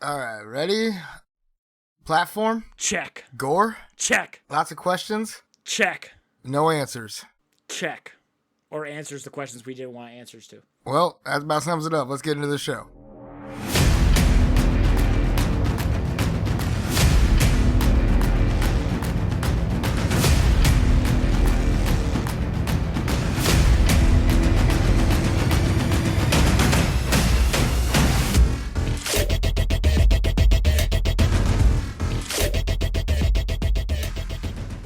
All right, ready? Platform? Check. Gore? Check. Lots of questions? Check. No answers. Check. Or answers to questions we didn't want answers to. Well, that about sums it up. Let's get into the show.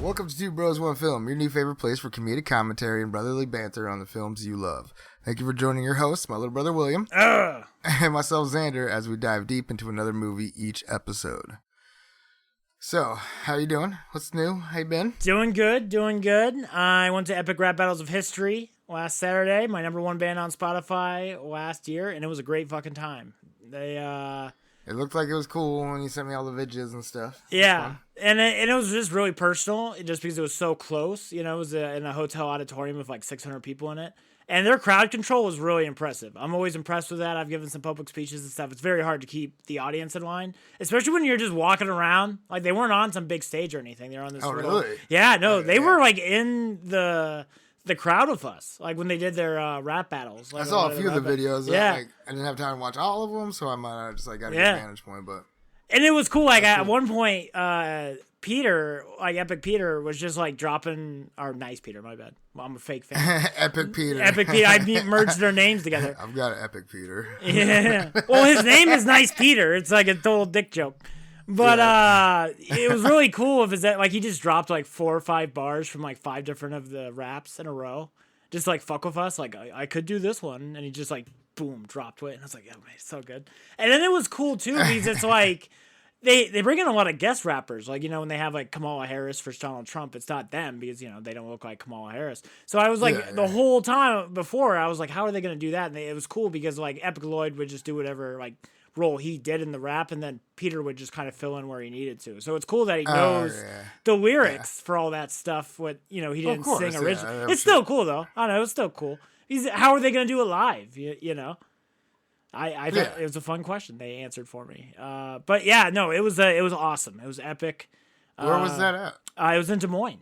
Welcome to Two Bros, One Film, your new favorite place for comedic commentary and brotherly banter on the films you love. Thank you for joining your host, my little brother William, and myself Xander, as we dive deep into another movie each episode. So, how you doing? What's new? How you been? Doing good. I went to Epic Rap Battles of History last Saturday, my number one band on Spotify last year, and it was a great fucking time. It looked like it was cool when you sent me all the videos and stuff. Yeah, and it was just really personal, just because it was so close. You know, it was in a hotel auditorium with like 600 people in it. And their crowd control was really impressive. I'm always impressed with that. I've given some public speeches and stuff. It's very hard to keep the audience in line, especially when you're just walking around. Like, they weren't on some big stage or anything. They were on this really? Yeah, no, they were like in the crowd with us, like when they did their rap battles. Like, I saw a few of the videos. Yeah. I didn't have time to watch all of them, so I might have just got a good vantage point. But and it was cool. Like at one point, Peter, like Epic Peter, was just like dropping. Or Nice Peter, my bad. Well, I'm a fake fan. Epic Peter. Epic Peter. I merged their names together. I've got an Epic Peter. Yeah. Well, his name is Nice Peter. It's like a total dick joke. But it was really cool of his that like he just dropped like 4 or 5 bars from like 5 different of the raps in a row. Just like fuck with us. Like I could do this one, and he just like boom dropped it, and I was like, oh man, it's so good. And then it was cool too because it's like they bring in a lot of guest rappers. Like, you know, when they have like Kamala Harris for Donald Trump, it's not them because, you know, they don't look like Kamala Harris. So I was like the whole time before I was like, how are they going to do that? And it was cool because like Epic Lloyd would just do whatever like role he did in the rap, and then Peter would just kind of fill in where he needed to. So it's cool that he knows the lyrics for all that stuff. What, you know, he didn't sing originally. It's still cool though. I don't know, it's still cool. How are they going to do it live? You know, I thought it was a fun question they answered for me. But yeah, no, it was awesome. It was epic. Where was that at? It was in Des Moines.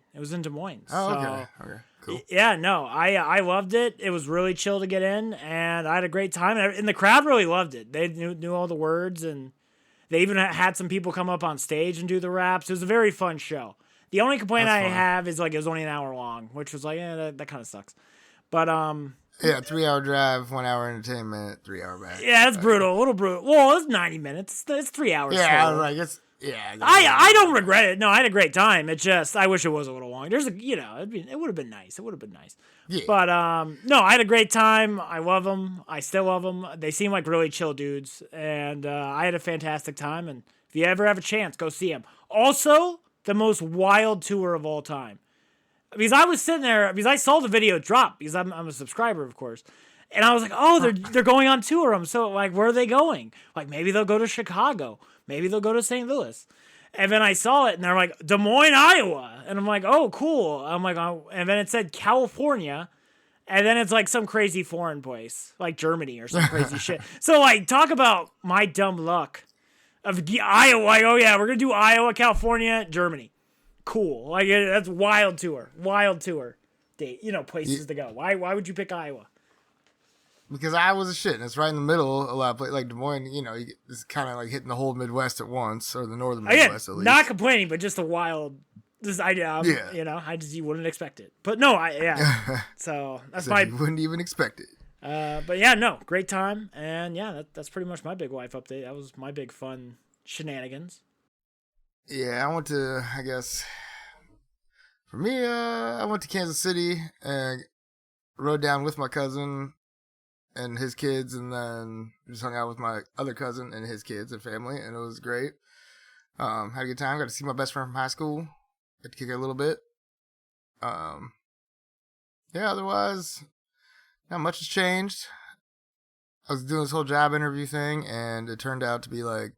Oh, so, okay. Cool. Yeah, no, I loved it. It was really chill to get in, and I had a great time. And the crowd really loved it. They knew all the words, and they even had some people come up on stage and do the raps. It was a very fun show. The only complaint I have is like it was only an hour long, which was like, that kind of sucks. But yeah, 3-hour drive, 1 hour entertainment, 3-hour back. Yeah, it's brutal, a little brutal. Well, it's 90 minutes. It's 3 hours. Yeah, I was like, it's. Yeah, I don't regret it. No, I had a great time. It just, I wish it was a little longer. There's it would have been nice. Yeah. But no, I had a great time. I love them. I still love them. They seem like really chill dudes, and I had a fantastic time. And if you ever have a chance, go see them. Also, the most wild tour of all time. Because I was sitting there, because I saw the video drop, because I'm a subscriber, of course. And I was like, oh, they're going on tour. I'm so like, where are they going? Like, maybe they'll go to Chicago. Maybe they'll go to St. Louis. And then I saw it, and they're like, Des Moines, Iowa. And I'm like, oh, cool. I'm like, oh. And then it said California. And then it's like some crazy foreign place, like Germany or some crazy shit. So, like, talk about my dumb luck of Iowa. Like, oh, yeah, we're going to do Iowa, California, Germany. Cool. Like, that's wild tour. Date, places to go. Why would you pick Iowa? Because Iowa's a shit, and it's right in the middle. A lot of places, like Des Moines, it's kind of like hitting the whole Midwest at once, or the northern Midwest at least. Not complaining, but just a wild. You wouldn't expect it. But no, So that's you wouldn't even expect it. But yeah, no, great time, and yeah, that's pretty much my big life update. That was my big fun shenanigans. Yeah, I went to, I guess, for me, I went to Kansas City and rode down with my cousin and his kids, and then just hung out with my other cousin and his kids and family, and it was great. Had a good time. Got to see my best friend from high school. Got to kick it a little bit. Yeah, otherwise, not much has changed. I was doing this whole job interview thing, and it turned out to be like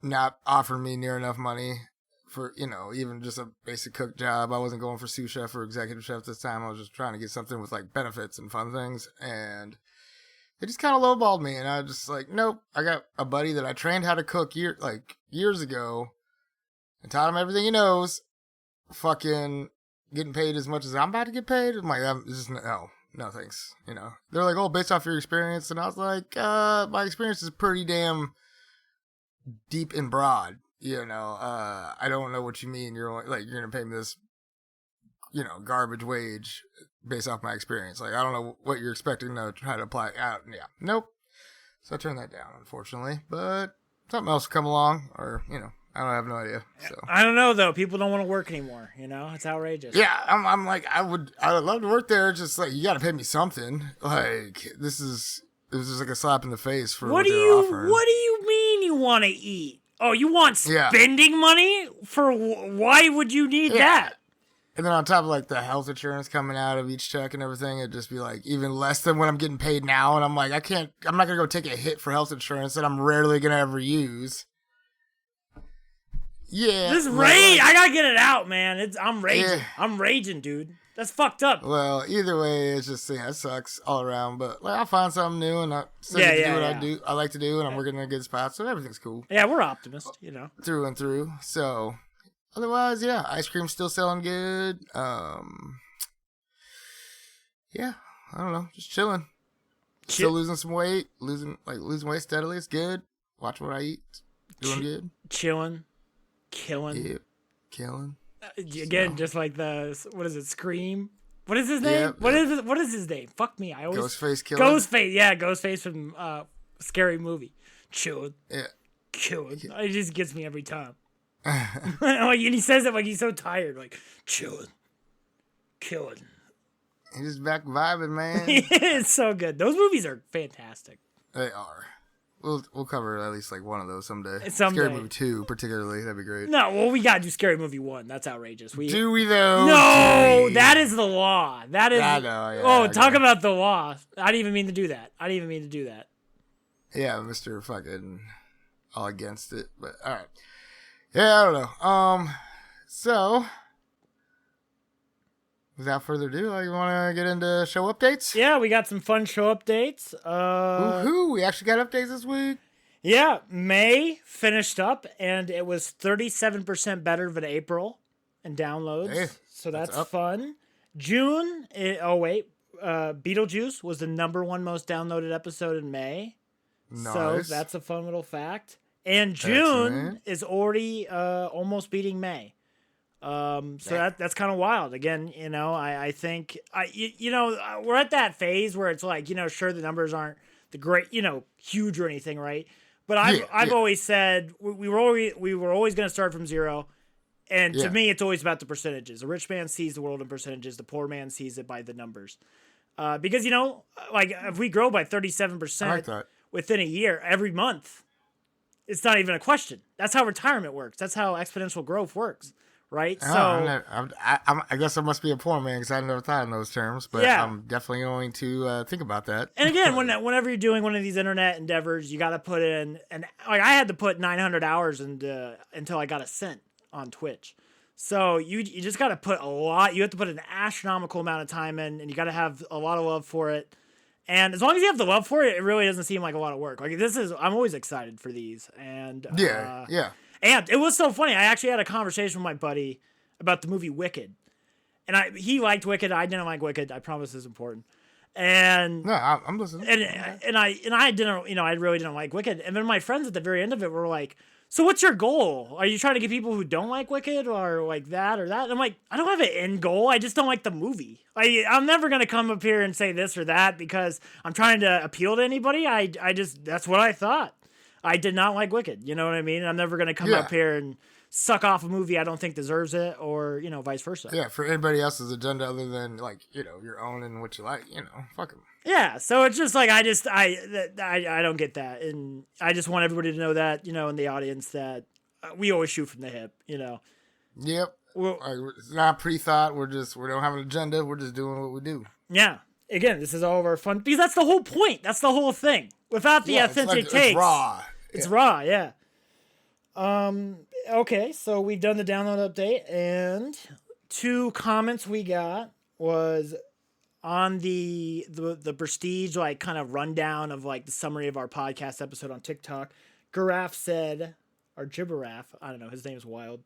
not offering me near enough money for, even just a basic cook job. I wasn't going for sous chef or executive chef this time. I was just trying to get something with like benefits and fun things. And It just kind of lowballed me, and I was just like, nope. I got a buddy that I trained how to cook years ago, and taught him everything he knows. Fucking getting paid as much as I'm about to get paid. I'm like, no thanks. You know, they're like, oh, based off your experience, and I was like, my experience is pretty damn deep and broad. You know, I don't know what you mean. You're gonna pay me this, garbage wage based off my experience. Like, I don't know what you're expecting to try to apply out. Yeah, nope. So I turned that down, unfortunately. But something else will come along, or I don't have no idea. So I don't know though. People don't want to work anymore. It's outrageous. Yeah, I'm like, I would love to work there. Just like, you got to pay me something. Like, it was just like a slap in the face for what they're offering. What do you mean you want to eat? Oh, you want spending money for? Why would you need that? And then on top of like the health insurance coming out of each check and everything, it'd just be like even less than what I'm getting paid now. And I'm like, I'm not gonna go take a hit for health insurance that I'm rarely gonna ever use. Yeah. This rage, I gotta get it out, man. I'm raging. Yeah. I'm raging, dude. That's fucked up. Well, either way, it's just, it sucks all around. But like, I'll find something new, and I like to do, and I'm working in a good spot, so everything's cool. Yeah, we're optimists, Through and through. So, otherwise, ice cream's still selling good. Yeah, I don't know, just chilling. Still losing some weight, losing weight steadily. It's good. Watch what I eat. Doing good. Chilling. Killing. Yep. Killing. Again, just like what is it, Scream? What is his name? Yep, What is his name? Fuck me. Ghostface Killer. Ghostface from Scary Movie. Chilling. Yeah. Killing. It just gets me every time. And he says it like he's so tired. Like, chilling. Killing. He's just back vibing, man. It's so good. Those movies are fantastic. They are. We'll cover at least like one of those someday. Someday. Scary Movie 2, particularly. That'd be great. No, well, we gotta do Scary Movie 1. That's outrageous. Do we though? No, that is the law. That is. I know. Yeah, talk about the law. I didn't even mean to do that. Yeah, Mr. Fucking all against it. But all right. Yeah, I don't know. So without further ado, you want to get into show updates? Yeah, we got some fun show updates. Woohoo! We actually got updates this week. Yeah, May finished up, and it was 37% better than April in downloads. Hey, so that's fun. June, Beetlejuice was the #1 most downloaded episode in May. Nice. So that's a fun little fact. And June is already almost beating May. So that's kind of wild. Again, I think we're at that phase where it's like, sure, the numbers aren't the great, huge or anything, right? But I've always said we were always going to start from zero. And to me, it's always about the percentages. The rich man sees the world in percentages. The poor man sees it by the numbers. Because, if we grow by 37% within a year, every month, it's not even a question. That's how retirement works. That's how exponential growth works. Right? I guess I must be a poor man because I never thought in those terms, but I'm definitely going to think about that. And again, whenever you're doing one of these internet endeavors, you got to put in, I had to put 900 hours until I got a cent on Twitch. So you just got to put a lot, you have to put an astronomical amount of time in, and you got to have a lot of love for it. And as long as you have the love for it, it really doesn't seem like a lot of work. Like I'm always excited for these. And And it was so funny. I actually had a conversation with my buddy about the movie Wicked. And he liked Wicked. I didn't like Wicked. I promise this is important. And no, I'm listening. And I didn't, I really didn't like Wicked. And then my friends at the very end of it were like, so what's your goal? Are you trying to get people who don't like Wicked or like that or that? And I'm like, I don't have an end goal. I just don't like the movie. I'm never going to come up here and say this or that because I'm trying to appeal to anybody. I just, that's what I thought. I did not like Wicked. You know what I mean? I'm never going to come up here and suck off a movie I don't think deserves it or, vice versa. Yeah, for anybody else's agenda other than, like, your own and what you like, fuck them. Yeah, so it's just like, I don't get that. And I just want everybody to know that, in the audience that we always shoot from the hip, Yep. It's not pre-thought. We don't have an agenda. We're just doing what we do. Yeah. Again, this is all of our fun. Because that's the whole point. That's the whole thing. Without the authentic takes. It's raw. It's raw, yeah. Okay, so we've done the download update, and 2 comments we got was on the Prestige like kind of rundown of like the summary of our podcast episode on TikTok, Giraffe said, or Gibberaff, I don't know, his name's wild.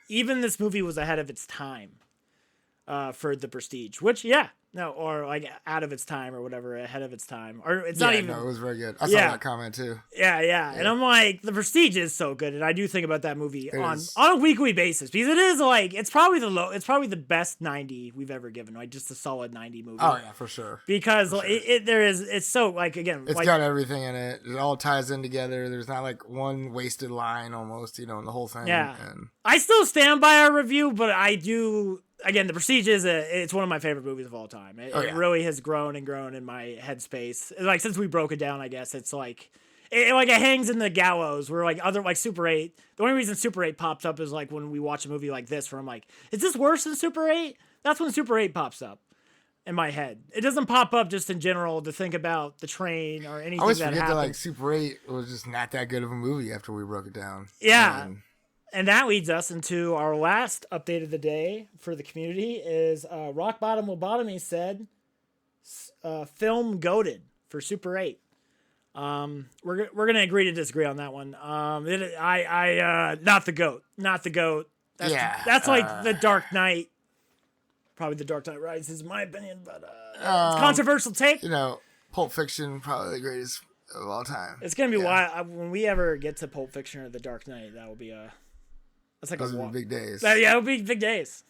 Even this movie was ahead of its time for the Prestige, which or like out of its time or whatever, ahead of its time, or it's not even. No, it was very good. I saw that comment too. Yeah, and I'm like, the Prestige is so good, and I do think about that movie on a weekly basis because it is like it's probably the best 90 we've ever given, like just a solid 90 movie. Oh yeah, for sure. Because it's so like again, it's got everything in it. It all ties in together. There's not like one wasted line almost, in the whole thing. Yeah, and I still stand by our review, but I do. Again, The Prestige it's one of my favorite movies of all time. It really has grown and grown in my headspace. Like since we broke it down, I guess it's like it hangs in the gallows. Where like other like Super 8. The only reason Super 8 pops up is like when we watch a movie like this, where I'm like, is this worse than Super 8? That's when Super 8 pops up in my head. It doesn't pop up just in general to think about the train or anything. I always forget that like Super 8 was just not that good of a movie after we broke it down. Yeah. And that leads us into our last update of the day for the community is Rock Bottom Lobotomy said film goated for Super 8. We're gonna agree to disagree on that one. I not the goat. That's like the Dark Knight. Probably the Dark Knight Rises, in my opinion, but it's a controversial take. Pulp Fiction, probably the greatest of all time. It's gonna be wild when we ever get to Pulp Fiction or the Dark Knight. That will be that's like those will be big days. It'll be big days.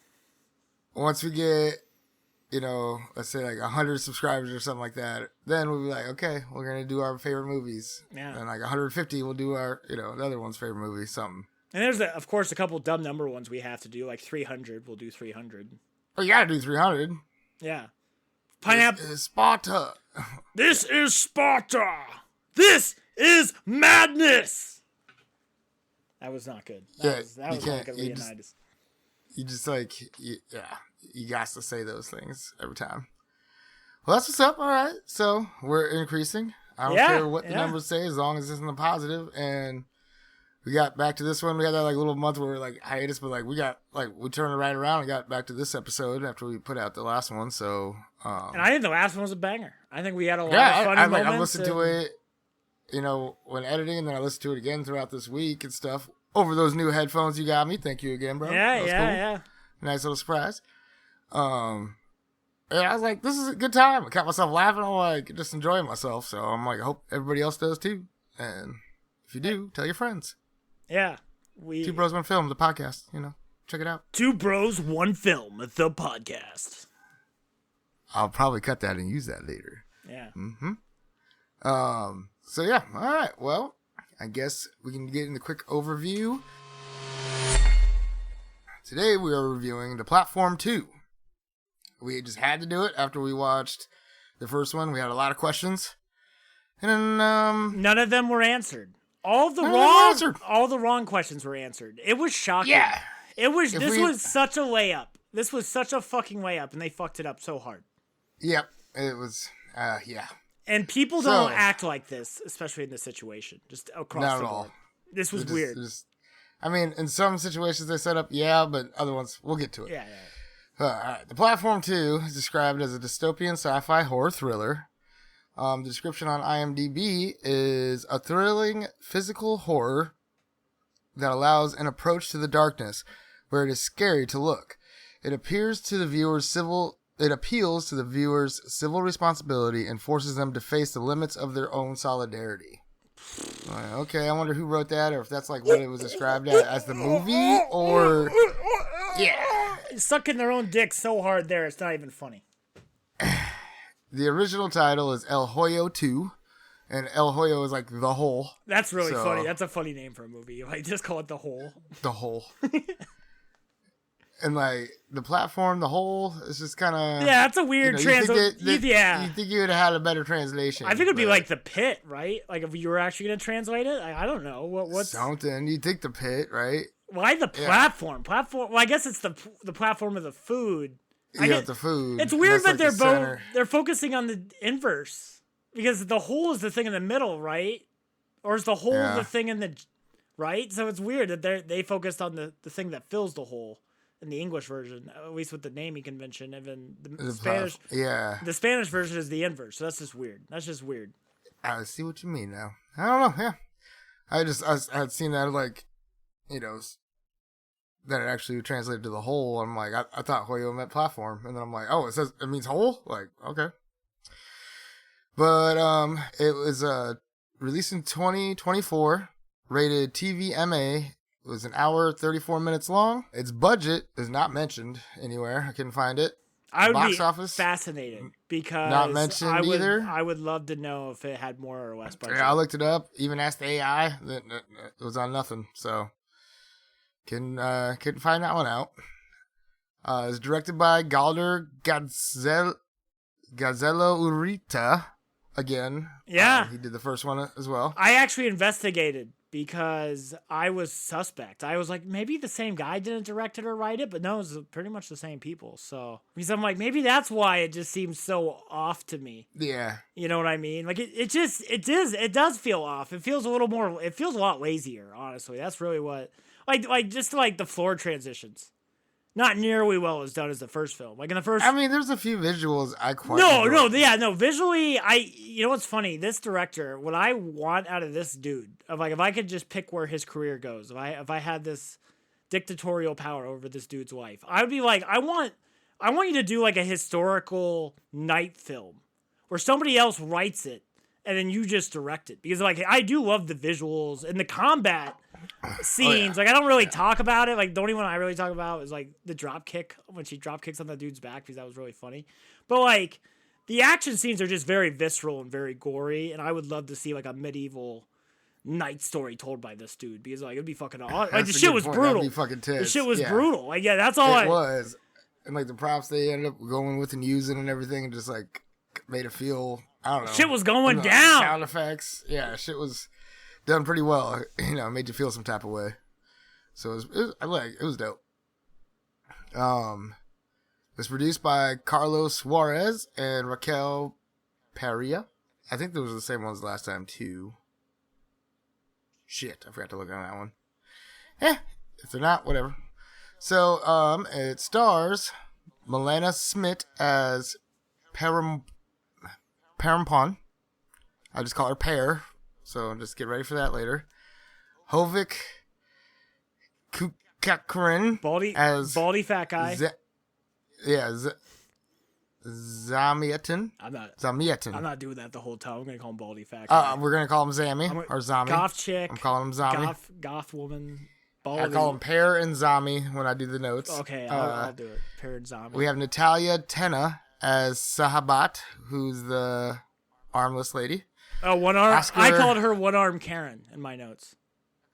Once we get, let's say like 100 subscribers or something like that, then we'll be like, okay, we're going to do our favorite movies. Yeah. And like 150, we'll do our, the other one's favorite movie, something. And there's, of course, a couple dumb number ones we have to do, like 300. We'll do 300. Oh, you got to do 300. Yeah. Pineapple. This is Sparta. This is Sparta. This is madness. That was not good. That was not good. Leonidas. You just you got to say those things every time. Well, that's what's up. All right. So we're increasing. I don't care what the numbers say as long as it's in the positive. And we got back to this one. We had that like little month where we were like hiatus, but like we turned it right around and got back to this episode after we put out the last one. So, and I think the last one was a banger. I think we had a lot of funny moments. I listened to it, when editing, and then I listened to it again throughout this week and stuff over those new headphones you got me. Thank you again, bro. Yeah. Nice little surprise. And I was like, this is a good time. I caught myself laughing. I'm like, just enjoying myself. So I'm like, I hope everybody else does too. And if you do, tell your friends. Yeah. Two Bros, One Film, the podcast. Check it out. Two Bros, One Film, the podcast. I'll probably cut that and use that later. Yeah. Mm-hmm. So yeah. All right. Well, I guess we can get in the quick overview. Today we are reviewing The Platform 2. We just had to do it after we watched the first one. We had a lot of questions. And then none of them were answered. All the wrong questions were answered. It was shocking. Yeah. This was such a layup. This was such a fucking layup, and they fucked it up so hard. Yep. It was yeah. And people don't act like this, especially in this situation. Just across the board. Not at all. This was weird. In some situations they set up, but other ones, we'll get to it. Yeah. All right. The Platform 2 is described as a dystopian sci-fi horror thriller. The description on IMDb is a thrilling physical horror that allows an approach to the darkness where it is scary to look. It appeals to the viewer's civil responsibility and forces them to face the limits of their own solidarity. Okay, I wonder who wrote that, or if that's like what it was described as the movie, or sucking their own dick so hard there it's not even funny. The original title is El Hoyo 2, and El Hoyo is like the hole. That's really funny. That's a funny name for a movie. Like, just call it The Hole. The Hole. And like the platform, the hole, is just kind of that's a weird translation. You think you would have had a better translation? I think it'd be like the pit, right? Like if you were actually gonna translate it. I don't know what's something. You think the pit, right? Why the platform? Platform. Well, I guess it's the platform of the food. The food. It's weird that they're focusing on the inverse because the hole is the thing in the middle, right? Or is the hole the thing in the right? So it's weird that they focused on the thing that fills the hole in the English version, at least with the naming convention. And then the The Spanish, puff. Yeah. the Spanish version is the inverse. So that's just weird. That's just weird. I see what you mean now. I don't know. Yeah. I had seen that, like, you know, that it actually translated to the whole. I'm like, I thought Hoyo meant platform. And then I'm like, oh, it means whole? Like, okay. But, it was, released in 2024, rated TVMA. It was an hour, 34 minutes long. Its budget is not mentioned anywhere. I couldn't find it. I would Box be office, fascinated because not mentioned either. I would love to know if it had more or less budget. Yeah, I looked it up. Even asked the AI. It was on nothing. So couldn't find that one out. It's directed by Galder Gazzello Urita. Again, Yeah, he did the first one as well. I actually investigated because I was suspect. I was like, maybe the same guy didn't direct it or write it, but no, it was pretty much the same people. So because I'm like, maybe that's why it just seems so off to me. Yeah, You know what I mean? Like it does feel off. It feels a little more. It feels a lot lazier, honestly. That's really what just like the floor transitions. Not nearly well as done as the first film. Like in the first, I mean, there's a few visuals I quite enjoy. Visually, you know what's funny? This director, what I want out of this dude, of like if I could just pick where his career goes, if I had this dictatorial power over this dude's life, I would be like, I want you to do like a historical night film where somebody else writes it and then you just direct it, because like I do love the visuals and the combat scenes. Like I don't really talk about it. Like the only one I really talk about is like the drop kick when she drop kicks on the dude's back, because that was really funny. But like the action scenes are just very visceral and very gory, and I would love to see like a medieval night story told by this dude, because like it'd be fucking awesome. Like the shit was brutal. That'd be fucking tense. The shit was brutal. Like that's all it was. And like the props they ended up going with and using and everything, and just like made it feel, I don't know. Shit was going down. Sound effects. Yeah, shit was done pretty well. You know, made you feel some type of way. So it was dope. It was produced by Carlos Suarez and Raquel Perea. I think those were the same ones last time too. Shit, I forgot to look on that one. If they're not, whatever. So, it stars Milena Smith as Parampon. I just call her Pear, so just get ready for that later. Hovik Kukakarin as baldy fat guy. Zamietin. I'm not doing that the whole time. I'm gonna call him baldy fat guy. We're gonna call him Zammy or Zami. Goth chick. I'm calling him Zami. Goth woman. Baldy. I call him Pear and Zami when I do the notes. Okay, I'll do it. Pear and Zami. We have Natalia Tena as Sahabat, who's the armless lady. Oh, one arm. I called her one arm Karen in my notes.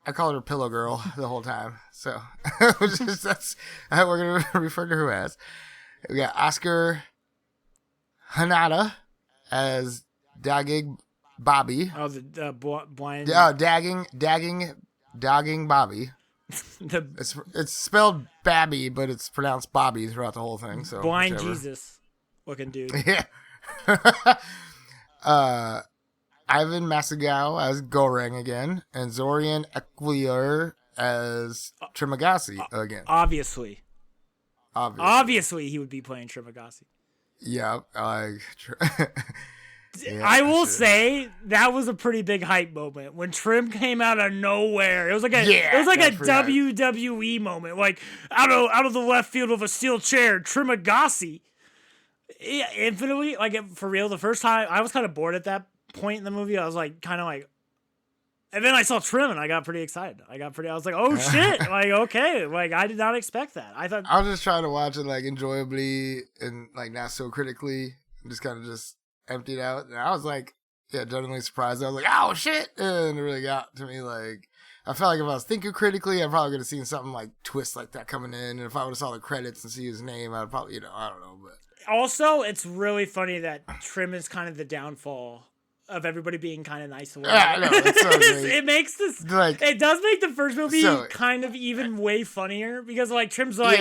I called her Pillow Girl the whole time. So that's what we're going to refer to her as. We got Oscar Hanada as Dagging Bobby. Oh, the blind. Dagging Bobby. It's spelled Babby, but it's pronounced Bobby throughout the whole thing. So blind whichever. Jesus looking dude. Yeah. Ivan Masagao as Goreng again, and Zorian Equier as Trimagasi again. Obviously, he would be playing Trimagasi. Yeah, yeah, I will say that was a pretty big hype moment when Trim came out of nowhere. It was like a WWE moment, like out of the left field of a steel chair, Trimagasi. Yeah, infinitely, like for real. The first time I was kind of bored at that point in the movie. I was like, kind of like, and then I saw Trim and I got pretty excited. I was like, oh shit, like okay, like I did not expect that. I was just trying to watch it like enjoyably and like not so critically, just kind of just emptied out, and I was like, yeah, genuinely surprised. I was like, oh shit, and it really got to me. Like, I felt like if I was thinking critically, I probably could have seen something like twist like that coming in, and if I would have saw the credits and see his name, I'd probably, I don't know. But also, it's really funny that Trim is kind of the downfall of everybody being kind of nice. Yeah, I know, it's so great. It makes this like, it does make the first movie kind of even way funnier, because like Trim's like,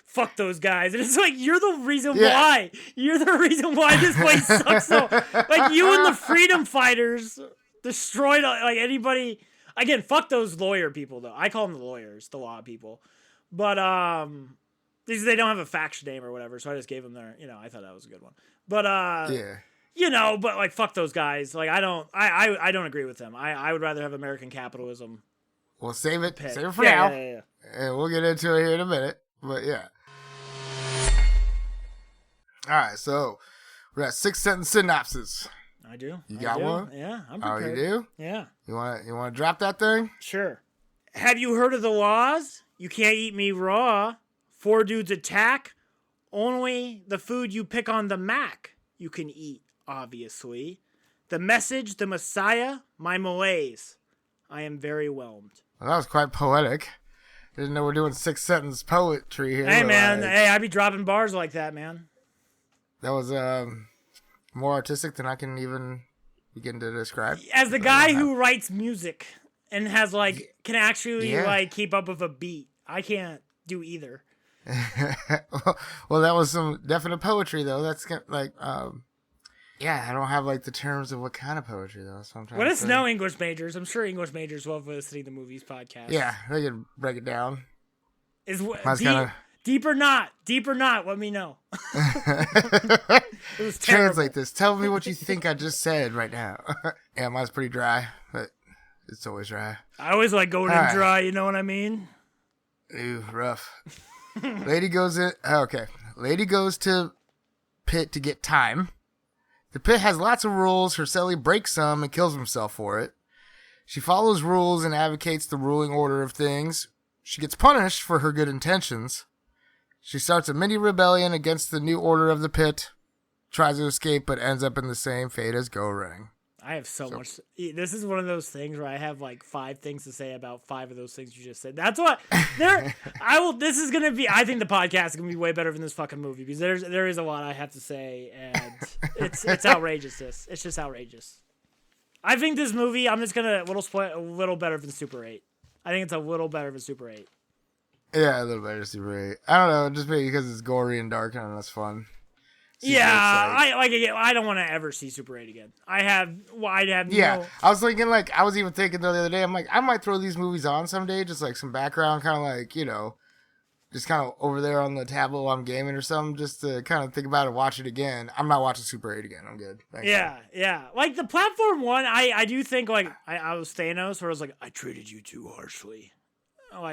fuck those guys, and it's like, you're the reason why. You're the reason why this place sucks. So like, you and the freedom fighters destroyed like anybody. Again, fuck those lawyer people though. I call them the lawyers, the law people. But They don't have a faction name or whatever, so I just gave them their, I thought that was a good one. But, Yeah. but like, fuck those guys. Like, I don't agree with them. I would rather have American capitalism. We'll save it for now. Yeah. And we'll get into it here in a minute. But yeah. All right, so we're at 6-sentence synopsis. I do. You got one? Yeah, I'm prepared. Oh, you do? Yeah. You want to drop that thing? Sure. Have you heard of the laws? You can't eat me raw. 4 dudes attack. Only the food you pick on the Mac you can eat, obviously. The message, the Messiah, my malaise. I am very whelmed. Well, that was quite poetic. Didn't know we're doing 6-sentence poetry here. Hey, man. Hey, I be dropping bars like that, man. That was more artistic than I can even begin to describe. As the guy who writes music and has, can actually, keep up with a beat, I can't do either. Well, that was some definite poetry, though. That's I don't have the terms of what kind of poetry, though. So I'm trying. What is no English majors? I'm sure English majors love listening to movies podcasts. Yeah, they can break it down. Deep or not? Let me know. It was terrible. Translate this. Tell me what you think I just said right now. Yeah, mine's pretty dry, but it's always dry. I always like going in dry. You know what I mean? Ooh, rough. Lady goes to pit to get time. The pit has lots of rules. Her cellie breaks some and kills himself for it. She follows rules and advocates the ruling order of things. She gets punished for her good intentions. She starts a mini rebellion against the new order of the pit, tries to escape, but ends up in the same fate as Gore. I have so much. This is one of those things where I have 5 things to say about 5 of those things you just said. That's what this is gonna be. I think the podcast is gonna be way better than this fucking movie because there is a lot I have to say, and it's outrageous. It's just outrageous. I think this movie. I'm just gonna a little better than Super 8. I think it's a little better than Super 8. Yeah, a little better than Super 8. I don't know, just maybe because it's gory and dark and that's fun. Super I don't want to ever see Super 8 again. I was thinking I was even thinking the other day, I'm like, I might throw these movies on someday, just some background, kind of just kind of over there on the tablet while I'm gaming or something, just to kind of think about it, watch it again. I'm not watching Super 8 again. I'm good. Thanks. Yeah. The platform one, I do think I was Thanos, where I was like, I treated you too harshly.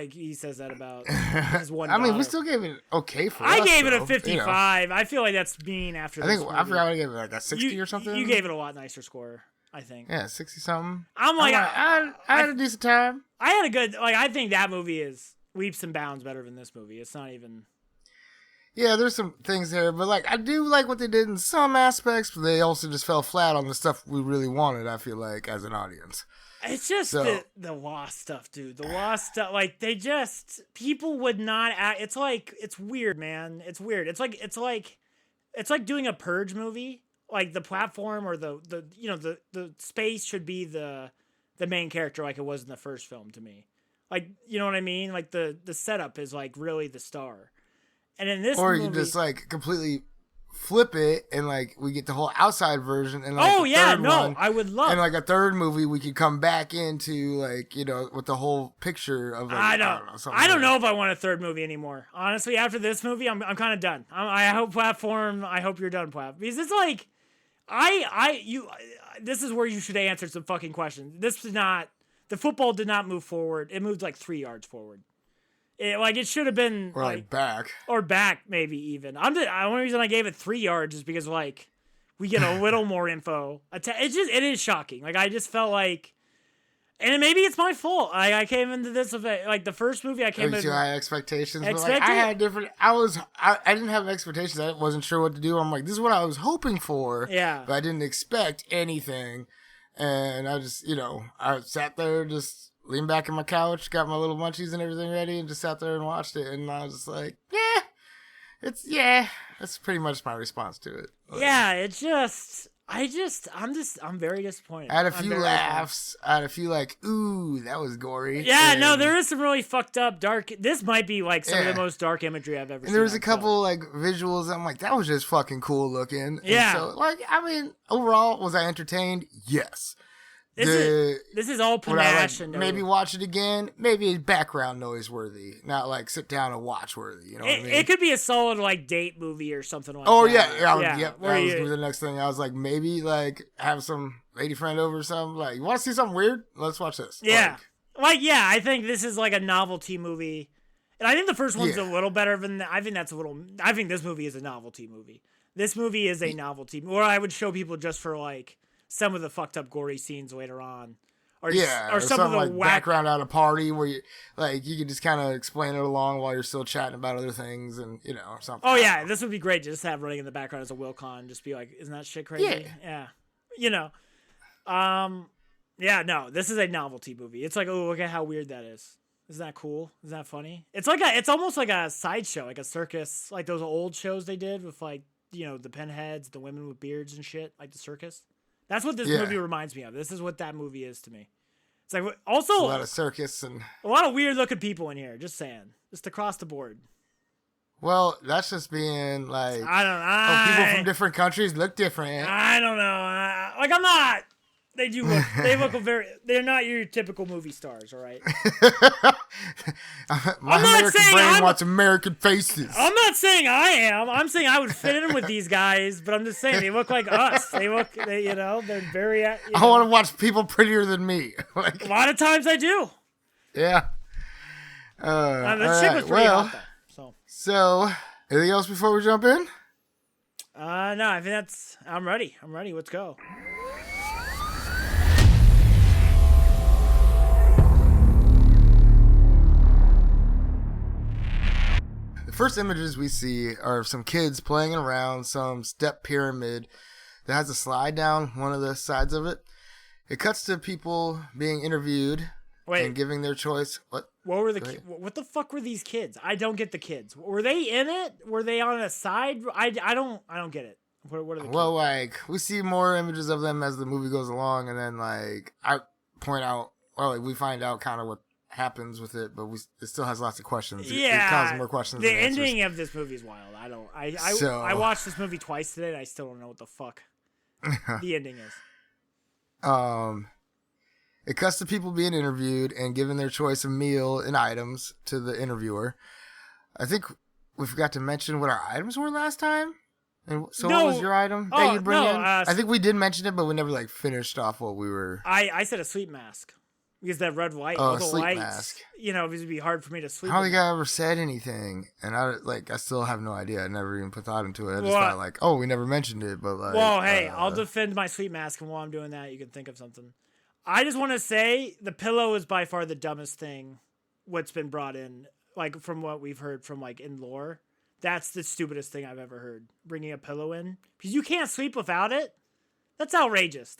He says that about his one daughter. I mean, we still gave it okay for I gave it a 55. I feel like that's mean after this movie. I forgot I gave it a 60 or something. You gave it a lot nicer score, I think. Yeah, 60 something. I had a decent time. I had a good I think that movie is leaps and bounds better than this movie. It's not even. Yeah, there's some things there, but I do like what they did in some aspects, but they also just fell flat on the stuff we really wanted. I feel like as an audience. It's just the lost stuff, dude. The lost stuff, people would not act. It's weird, man. It's weird. It's like doing a Purge movie. The platform or the space should be the main character, like it was in the first film to me. You know what I mean? The setup is really the star. And in this movie, you just completely flip it and we get the whole outside version and I would love and a third movie we could come back into with the whole picture of I don't know if I want a third movie anymore, honestly. After this movie I'm kind of done. I hope you're done, Plat, because it's this is where you should answer some fucking questions. The football did not move forward. It moved 3 yards forward. It should have been back or back, maybe even. The only reason I gave it 3 yards is because we get a little more info. It is shocking. I just felt and maybe it's my fault. I came into this the first movie I came into. High expectations. I had different. I didn't have expectations. I wasn't sure what to do. I'm this is what I was hoping for. Yeah. But I didn't expect anything, and I just I sat there just. Leaned back on my couch, got my little munchies and everything ready, and just sat there and watched it. And I was just that's pretty much my response to it. I'm very disappointed. I had a few laughs. I had a few ooh, that was gory. Yeah, no, there is some really fucked up dark. This might be some of the most dark imagery I've ever seen. And there was a couple visuals. I'm that was just fucking cool looking. Yeah. And so overall, was I entertained? Yes. This is all would I panache like and maybe watch it again? Maybe background noise worthy, not like sit down and watch worthy. You know what I mean? It could be a solid like date movie or something like Oh that. yeah, that was you, gonna be the next thing. I was like, maybe like have some lady friend over or something. Like, you want to see something weird? Let's watch this. Yeah, I think this is like a novelty movie, and I think the first one's a little better than. I think this movie is a novelty movie. This movie is a novelty, or I would show people just for like some of the fucked up gory scenes later on. Or some of the like background at a party where you can just kind of explain it along while you're still chatting about other things and or something. Oh yeah, this would be great. Just have running in the background as a Will Con, just be like, isn't that shit crazy? Yeah. No, this is a novelty movie. It's like, oh, look at how weird that is. Isn't that cool? Isn't that funny? It's almost like a sideshow, like a circus, like those old shows they did with like the pinheads, the women with beards and shit, like the circus. That's what this movie reminds me of. This is what that movie is to me. It's like also a lot of circus and a lot of weird looking people in here. Just saying, just across the board. Well, that's just being like I don't know. People from different countries look different. I don't know. Like I'm not. They do look. They look they're not your typical movie stars. All right. My American brain wants American faces. I'm not saying I am. I'm saying I would fit in with these guys, but I'm just saying they look like us. They're very. I want to watch people prettier than me. A lot of times I do. Yeah. The chick was pretty hot though. So, anything else before we jump in? No, I think I'm ready. Let's go. First images we see are of some kids playing around some step pyramid that has a slide down one of the sides of it. It cuts to people being interviewed and giving their choice. What were what the fuck were these kids? I don't get the kids. Were they in it? Were they on a side? I don't get it. What are the kids? Well, like we see more images of them as the movie goes along, and then like I point out, we find out kind of what happens with it, but it still has lots of questions. It causes more questions. The ending of this movie is wild. I watched this movie twice today, and I still don't know what the fuck the ending is. It cuts to people being interviewed and giving their choice of meal and items to the interviewer. I think we forgot to mention what our items were last time. And so what was your item that you bring in? I think we did mention it, but we never finished off what we were. I said a sleep mask. Because that red light, a sleep mask. It would be hard for me to sleep. I don't think I ever said anything, and I still have no idea. I never even put thought into it. I just thought we never mentioned it, but hey, I'll defend my sleep mask, and while I'm doing that, you can think of something. I just want to say the pillow is by far the dumbest thing. What's been brought in, from what we've heard from in lore, that's the stupidest thing I've ever heard. Bringing a pillow in because you can't sleep without it. That's outrageous.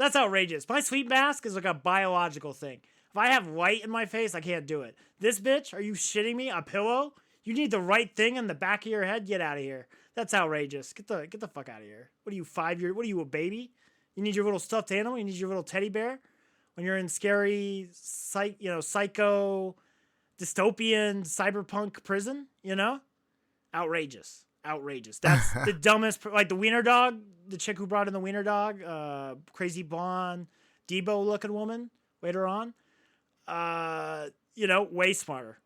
My sleep mask is like a biological thing. If I have light in my face, I can't do it. This bitch, are you shitting me? A pillow? You need the right thing in the back of your head? Get out of here. That's outrageous. Get the fuck out of here. What are you, 5 years? What are you, a baby? You need your little stuffed animal? You need your little teddy bear? When you're in scary, psycho, dystopian, cyberpunk prison, Outrageous. That's the dumbest. Like the wiener dog, the chick who brought in the wiener dog, crazy blonde, Debo-looking woman later on. Way smarter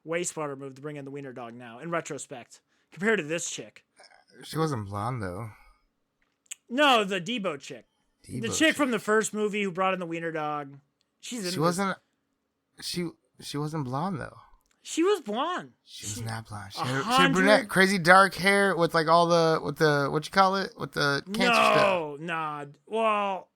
move to bring in the wiener dog now in retrospect compared to this chick. She wasn't blonde though. No, the Debo chick. The chick from the first movie who brought in the wiener dog. She wasn't blonde though. She was blonde. She was not blonde. She had brunette, crazy dark hair with all the with the cancer stuff. No. Well,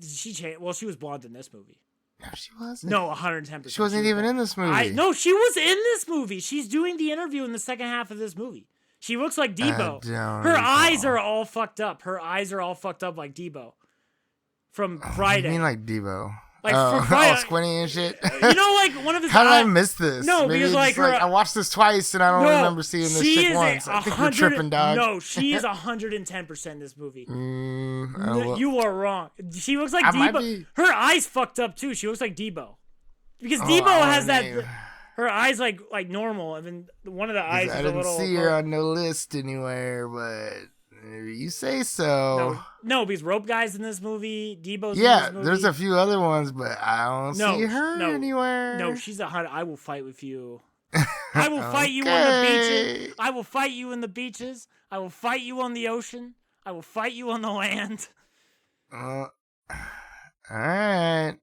she changed. Well, she was blonde in this movie. No, she wasn't. No, 110%. She wasn't even in this movie. No, she was in this movie. She's doing the interview in the second half of this movie. She looks like Debo. Her eyes are all fucked up. Like Debo from Friday. You mean like Debo? From Friday, all squinty and shit. One of his. How did I miss this? No, Maybe because I watched this twice and I don't remember seeing this shit once. I think you're tripping, dog. No, she is 110% in this movie. You are wrong. She looks like Debo. Her eyes fucked up too. She looks like Debo, because Debo has that. Her eyes like normal, and then one of the eyes is a little. I didn't see her on no list anywhere, but You say so. No, because Rope Guy's in this movie. Debo's in Yeah, this movie. there's a few other ones, but I don't see her anywhere. No, she's a hunter. I will fight with you. I will fight you on the beaches. I will fight you in the beaches. I will fight you on the ocean. I will fight you on the land. All right.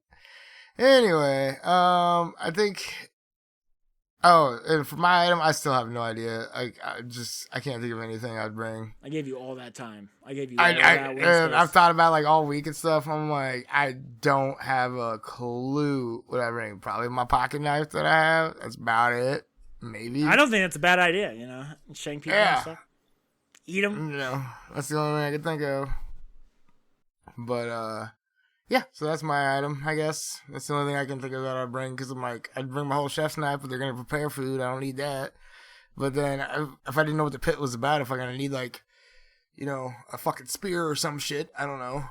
Anyway, I think. Oh, and for my item, I still have no idea. I can't think of anything I'd bring. I gave you all that time. I gave you all that I've thought about like all week and stuff. I'm like, I don't have a clue what I bring. Probably my pocket knife that I have. That's about it. Maybe. I don't think that's a bad idea. Shank people and stuff. Eat them. That's the only thing I can think of. But yeah, so that's my item, I guess. That's the only thing I can think of that I'd bring, because I'm like, I'd bring my whole chef's knife, but they're going to prepare food. I don't need that. But then, if I didn't know what the pit was about, if I'm going to need, like, a fucking spear or some shit, I don't know.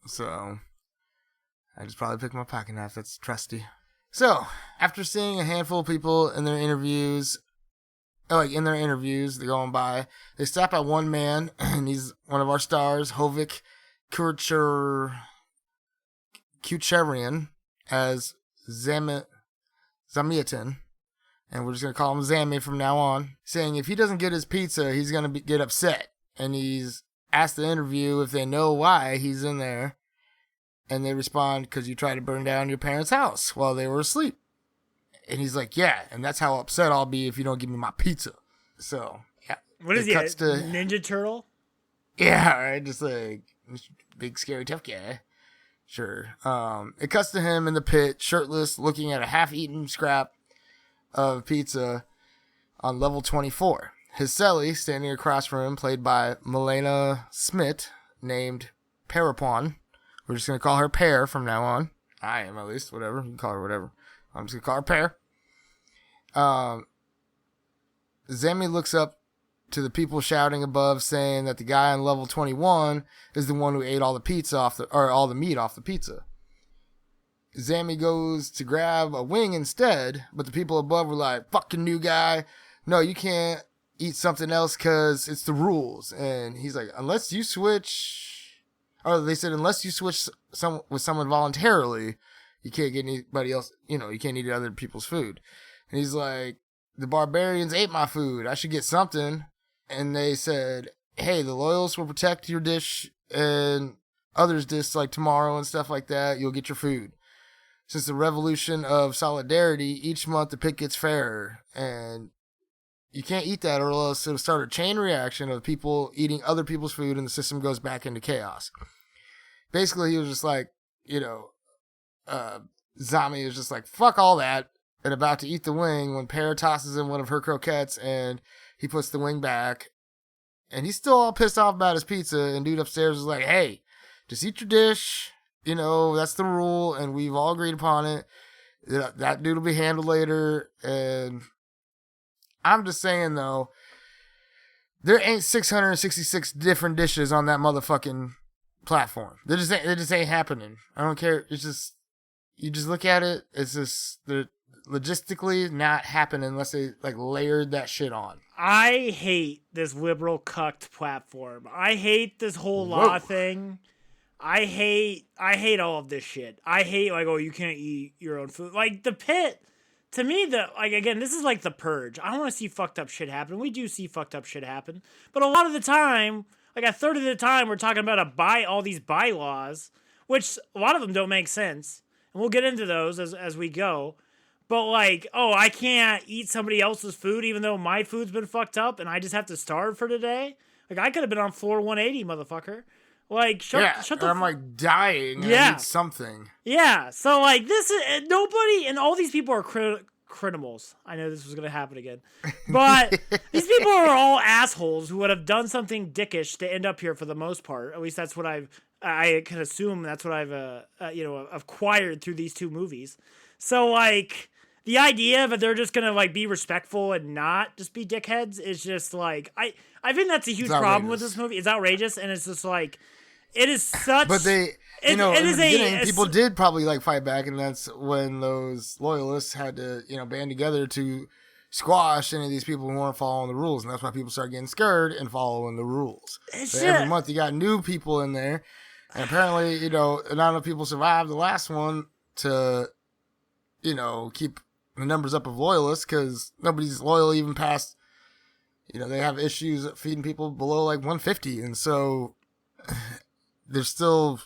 So, I just probably pick my pocket knife. That's trusty. So, after seeing a handful of people in their interviews, they're going by, they stop at one man, and he's one of our stars, Hovik Kucherian, as Zamiatin, and we're just going to call him Zammy from now on, saying if he doesn't get his pizza, he's going to get upset. And he's asked the interview if they know why he's in there. And they respond, because you tried to burn down your parents' house while they were asleep. And he's like, yeah, and that's how upset I'll be if you don't give me my pizza. So, yeah. What is he, a Ninja Turtle? Yeah, right, just like big scary tough guy. Sure. It cuts to him in the pit, shirtless, looking at a half-eaten scrap of pizza on level 24. His cellie, standing across from him, played by Milena Smith, named Parapon. We're just going to call her Pear from now on. I am, at least. Whatever. You can call her whatever. I'm just going to call her Pear. Zammy looks up to the people shouting above, saying that the guy on level 21 is the one who ate all the pizza all the meat off the pizza. Zammy goes to grab a wing instead, but the people above were like, fucking new guy. No, you can't eat something else because it's the rules. And he's like, unless you switch with someone voluntarily, you can't get anybody else, you can't eat other people's food. And he's like, the barbarians ate my food. I should get something. And they said, hey, the loyalists will protect your dish and others' dish like tomorrow and stuff like that. You'll get your food. Since the revolution of solidarity, each month the pit gets fairer. And you can't eat that or else it'll start a chain reaction of people eating other people's food and the system goes back into chaos. Basically, he was just like, Zami is just like, fuck all that, and about to eat the wing when Pear tosses in one of her croquettes and he puts the wing back. And he's still all pissed off about his pizza, and dude upstairs is like, hey, just eat your dish. That's the rule, and we've all agreed upon it. That dude will be handled later. And I'm just saying, though, there ain't 666 different dishes on that motherfucking platform. They just ain't happening. I don't care. It's just, you just look at it, it's just, they're logistically not happening unless they like layered that shit on. I hate this liberal cucked platform. I hate this whole law thing. I hate all of this shit. I hate like, oh, you can't eat your own food. Like the pit, to me, again, this is like the purge. I don't want to see fucked up shit happen. We do see fucked up shit happen, but a lot of the time, like a third of the time, we're talking about all these bylaws, which a lot of them don't make sense, and we'll get into those as we go. But like, oh, I can't eat somebody else's food even though my food's been fucked up, and I just have to starve for today. Like I could have been on floor 180, motherfucker. Like, shut the. I'm like dying. Yeah, I need something. Yeah, so like this is nobody, and all these people are criminals. I know this was gonna happen again, but these people are all assholes who would have done something dickish to end up here for the most part. At least that's what I can assume. That's what I've acquired through these two movies. So like. The idea that they're just gonna like be respectful and not just be dickheads is just like I think that's a huge problem with this movie. It's outrageous, and it's just like it is such. But they, in the beginning, people did probably like fight back, and that's when those loyalists had to band together to squash any of these people who weren't following the rules, and that's why people start getting scared and following the rules. So every month you got new people in there, and apparently, you know, not enough people survived the last one to, you know, keep the numbers up of loyalists, because nobody's loyal even past, you know, they have issues feeding people below like 150, and so there's still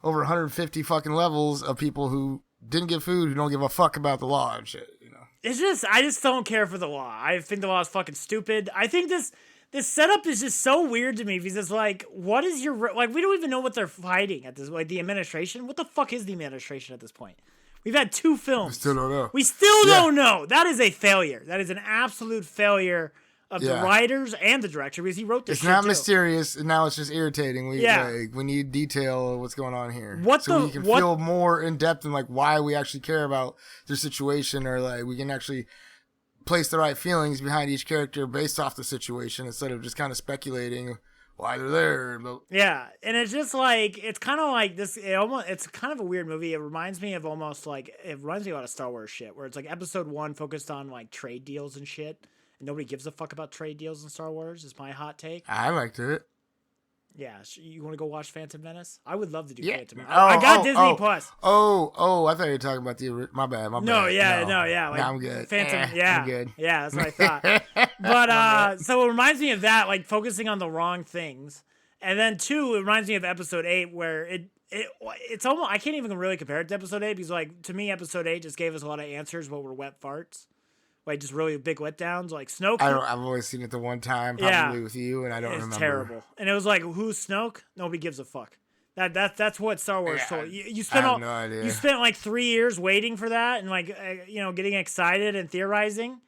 over 150 fucking levels of people who didn't get food, who don't give a fuck about the law and shit, you know. It's just, I just don't care for the law. I think the law is fucking stupid. I think this setup is just so weird to me, because it's like, what is your, like, we don't even know what they're fighting at this, like, the administration. What the fuck is the administration at this point? We've had 2 films. We still don't know. We still don't know. That is a failure. That is an absolute failure of the writers and the director, because he wrote this. It's not mysterious, and now it's just irritating. We need detail of what's going on here, we can feel more in depth in like why we actually care about their situation, or like we can actually place the right feelings behind each character based off the situation, instead of just kind of speculating why they're there. Yeah, and it's just like, it's kind of like this. It's kind of a weird movie. It reminds me of a lot of Star Wars shit, where it's like episode 1 focused on like trade deals and shit. Nobody gives a fuck about trade deals in Star Wars, is my hot take. I liked it. Yeah, you want to go watch Phantom Menace? I would love to do Phantom Menace. I got Disney Plus. I thought you were talking about my bad. Like, I'm good. Phantom, I'm good. Yeah, that's what I thought. But, so it reminds me of that, like, focusing on the wrong things. And then, 2, it reminds me of Episode 8, where it's almost, I can't even really compare it to Episode 8, because, like, to me, Episode 8 just gave us a lot of answers, what were wet farts. Like, just really big letdowns, like Snoke. I've only seen it the one time, probably with you, and I don't remember. It's terrible. And it was like, who's Snoke? Nobody gives a fuck. That's what Star Wars told you. You spent no idea. You spent like 3 years waiting for that, and like getting excited and theorizing,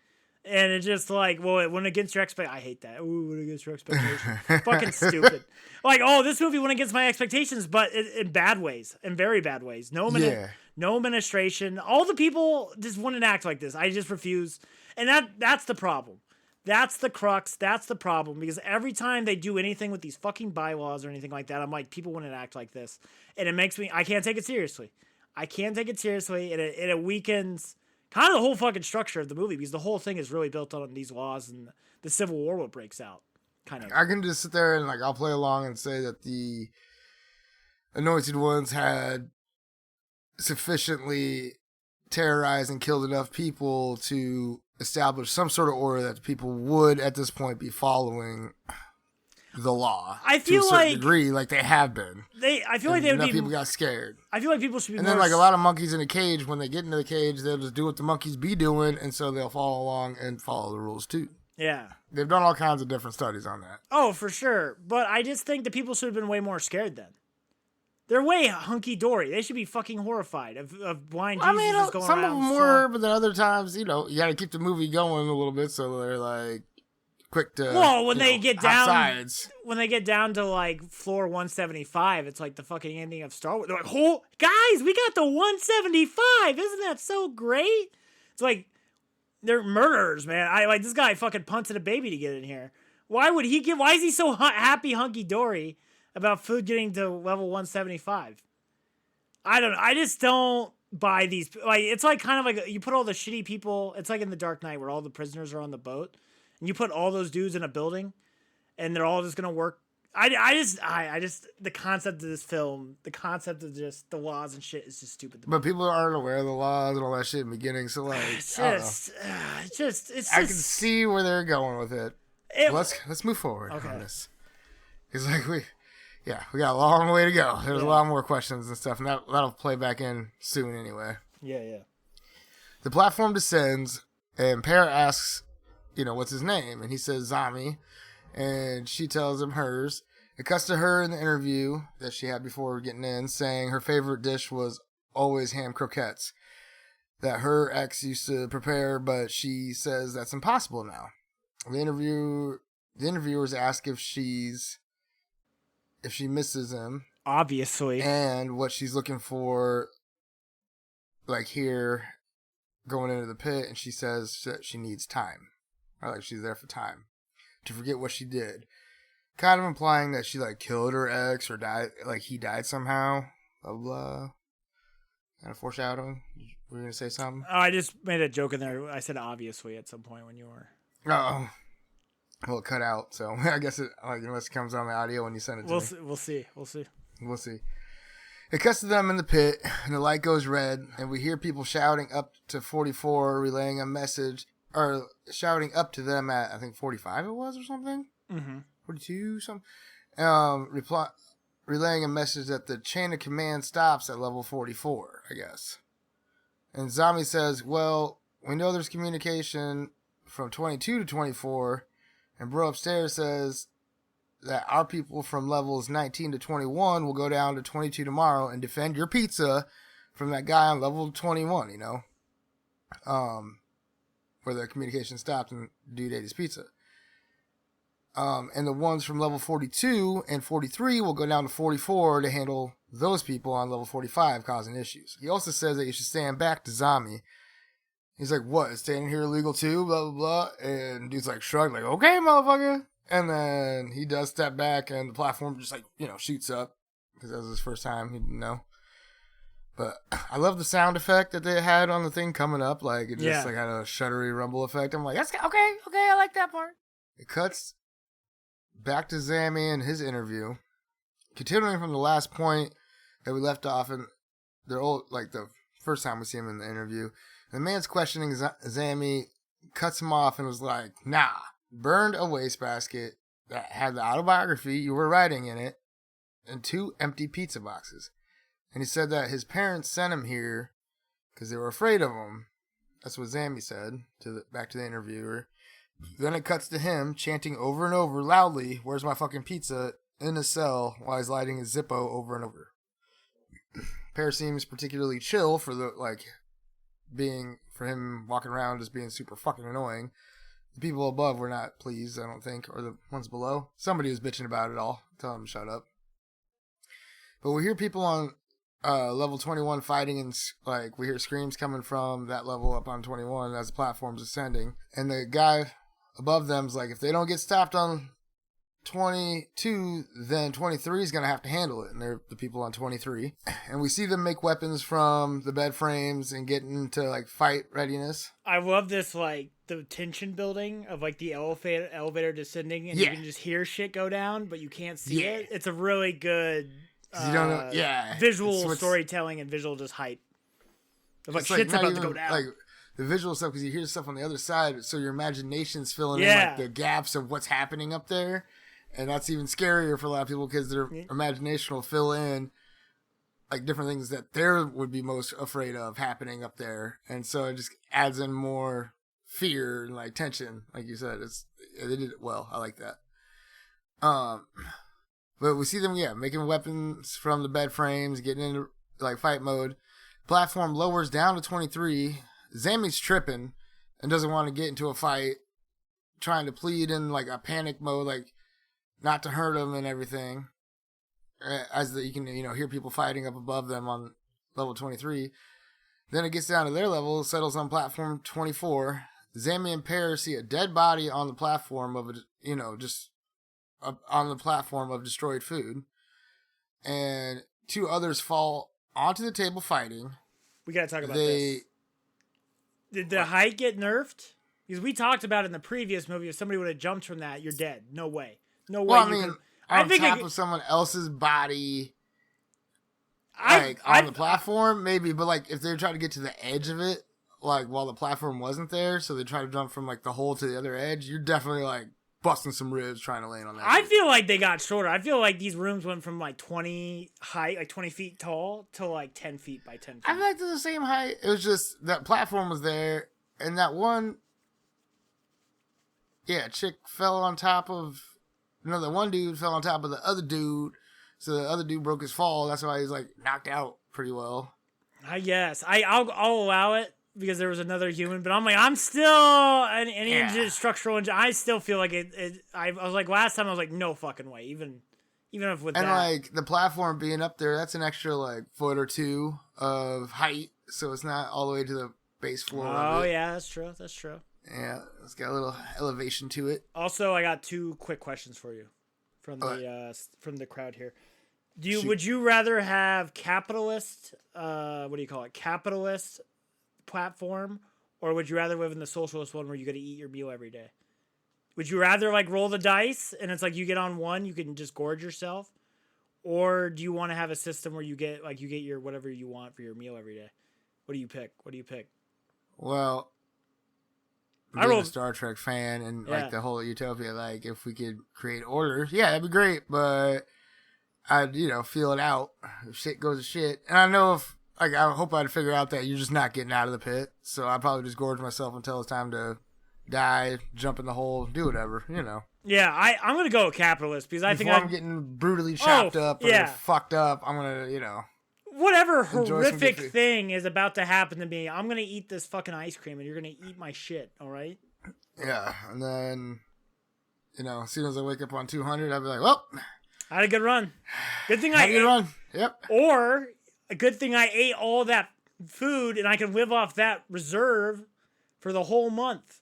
and it's just like, well, it went against your expectations. I hate that. Ooh, went against your expectations. Fucking stupid. Like, oh, this movie went against my expectations, but in bad ways, in very bad ways. No administration. All the people just wouldn't act like this. I just refuse. And that's the problem. That's the crux. That's the problem. Because every time they do anything with these fucking bylaws or anything like that, I'm like, people wouldn't act like this. And it makes me, I can't take it seriously. And it weakens kind of the whole fucking structure of the movie, because the whole thing is really built on these laws and the Civil War what breaks out. Kind of. I can just sit there and like, I'll play along and say that the Anointed Ones had sufficiently terrorized and killed enough people to establish some sort of order that people would at this point be following the law. I feel to a certain degree, like they have been. I feel like they would be. People got scared. I feel like people should be. And then, like a lot of monkeys in a cage, when they get into the cage, they'll just do what the monkeys be doing, and so they'll follow along and follow the rules too. Yeah, they've done all kinds of different studies on that. Oh, for sure. But I just think the people should have been way more scared then. They're way hunky-dory. They should be fucking horrified of blind Jesus going around. Some of them were, but then other times, you got to keep the movie going a little bit, so they're like quick to. Well, when they get down to like floor 175, it's like the fucking ending of Star Wars. They're like, "Oh, guys, we got the 175! Isn't that so great?" It's like they're murderers, man. I like this guy fucking punted a baby to get in here. Why is he so happy hunky-dory about food getting to level 175? I don't know. I just don't buy these. Like, it's like kind of like you put all the shitty people. It's like in The Dark Knight where all the prisoners are on the boat, and you put all those dudes in a building, and they're all just gonna work. I just the concept of this film, the concept of just the laws and shit is just stupid. But people aren't aware of the laws and all that shit in the beginning, so like, I can see where they're going with it. Let's move forward on this. It's like we got a long way to go. There's a lot more questions and stuff, and that'll play back in soon anyway. Yeah. The platform descends, and Pear asks, what's his name? And he says Zami, and she tells him hers. It cuts to her in the interview that she had before getting in, saying her favorite dish was always ham croquettes that her ex used to prepare, but she says that's impossible now. The interviewers ask if she misses him, obviously, and what she's looking for, like here, going into the pit, and she says that she needs time, or like she's there for time to forget what she did, kind of implying that she like killed her ex or died, like he died somehow. Blah blah. Kind of foreshadowing. Were you gonna say something? Oh, I just made a joke in there. I said obviously at some point when you were. Oh, well, it cut out. So I guess it unless it comes on the audio when you send it to me. We'll see. We'll see. It cuts to them in the pit, and the light goes red, and we hear people shouting up to 44, relaying a message, or shouting up to them at, I think 45 it was, or something? Mm-hmm. 42, something? Relaying a message that the chain of command stops at level 44, I guess. And Zombie says, well, we know there's communication from 22 to 24, and Bro upstairs says that our people from levels 19 to 21 will go down to 22 tomorrow and defend your pizza from that guy on level 21, you know? Where the communication stopped and dude ate his pizza. And the ones from level 42 and 43 will go down to 44 to handle those people on level 45 causing issues. He also says that you should stand back to Zombie. He's like, what, is standing here illegal too? Blah, blah, blah. And dude's like, shrug, like, okay, motherfucker. And then he does step back and the platform just like, shoots up. Because that was his first time, he didn't know. But I love the sound effect that they had on the thing coming up. Like, it just like had a shuddery rumble effect. I'm like, that's okay, I like that part. It cuts back to Zammy and his interview. Continuing from the last point that we left off in their old, like the first time we see him in the interview. The man's questioning Zammy, cuts him off and was like, nah, burned a wastebasket that had the autobiography you were writing in it and 2 empty pizza boxes. And he said that his parents sent him here because they were afraid of him. That's what Zammy said back to the interviewer. Then it cuts to him chanting over and over loudly, where's my fucking pizza, in his cell while he's lighting his Zippo over and over. Pear seems particularly chill for for him walking around just being super fucking annoying. The people above were not pleased, I don't think, or the ones below. Somebody was bitching about it all. Tell them to shut up. But we hear people on level 21 fighting, and like we hear screams coming from that level up on 21 as the platform's ascending. And the guy above them's like, if they don't get stopped on 22, then 23 is going to have to handle it. And they're the people on 23. And we see them make weapons from the bed frames and get into like fight readiness. I love this, like the tension building of like the elevator descending, and you can just hear shit go down, but you can't see it. It's a really good you don't know, visual storytelling and visual just hype. Of like shit's about to go down. Like the visual stuff, because you hear stuff on the other side, so your imagination's filling in like the gaps of what's happening up there. And that's even scarier for a lot of people because their imagination will fill in like different things that they would be most afraid of happening up there. And so it just adds in more fear and like tension. Like you said, they did it well. I like that. But we see them, making weapons from the bed frames, getting into like fight mode. Platform lowers down to 23. Zammy's tripping and doesn't want to get into a fight, trying to plead in like a panic mode, like not to hurt him and everything. You can hear people fighting up above them on level 23. Then it gets down to their level, settles on platform 24. Zammy and Pear see a dead body on the platform of on the platform of destroyed food, and 2 others fall onto the table fighting. We gotta talk about this. Did the height get nerfed? Because we talked about in the previous movie, if somebody would have jumped from that, you're dead. No way. No way. Well, on top of someone else's body, on the platform, maybe. But like, if they're trying to get to the edge of it, like while the platform wasn't there, so they try to jump from like the hole to the other edge, you're definitely like busting some ribs trying to land on that. I feel like they got shorter. I feel like these rooms went from like 20 height, like 20 feet tall, to like 10 feet by 10 feet. I feel like they're the same height. It was just that platform was there, and that one, chick fell on top of. The one dude fell on top of the other dude, so the other dude broke his fall. That's why he's like knocked out pretty well. I guess I'll allow it because there was another human, but I'm still any structural injury. I still feel like it. I was like last time. I was like, no fucking way. Even if with and that. Like the platform being up there, that's an extra like foot or 2 of height, so it's not all the way to the base floor. Oh yeah, that's true. That's true. Yeah, it's got a little elevation to it. Also, I got 2 quick questions for you from the crowd here. Would you rather have capitalist? What do you call it? Capitalist platform, or would you rather live in the socialist one where you got to eat your meal every day? Would you rather like roll the dice and it's like you get on one, you can just gorge yourself, or do you want to have a system where you get your whatever you want for your meal every day? What do you pick? Well, I being a Star Trek fan and like the whole utopia, like if we could create order, yeah, that'd be great. But I'd feel it out if shit goes to shit. And I know if I hope I'd figure out that you're just not getting out of the pit. So I'd probably just gorge myself until it's time to die, jump in the hole, do whatever, Yeah, I'm gonna go capitalist because I think I'm getting brutally chopped up or fucked up. I'm gonna whatever horrific thing is about to happen to me, I'm gonna eat this fucking ice cream and you're gonna eat my shit. All right? Yeah, and then as soon as I wake up on 200, I'll be like, well, I had a good run. Good thing I had a good run. Yep. Or a good thing I ate all that food and I can live off that reserve for the whole month.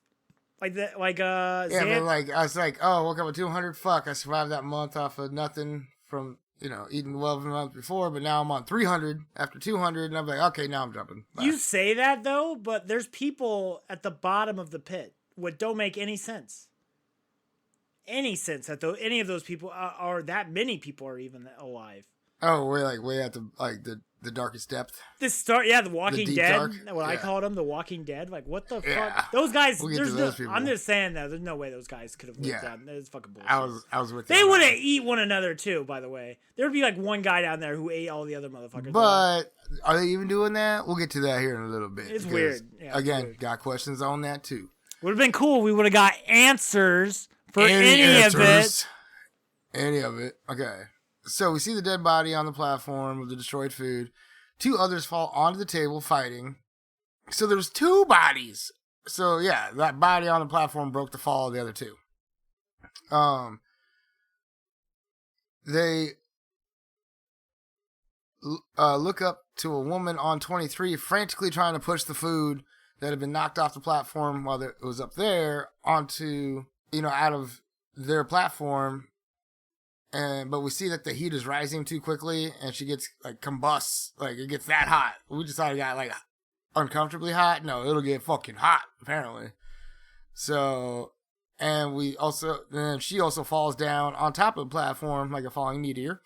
Like that, like yeah, but like I was like, oh, I woke up at 200. Fuck, I survived that month off of nothing from eating well the month before, but now I'm on 300 after 200, and I'm like, okay, now I'm jumping. Bye. You say that though, but there's people at the bottom of the pit what don't make any sense. Any sense that any of those people are that many people are even alive. Oh, way at the darkest depth. The Walking Dead. Dark. What I called them, the Walking Dead. Like, what the fuck? Those guys. I'm just saying that there's no way those guys could have lived down. That's fucking bullshit. I was with you. They would have eat one another too. By the way, there would be like one guy down there who ate all the other motherfuckers. But are they even doing that? We'll get to that here in a little bit. It's weird. Yeah, again, weird. Got questions on that too. Would have been cool. We would have got answers for any of it. Any of it. Okay. So we see the dead body on the platform with the destroyed food. 2 others fall onto the table fighting. So there's 2 bodies. So yeah, that body on the platform broke the fall of the other 2. They look up to a woman on 23 frantically trying to push the food that had been knocked off the platform while it was up there onto, out of their platform. But we see that the heat is rising too quickly, and she gets combusts. Like it gets that hot. We just thought it got uncomfortably hot. No, it'll get fucking hot apparently. So, and she also falls down on top of the platform like a falling meteor.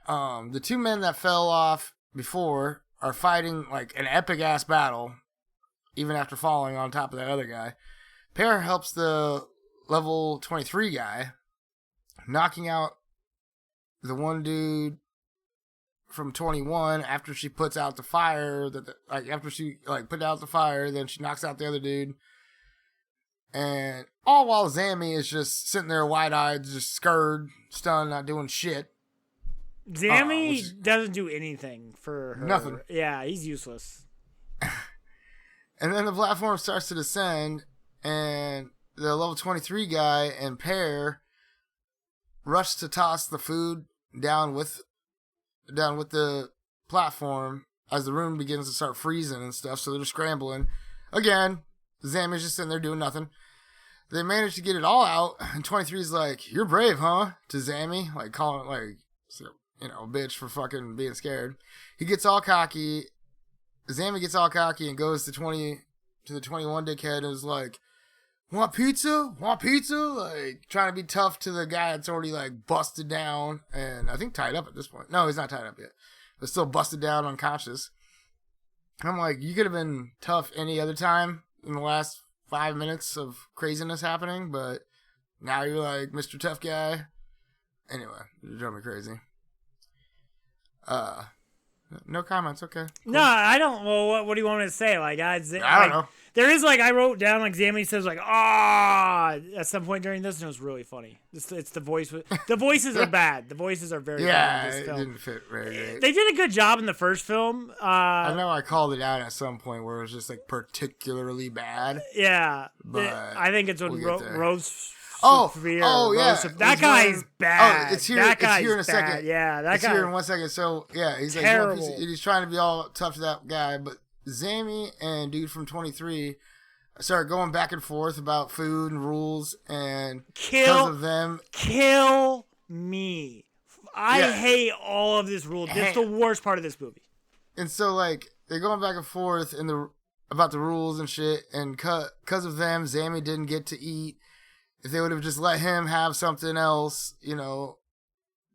The 2 men that fell off before are fighting like an epic ass battle, even after falling on top of that other guy. Pear helps the level 23 guy, knocking out the one dude from 21 after she puts out the fire. After she put out the fire, then she knocks out the other dude. And all while Zammy is just sitting there wide-eyed, just scared, stunned, not doing shit. Zammy doesn't do anything for her. Nothing. Yeah, he's useless. And then the platform starts to descend, and the level 23 guy and Pear rush to toss the food down with the platform as the room begins to start freezing and stuff, so they're scrambling. Again, Zammy's just sitting there doing nothing. They manage to get it all out, and 23's like, "You're brave, huh?" to Zammy, calling it a bitch for fucking being scared. He gets all cocky. Zammy gets all cocky and goes to the 21 dickhead and is like, Want pizza? Trying to be tough to the guy that's already busted down and I think tied up at this point. No, he's not tied up yet. But still busted down, unconscious. I'm like, you could have been tough any other time in the last 5 minutes of craziness happening, but now you're like Mr. Tough Guy. Anyway, you drove me crazy. No comments, okay. Cool. No, I don't. Well, what do you want me to say? I don't know. There is I wrote down Zammy says at some point during this, and it was really funny. It's the voice. The voices are bad. The voices are very bad in this film. It didn't fit very great. They did a good job in the first film. I know I called it out at some point where it was just particularly bad. Yeah, but I think it's when Rose. That guy's bad. It's here. It's here in a bad. second. Yeah, that it's guy. here in 1 second. So yeah, he's terrible. He's trying to be all tough to that guy, but Zammy and dude from 23 start going back and forth about food and rules, and because of them, kill me. I hate all of this rule. That's the worst part of this movie. And so they're going back and forth about the rules and shit, and because of them, Zammy didn't get to eat. If they would have just let him have something else, you know,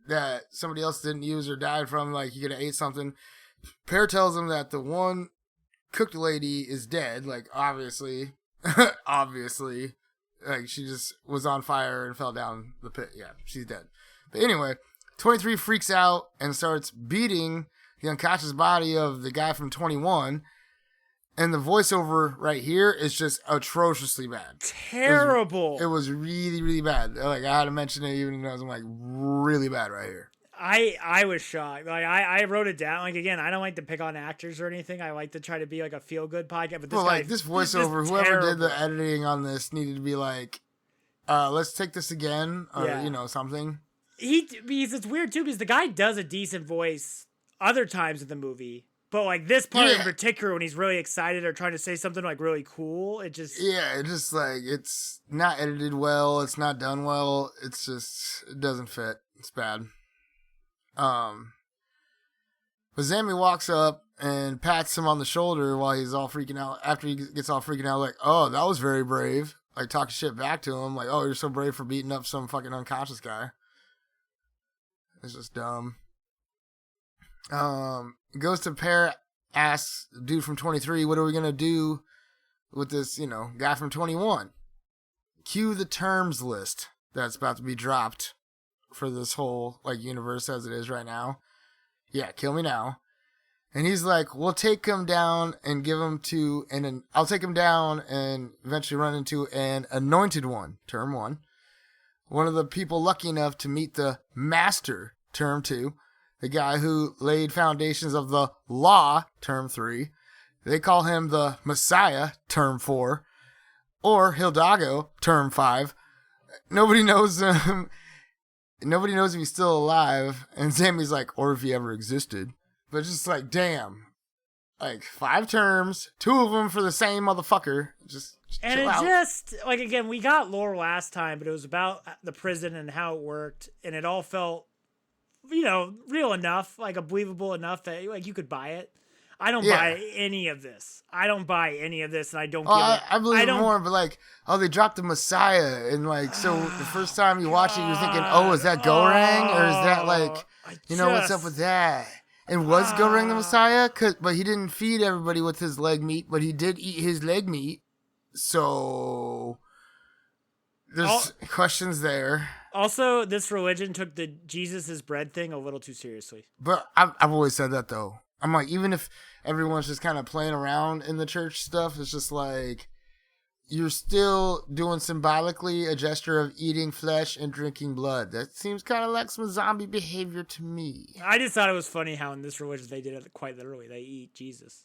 that somebody else didn't use or died from, like he could have ate something. Pear tells him that the one cooked lady is dead, like obviously, obviously, like she just was on fire and fell down the pit. Yeah, she's dead. But anyway, 23 freaks out and starts beating the unconscious body of the guy from 21. And the voiceover right here is just atrociously bad. Terrible. It was really, really bad. Like, I had to mention it even though I was like, really bad right here. I was shocked. Like, I wrote it down. Like, again, I don't like to pick on actors or anything. I like to try to be like a feel-good podcast. But this voiceover, whoever did the editing on this needed to be like, let's take this again. Or, you know, something. Because it's weird, too, because the guy does a decent voice other times in the movie. But, like, this part in particular, when he's really excited or trying to say something, like, really cool, it just... Yeah, it just, like, it's not edited well. It's not done well. It's just... It doesn't fit. It's bad. But Zammy walks up and pats him on the shoulder while he's all freaking out. After he gets all freaking out, like, oh, that was very brave. Like, talking shit back to him. Like, oh, you're so brave for beating up some fucking unconscious guy. It's just dumb. Goes to Pear, asks dude from 23, what are we going to do with this, you know, guy from 21? Cue the terms list that's about to be dropped for this whole, like, universe as it is right now. Yeah, kill me now. And he's like, we'll take him down and give him to, I'll take him down and eventually run into an anointed one, term 1. One of the people lucky enough to meet the master, term 2. The guy who laid foundations of the law, term 3. They call him the Messiah, term 4. Or Hidalgo, term 5. Nobody knows him. Nobody knows if he's still alive. And Zammy's like, or if he ever existed. But it's just like, damn. Like, 5 terms, 2 of them for the same motherfucker. Just and chill it out. just, like, again, we got lore last time, but it was about the prison and how it worked. And it all felt, you know, real enough, like, believable enough that, like, you could buy it. I don't buy any of this. I don't buy any of this, and I don't give it. I believe it more, but, like, oh, they dropped the Messiah, and, like, so the first time you watch it, you're thinking, oh, is that Goreng, or is that, like, you know, what's up with that? And was Goreng the Messiah? But he didn't feed everybody with his leg meat, but he did eat his leg meat, so there's questions there. Also, this religion took the Jesus is bread thing a little too seriously. But I've always said that, though. I'm like, even if everyone's just kind of playing around in the church stuff, it's just like, you're still doing symbolically a gesture of eating flesh and drinking blood. That seems kind of like some zombie behavior to me. I just thought it was funny how in this religion they did it quite literally. They eat Jesus.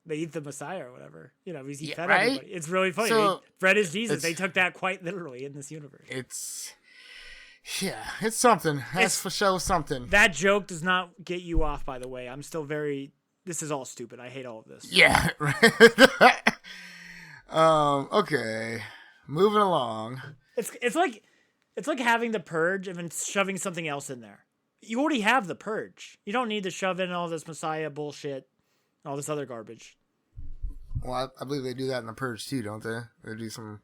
They eat the Messiah or whatever. You know, because he fed everybody. It's really funny. So, bread is Jesus. They took that quite literally in this universe. It's something. That's for sure something. That joke does not get you off, by the way. I'm still this is all stupid. I hate all of this. Yeah, right. Okay. Moving along. It's like having the purge and then shoving something else in there. You already have the purge. You don't need to shove in all this Messiah bullshit and all this other garbage. Well, I believe they do that in the purge too, don't they? They do some.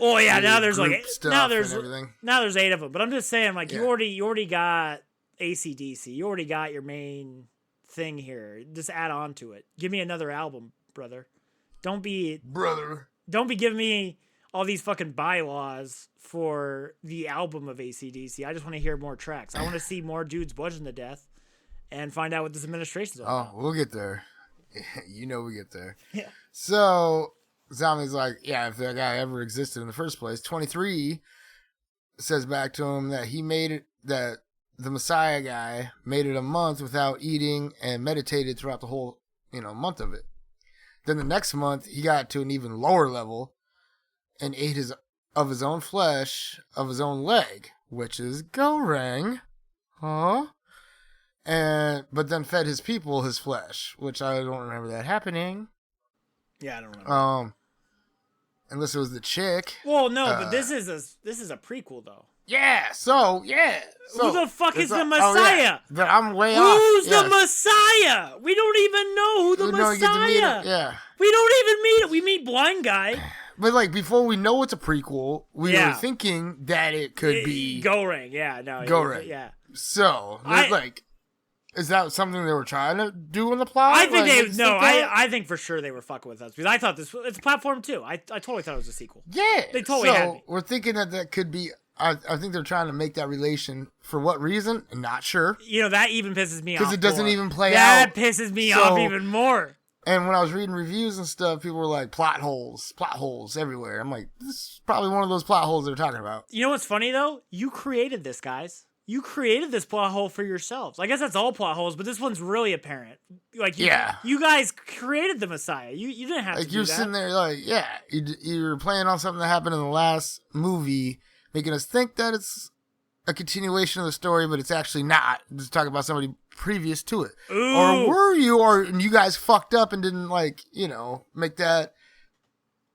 Oh yeah, now there's like now there's 8 of them. But I'm just saying, like, you already got AC/DC. You already got your main thing here. Just add on to it. Give me another album, brother. Don't be giving me all these fucking bylaws for the album of AC/DC. I just want to hear more tracks. I want to see more dudes bludgeoned to death and find out what this administration's all about. Oh, we'll get there. You know we get there. Yeah. So Zombie's like, yeah, if that guy ever existed in the first place. 23 says back to him that he made it, that the Messiah guy made it a month without eating and meditated throughout the whole, month of it. Then the next month, he got to an even lower level and ate of his own flesh, of his own leg, which is Goreng. Huh? But then fed his people his flesh, which I don't remember that happening. Yeah, I don't remember. Unless it was the chick. Well, no, but this is a prequel though. Yeah. So Who the fuck is the Oh, Messiah? yeah. But I'm way off. Who's Yes. the Messiah? We don't even know who the We don't get to meet Messiah. him. Yeah. We don't even meet it. We meet blind guy. But like before we know it's a prequel, we Yeah. were thinking that it could be Gore. Yeah, no. Gore. Yeah. So is that something they were trying to do in the plot? I think like, I think for sure they were fucking with us because I thought it's a platform too. I totally thought it was a sequel. Yeah. They totally had me. We're thinking that could be. I think they're trying to make that relation. For what reason? I'm not sure. You know, that even pisses me off. Because it doesn't even play that out. That pisses me off even more. And when I was reading reviews and stuff, people were like, plot holes everywhere. I'm like, this is probably one of those plot holes they're talking about. You know what's funny, though? You created this, guys. You created this plot hole for yourselves. I guess that's all plot holes, but this one's really apparent. Like, you guys created the Messiah. You didn't have to do that. Like, you're sitting there like, yeah, you're playing on something that happened in the last movie, making us think that it's a continuation of the story, but it's actually not. Just talking about somebody previous to it. Ooh. Or were you, or you guys fucked up and didn't, like, make that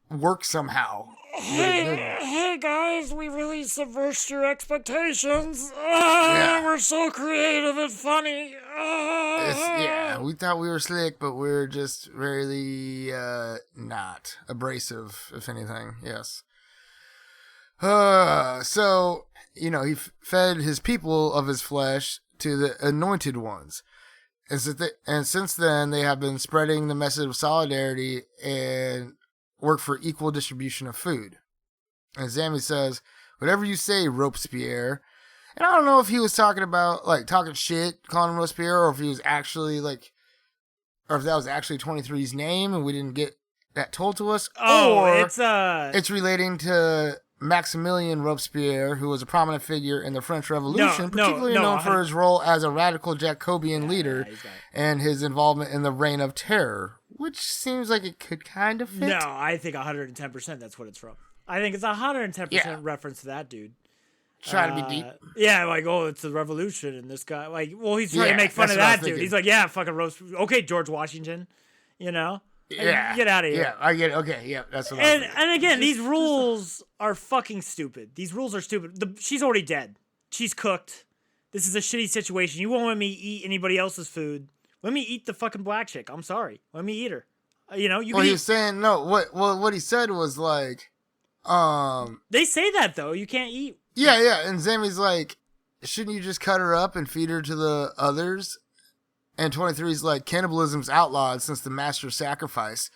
work somehow. Hey guys, we really subversed your expectations. Yeah. We're so creative and funny. Yeah, we thought we were slick, but we're just really not abrasive, if anything. Yes. So, he fed his people of his flesh to the anointed ones. And since then, they have been spreading the message of solidarity and work for equal distribution of food. And Zammy says, whatever you say, Robespierre. And I don't know if he was talking about, like, talking shit, calling him Robespierre, or if he was actually, like, or if that was actually 23's name and we didn't get that told to us. Oh, or it's relating to Maximilien Robespierre, who was a prominent figure in the French Revolution, particularly known for his role as a radical Jacobean leader and his involvement in the Reign of Terror, which seems like it could kind of fit. No, I think 110% that's what it's from. I think it's 110% reference to that dude. Trying to be deep. Yeah, like, it's the revolution, and this guy, like, well, he's trying to make fun of that dude. He's like, yeah, fucking okay, George Washington, Yeah. Get out of here. Yeah, I get it. Okay, yeah, that's what I'm And again, these rules are fucking stupid. These rules are stupid. She's already dead. She's cooked. This is a shitty situation. You won't let me eat anybody else's food. Let me eat the fucking black chick. I'm sorry. Let me eat her. He was saying no. What he said was like, They say that though. You can't eat. Yeah, and Zammy's like, shouldn't you just cut her up and feed her to the others? And 23's like, cannibalism's outlawed since the master sacrifice.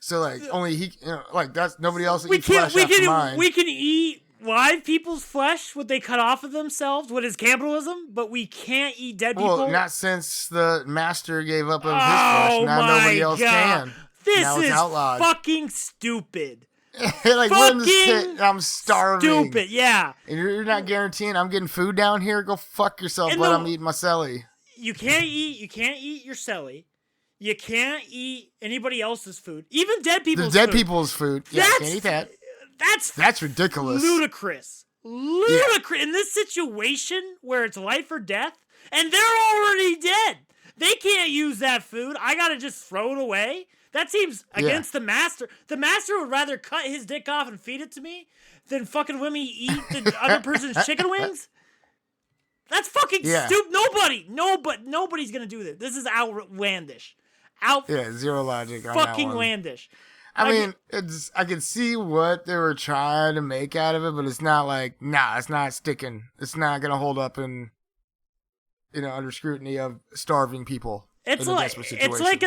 So like, only he, like that's nobody else eats flesh after mine. We can eat live people's flesh, what they cut off of themselves, what is cannibalism, but we can't eat dead people. Well, not since the master gave up of his flesh. Now nobody else can. This now is outlawed. Fucking stupid. Like, we're in this pit, I'm starving. Stupid, yeah. And you're not guaranteeing I'm getting food down here? Go fuck yourself, but I'm eating my celly. You can't eat your celly. You can't eat anybody else's food. Even dead people's food. The dead people's food. Yeah, can't eat that. That's ridiculous. Ludicrous. Ludicrous. In this situation where it's life or death, and they're already dead. They can't use that food. I gotta just throw it away. That seems against the master. The master would rather cut his dick off and feed it to me than fucking let me eat the other person's chicken wings. That's fucking stupid. Nobody's gonna do this. This is outlandish. Zero logic on fucking that one. landish. I mean, I can see what they were trying to make out of it, but it's not like, it's not sticking. It's not gonna hold up under scrutiny of starving people. It's like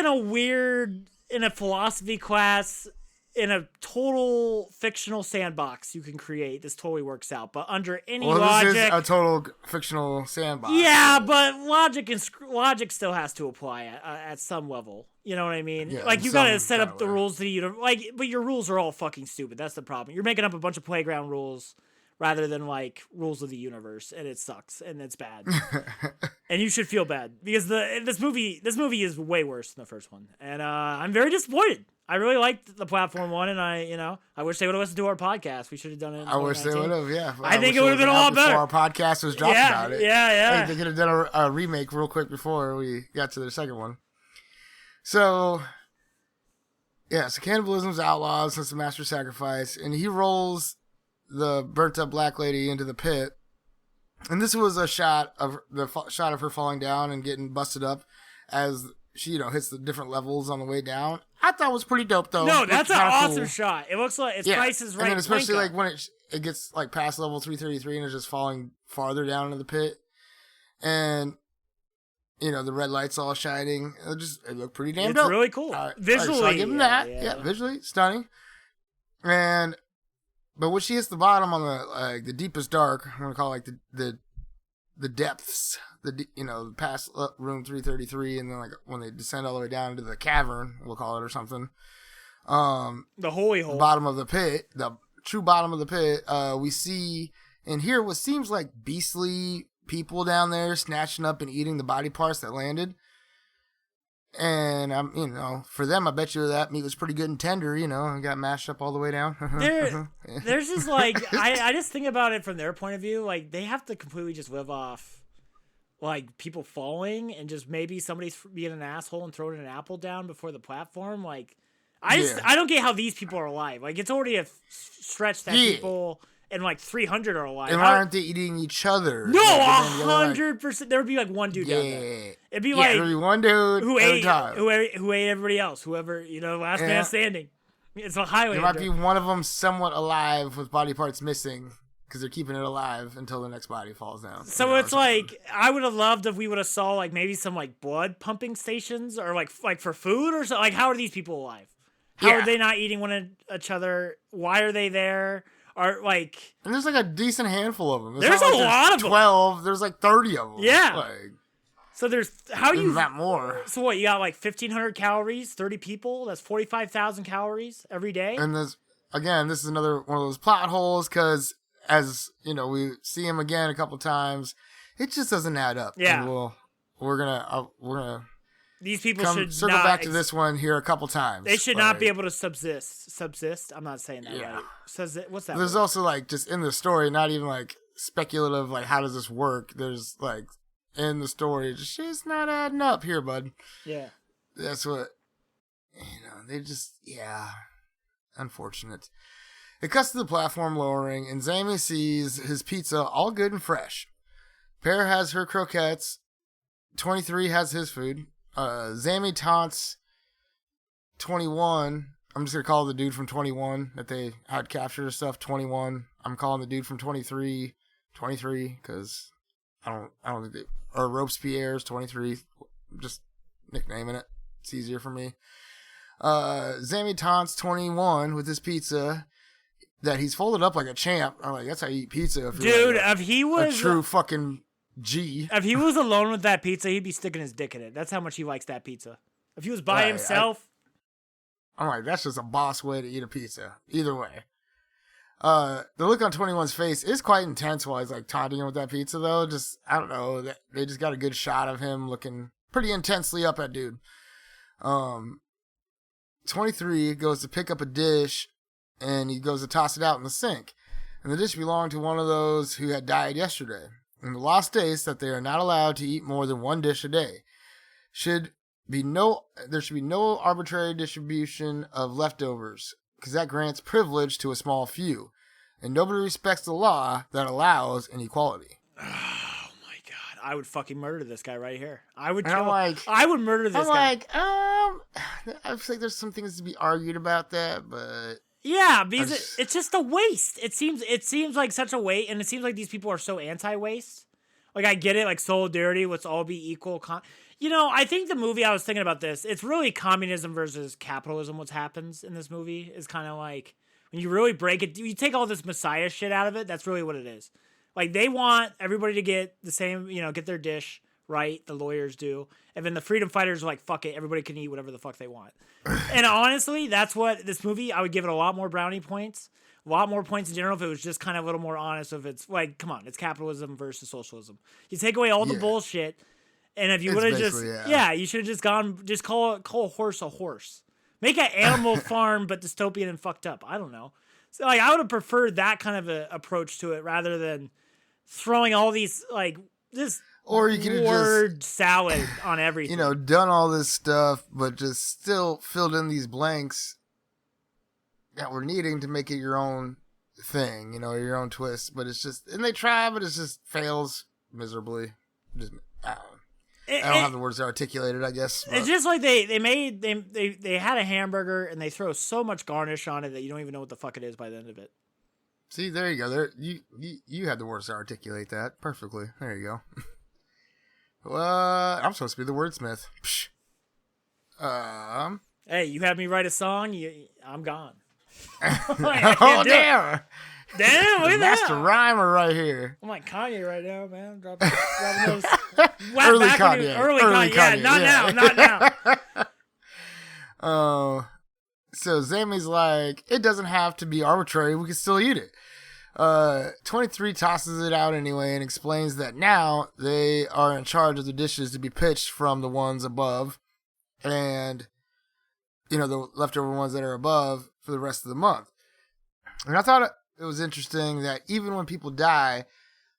in a philosophy class, in a total fictional sandbox you can create. This totally works out, but under any logic, this is a total fictional sandbox. Yeah, but logic still has to apply at some level. You know what I mean? Yeah, like, you gotta set up the rules to but your rules are all fucking stupid. That's the problem. You're making up a bunch of playground rules rather than like rules of the universe, and it sucks and it's bad. And you should feel bad because this movie is way worse than the first one, and I'm very disappointed. I really liked the platform one, and I wish they would have listened to our podcast. We should have done it. I wish they would have. Yeah, I think it would have been a lot better. Before our podcast was dropped about it. Yeah. Like, they could have done a remake real quick before we got to the second one. So cannibalism's outlawed since the master sacrifice, and he rolls the burnt up black lady into the pit And this was a shot of shot of her falling down and getting busted up as she, hits the different levels on the way down. I thought it was pretty dope, though. No, that's an awesome cool shot. It looks like its Price is Right. And then especially like when it gets like past level 333 and it's just falling farther down into the pit, and the red lights all shining. It looked pretty damn dope. It's really cool. Visually, so I give them that. Yeah, visually stunning. But when she hits the bottom on the deepest dark, I'm gonna call it like the depths, past room 333, and then like when they descend all the way down into the cavern, we'll call it, or something. The holy hole, bottom of the pit, the true bottom of the pit. We see and hear what seems like beastly people down there snatching up and eating the body parts that landed. And for them, I bet you that meat was pretty good and tender, and got mashed up all the way down. There's just like, I just think about it from their point of view. Like, they have to completely just live off, like, people falling and just maybe somebody's being an asshole and throwing an apple down before the platform. Like, I don't get how these people are alive. Like, it's already a stretch that people and like 300 are alive. And why aren't they eating each other? No, 100%. There would be like one dude down there. It'd be like there'd be one dude who ate everybody else. Whoever, last man standing. It's a highway. There might be one of them somewhat alive with body parts missing because they're keeping it alive until the next body falls down. So it's like, I would have loved if we would have saw like maybe some like blood pumping stations or like for food or something. Like, how are these people alive? How are they not eating one of each other? Why are they there? Are like, and there's like a decent handful of them. There's a lot of them. 12. There's like 30 of them. Yeah. So there's that more. So what, you got like 1,500 calories, 30 people. That's 45,000 calories every day. And this is another one of those plot holes because as we see him again a couple times, it just doesn't add up. Yeah. And we're gonna. These people should circle back to this one here a couple times. They should not be able to subsist. I'm not saying that right. What's that? There's also like just in the story, not even like speculative, like how does this work? There's like in the story, just shit's not adding up here, bud. Yeah. That's what they just unfortunate. It cuts to the platform lowering, and Zammy sees his pizza all good and fresh. Pear has her croquettes. 23 has his food. Zammy taunts 21. I'm just gonna call the dude from 21 that they had captured stuff 21. I'm calling the dude from 23 because I don't think they, or Robespierre's 23. Just nicknaming it. It's easier for me. Zammy taunts 21 with his pizza that he's folded up like a champ. I'm like, that's how you eat pizza. Dude, if he was a true fucking G. If he was alone with that pizza, he'd be sticking his dick in it. That's how much he likes that pizza. If he was by himself. I'm like, that's just a boss way to eat a pizza. Either way. The look on 21's face is quite intense while he's like taunting him with that pizza, though. Just, I don't know. They just got a good shot of him looking pretty intensely up at dude. 23 goes to pick up a dish and he goes to toss it out in the sink. And the dish belonged to one of those who had died yesterday. And the law states that they are not allowed to eat more than one dish a day. There should be no arbitrary distribution of leftovers, because that grants privilege to a small few. And nobody respects the law that allows inequality. Oh my god. I would fucking murder this guy right here. I would murder this guy. I think there's some things to be argued about that, but yeah, because it's just a waste. It seems like such a waste, and it seems like these people are so anti-waste. Like, I get it, like solidarity, let's all be equal. I think the movie, I was thinking about this, it's really communism versus capitalism. What happens in this movie is kind of like, when you really break it, you take all this messiah shit out of it, that's really what it is. Like, they want everybody to get the same, get their dish right, the lawyers do. And then the freedom fighters are like, fuck it, everybody can eat whatever the fuck they want. And honestly, that's what this movie, I would give it a lot more brownie points, a lot more points in general if it was just kind of a little more honest. If it's like, come on, it's capitalism versus socialism. You take away all the bullshit, and if you would have just, you should have just gone, just call a horse a horse. Make an Animal Farm, but dystopian and fucked up. I don't know. So, like, I would have preferred that kind of a approach to it rather than throwing all these, like, this or you could word salad on everything. Done all this stuff, but just still filled in these blanks that we're needing to make it your own thing, your own twist. But it's just, and they try, but it just fails miserably. Just, I don't have the words to articulate it, I guess. But. It's just like they had a hamburger and they throw so much garnish on it that you don't even know what the fuck it is by the end of it. See, there you go. There, you had the words to articulate that perfectly. There you go. I'm supposed to be the wordsmith. Hey, you had me write a song. I'm gone. Oh damn! Damn, look at that. Master rhymer right here. I'm like Kanye right now, man. Dropping those. Early Kanye. Early Kanye. Yeah, not now. So Zammy's like, it doesn't have to be arbitrary. We can still eat it. 23 tosses it out anyway and explains that now they are in charge of the dishes to be pitched from the ones above, and the leftover ones that are above for the rest of the month. And I thought it was interesting that even when people die,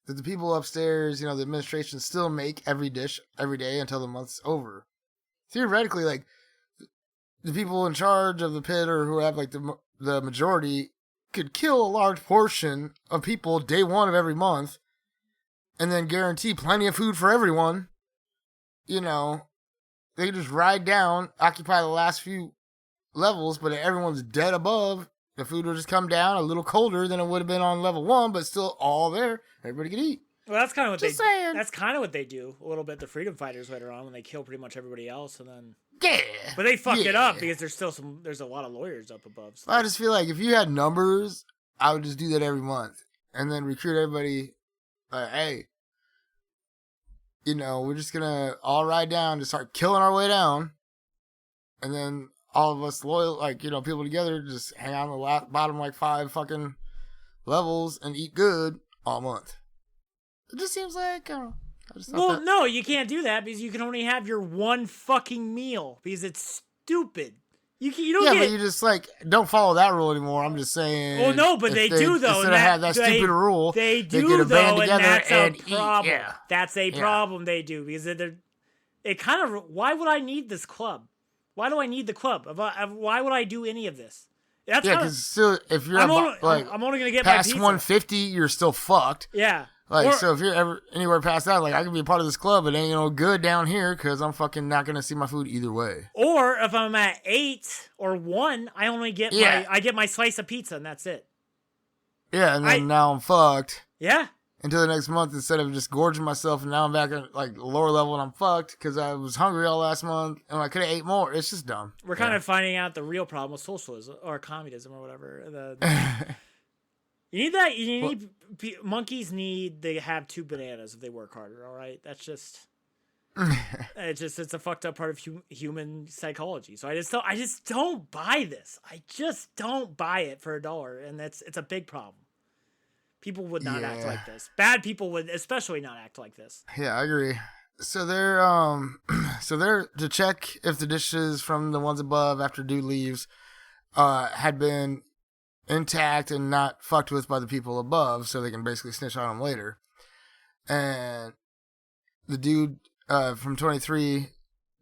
that the people upstairs, the administration still make every dish every day until the month's over. Theoretically, like, the people in charge of the pit or who have, like, the majority could kill a large portion of people day one of every month and then guarantee plenty of food for everyone. They could just ride down, occupy the last few levels, but if everyone's dead above, the food will just come down a little colder than it would have been on level 1, but still all there. Everybody can eat. Well, that's kind of what saying. That's kind of what they do a little bit. The freedom fighters later on when they kill pretty much everybody else, and then but they fuck it up because there's a lot of lawyers up above. So. I just feel like if you had numbers, I would just do that every month and then recruit everybody. Hey, we're just gonna all ride down to start killing our way down, and then all of us loyal, people together, just hang on the bottom 5 fucking levels and eat good all month. It just seems like, I don't know. No, you can't do that because you can only have your one fucking meal because it's stupid. You don't but you just don't follow that rule anymore. I'm just saying. Well, no, but they do though. Instead of have that stupid rule, they do get a band though, together and that's and a problem. Eat. Yeah. That's a problem they do because it kind of. Why would I need this club? Why do I need the club? Why would I do any of this? That's because still, if you're I'm only gonna get past my pizza. 150, you're still fucked. Yeah. So if you're ever anywhere past that, I can be a part of this club, it ain't no good down here because I'm fucking not gonna see my food either way. Or if I'm at 8 or 1, I only get my slice of pizza and that's it. Yeah, and then now I'm fucked. Yeah. Until the next month, instead of just gorging myself, and now I'm back at lower level and I'm fucked because I was hungry all last month and I could have ate more. It's just dumb. We're kind of finding out the real problem with socialism or communism or whatever. You need that. Monkeys need to have 2 bananas if they work harder. All right, that's just. It's a fucked up part of human psychology. So I just don't buy this. I just don't buy it for $1, and it's a big problem. People would not act like this. Bad people would especially not act like this. Yeah, I agree. So they're to check if the dishes from the ones above after dude leaves had been intact and not fucked with by the people above, so they can basically snitch on them later. And the dude from 23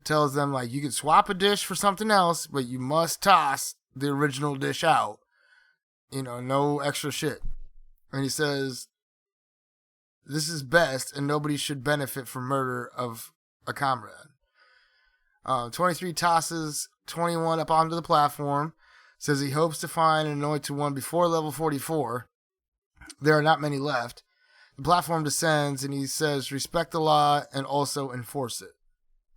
tells them you could swap a dish for something else, but you must toss the original dish out. No extra shit. And he says, this is best and nobody should benefit from murder of a comrade. 23 tosses 21 up onto the platform, says he hopes to find an anointed one before level 44. There are not many left. The platform descends and he says, respect the law and also enforce it.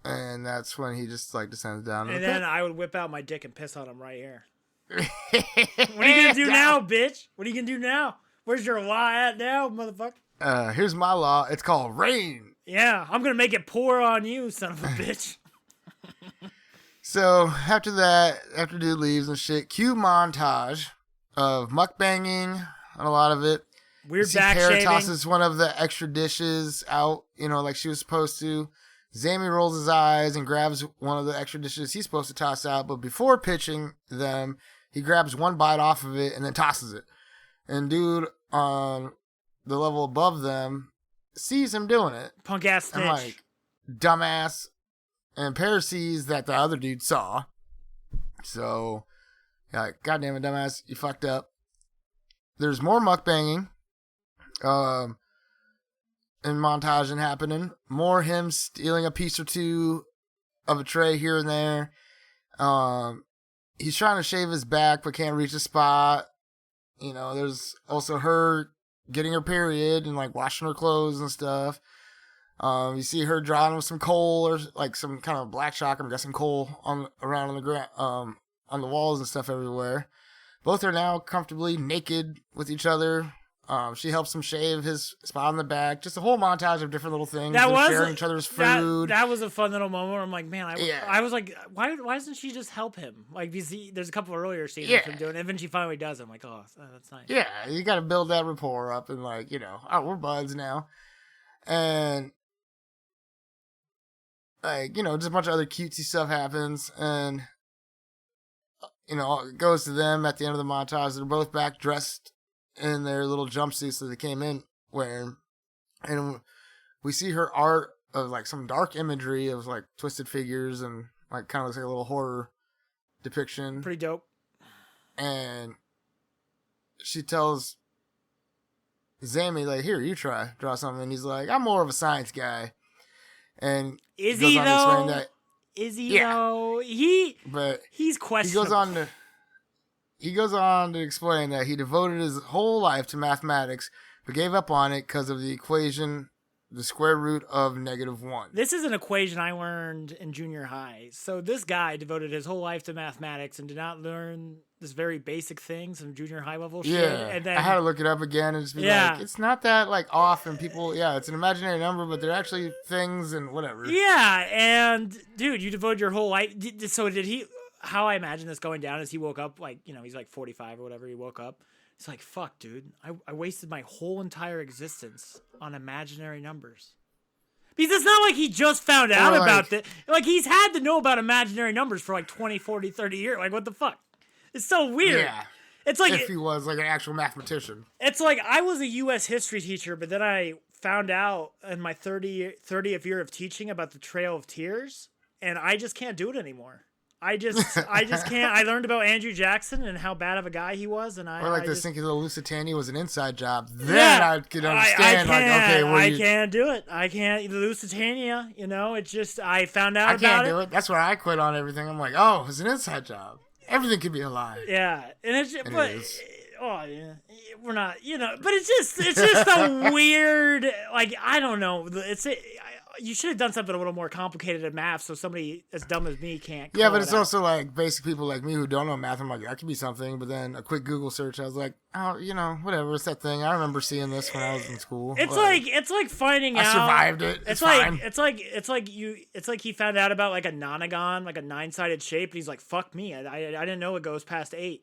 And that's when he just descends down. And then I would whip out my dick and piss on him right here. What are you going to do now, bitch? What are you going to do now? Where's your law at now, motherfucker? Here's my law. It's called rain. Yeah, I'm going to make it pour on you, son of a bitch. So, after that, after dude leaves and shit, cue montage of mukbanging on a lot of it. Weird back shaving. tosses one of the extra dishes out, like she was supposed to. Zammy rolls his eyes and grabs one of the extra dishes he's supposed to toss out, but before pitching them, he grabs one bite off of it and then tosses it. And dude on the level above them sees him doing it. Punk ass snitch. And dumbass. And Pear sees that the other dude saw. So, goddamn it, dumbass, you fucked up. there's more mukbanging. And montaging happening. More him stealing a piece or two of a tray here and there. He's trying to shave his back but can't reach the spot. You know, there's also her getting her period and like washing her clothes and stuff. You see her drawing with some coal or like some kind of black chalk, I'm guessing coal around on the ground, on the walls and stuff everywhere. Both are now comfortably naked with each other. She helps him shave his spot on the back. Just a whole montage of different little things. That was sharing each other's food. That was a fun little moment where I'm like, man, I was like, why doesn't she just help him? Like, there's a couple of earlier scenes of him doing it, and then she finally does it. I'm like, oh, that's nice. Yeah, you got to build that rapport up, and like, you know, we're buds now, and like, you know, just a bunch of other cutesy stuff happens, and you know, it goes to them at the end of the montage. They're both back dressed in their little jumpsuits that they came in wearing. And we see her art of like some dark imagery of like twisted figures and like kind of looks like a little horror depiction. Pretty dope. And she tells Zammy, like, here, you draw something. And he's like, I'm more of a science guy. And is he though? Is he though? He's questionable. He goes on to explain that he devoted his whole life to mathematics, but gave up on it because of the equation, the square root of -1. This is an equation I learned in junior high. So this guy devoted his whole life to mathematics and did not learn this very basic thing, some junior high level shit. Yeah, and then, I had to look it up again and just be like, it's not that like off, and people, it's an imaginary number, but they're actually things and whatever. Yeah, and dude, you devoted your whole life. So did he? How I imagine this going down is he woke up like, you know, he's like 45 or whatever. He woke up. He's like, fuck, dude. I wasted my whole entire existence on imaginary numbers. Because it's not like he just found out about that. Like, he's had to know about imaginary numbers for like 20, 40, 30 years. Like, what the fuck? It's so weird. Yeah. It's like if he was like an actual mathematician. It's like I was a U.S. history teacher, but then I found out in my 30th year of teaching about the Trail of Tears, and I just can't do it anymore. I just can't. I learned about Andrew Jackson and how bad of a guy he was, and thinking the Lusitania was an inside job. Then I could understand. I can't do it. I can't. The Lusitania, you know, it's just I found out about it. I can't do it. That's where I quit on everything. I'm like, oh, it's an inside job. Everything could be a lie. Yeah, and it's just, but. Oh yeah, we're not, you know, but it's just a weird, like, I don't know. You should have done something a little more complicated in math so somebody as dumb as me can't. Yeah, but it's also like basic people like me who don't know math. I'm like, that could be something. But then a quick Google search, I was like, oh, you know, whatever. It's that thing. I remember seeing this when I was in school. It's like finding out. I survived it. It's like he found out about like a nonagon, like a 9-sided shape, and he's like, fuck me. I didn't know it goes past 8.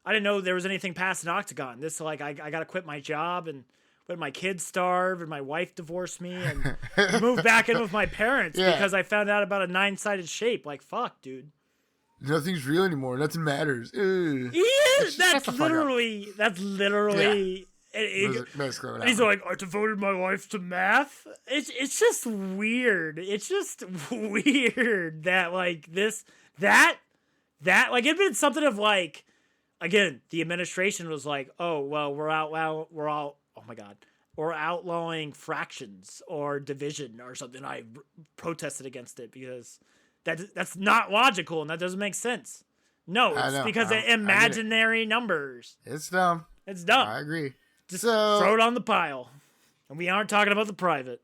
I didn't know there was anything past an octagon. This, like, I got to quit my job and let my kids starve and my wife divorced me and move back in with my parents because I found out about a 9-sided shape. Like, fuck, dude. Nothing's real anymore. Nothing matters. Yeah, that's literally. Basically what and he's like, I devoted my life to math. It's just weird. It's just weird that, like, that, like, it'd been something of, like, again, the administration was like, oh, well, we're outlawing fractions or division or something. I protested against it because that's not logical and that doesn't make sense. No, it's because of imaginary numbers. It's dumb. I agree. Just throw it on the pile. And we aren't talking about the private.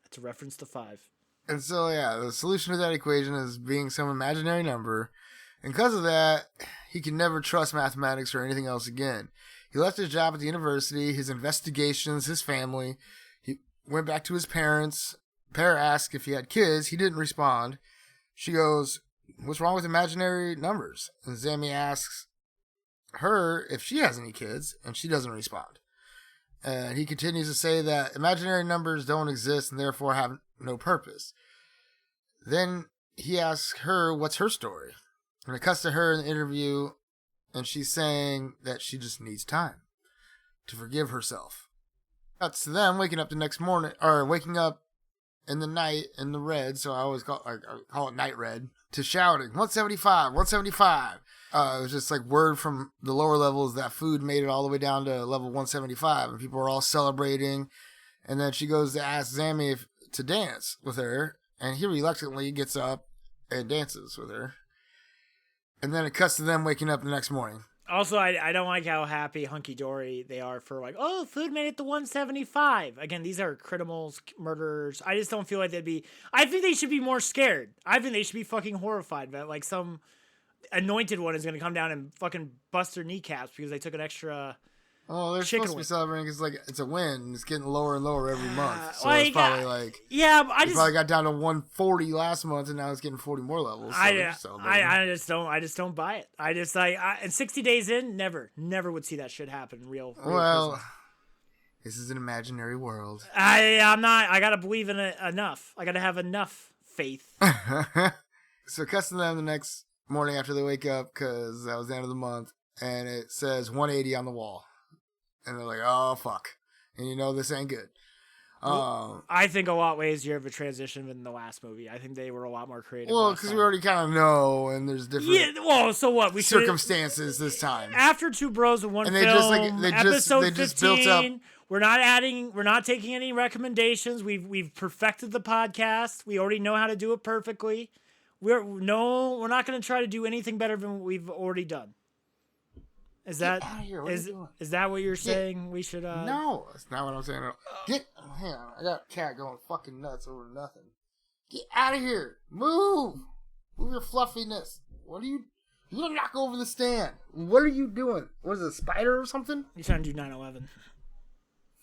That's a reference to 5. And so, the solution to that equation is being some imaginary number. And because of that, he can never trust mathematics or anything else again. He left his job at the university, his investigations, his family. He went back to his parents. Pear asked if he had kids. He didn't respond. She goes, what's wrong with imaginary numbers? And Zammy asks her if she has any kids, and she doesn't respond. And he continues to say that imaginary numbers don't exist and therefore have no purpose. Then he asks her what's her story. And it cuts to her in the interview, and she's saying that she just needs time to forgive herself. Cuts to them waking up the next morning, or waking up in the night in the red, so I always call it night red, to shouting 175, 175. It was just like word from the lower levels that food made it all the way down to level 175, and people were all celebrating. And then she goes to ask Zammy to dance with her, and he reluctantly gets up and dances with her. And then it cuts to them waking up the next morning. Also, I don't like how happy hunky-dory they are for like, oh, food made it to 175. Again, these are criminals, murderers. I just don't feel like they'd be... I think they should be more scared. I think they should be fucking horrified that like some anointed one is going to come down and fucking bust their kneecaps because they took an extra... Oh, they're supposed to be celebrating because like it's a win. It's getting lower and lower every month. So like, it's probably like yeah, but I probably got down to 140 last month, and now it's getting 40 more levels. So I just don't buy it. I just and 60 days in, never would see that shit happen in real well, Christmas. This is an imaginary world. I'm not. I gotta believe in it enough. I gotta have enough faith. So cuts to them the next morning after they wake up because that was the end of the month, and it says 180 on the wall. And they're like, oh, fuck. And you know this ain't good. I think a lot easier of a transition than the last movie. I think they were a lot more creative. Well, because we already kind of know, and there's different so what? We circumstances this time. After Two Bros and One and Film, episode 15, just built up. We're not taking any recommendations. We've perfected the podcast. We already know how to do it perfectly. We're not going to try to do anything better than what we've already done. Is that what you're saying? We should. No, that's not what I'm saying. Hang on, I got a cat going fucking nuts over nothing. Get out of here! Move your fluffiness. What are you? You're gonna knock over the stand. What are you doing? What is it, a spider or something? He's trying to do 9/11.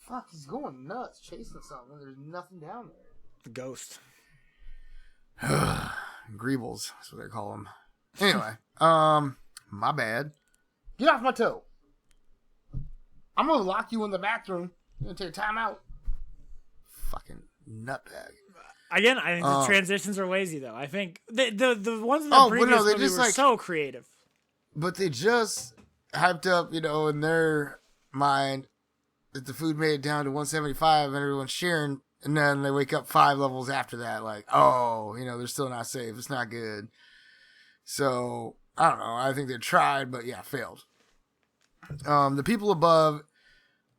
Fuck, he's going nuts, chasing something. There's nothing down there. The ghost. Greebles, that's what they call them. Anyway, my bad. Get off my toe. I'm going to lock you in the bathroom. You're going to take time out. Fucking nutbag. Again, I think the transitions are lazy, though. I think the ones in the previous movie were so creative. But they just hyped up, in their mind that the food made it down to 175 and everyone's cheering. And then they wake up 5 levels after that like, oh, they're still not safe. It's not good. So... I don't know. I think they tried, but failed. The people above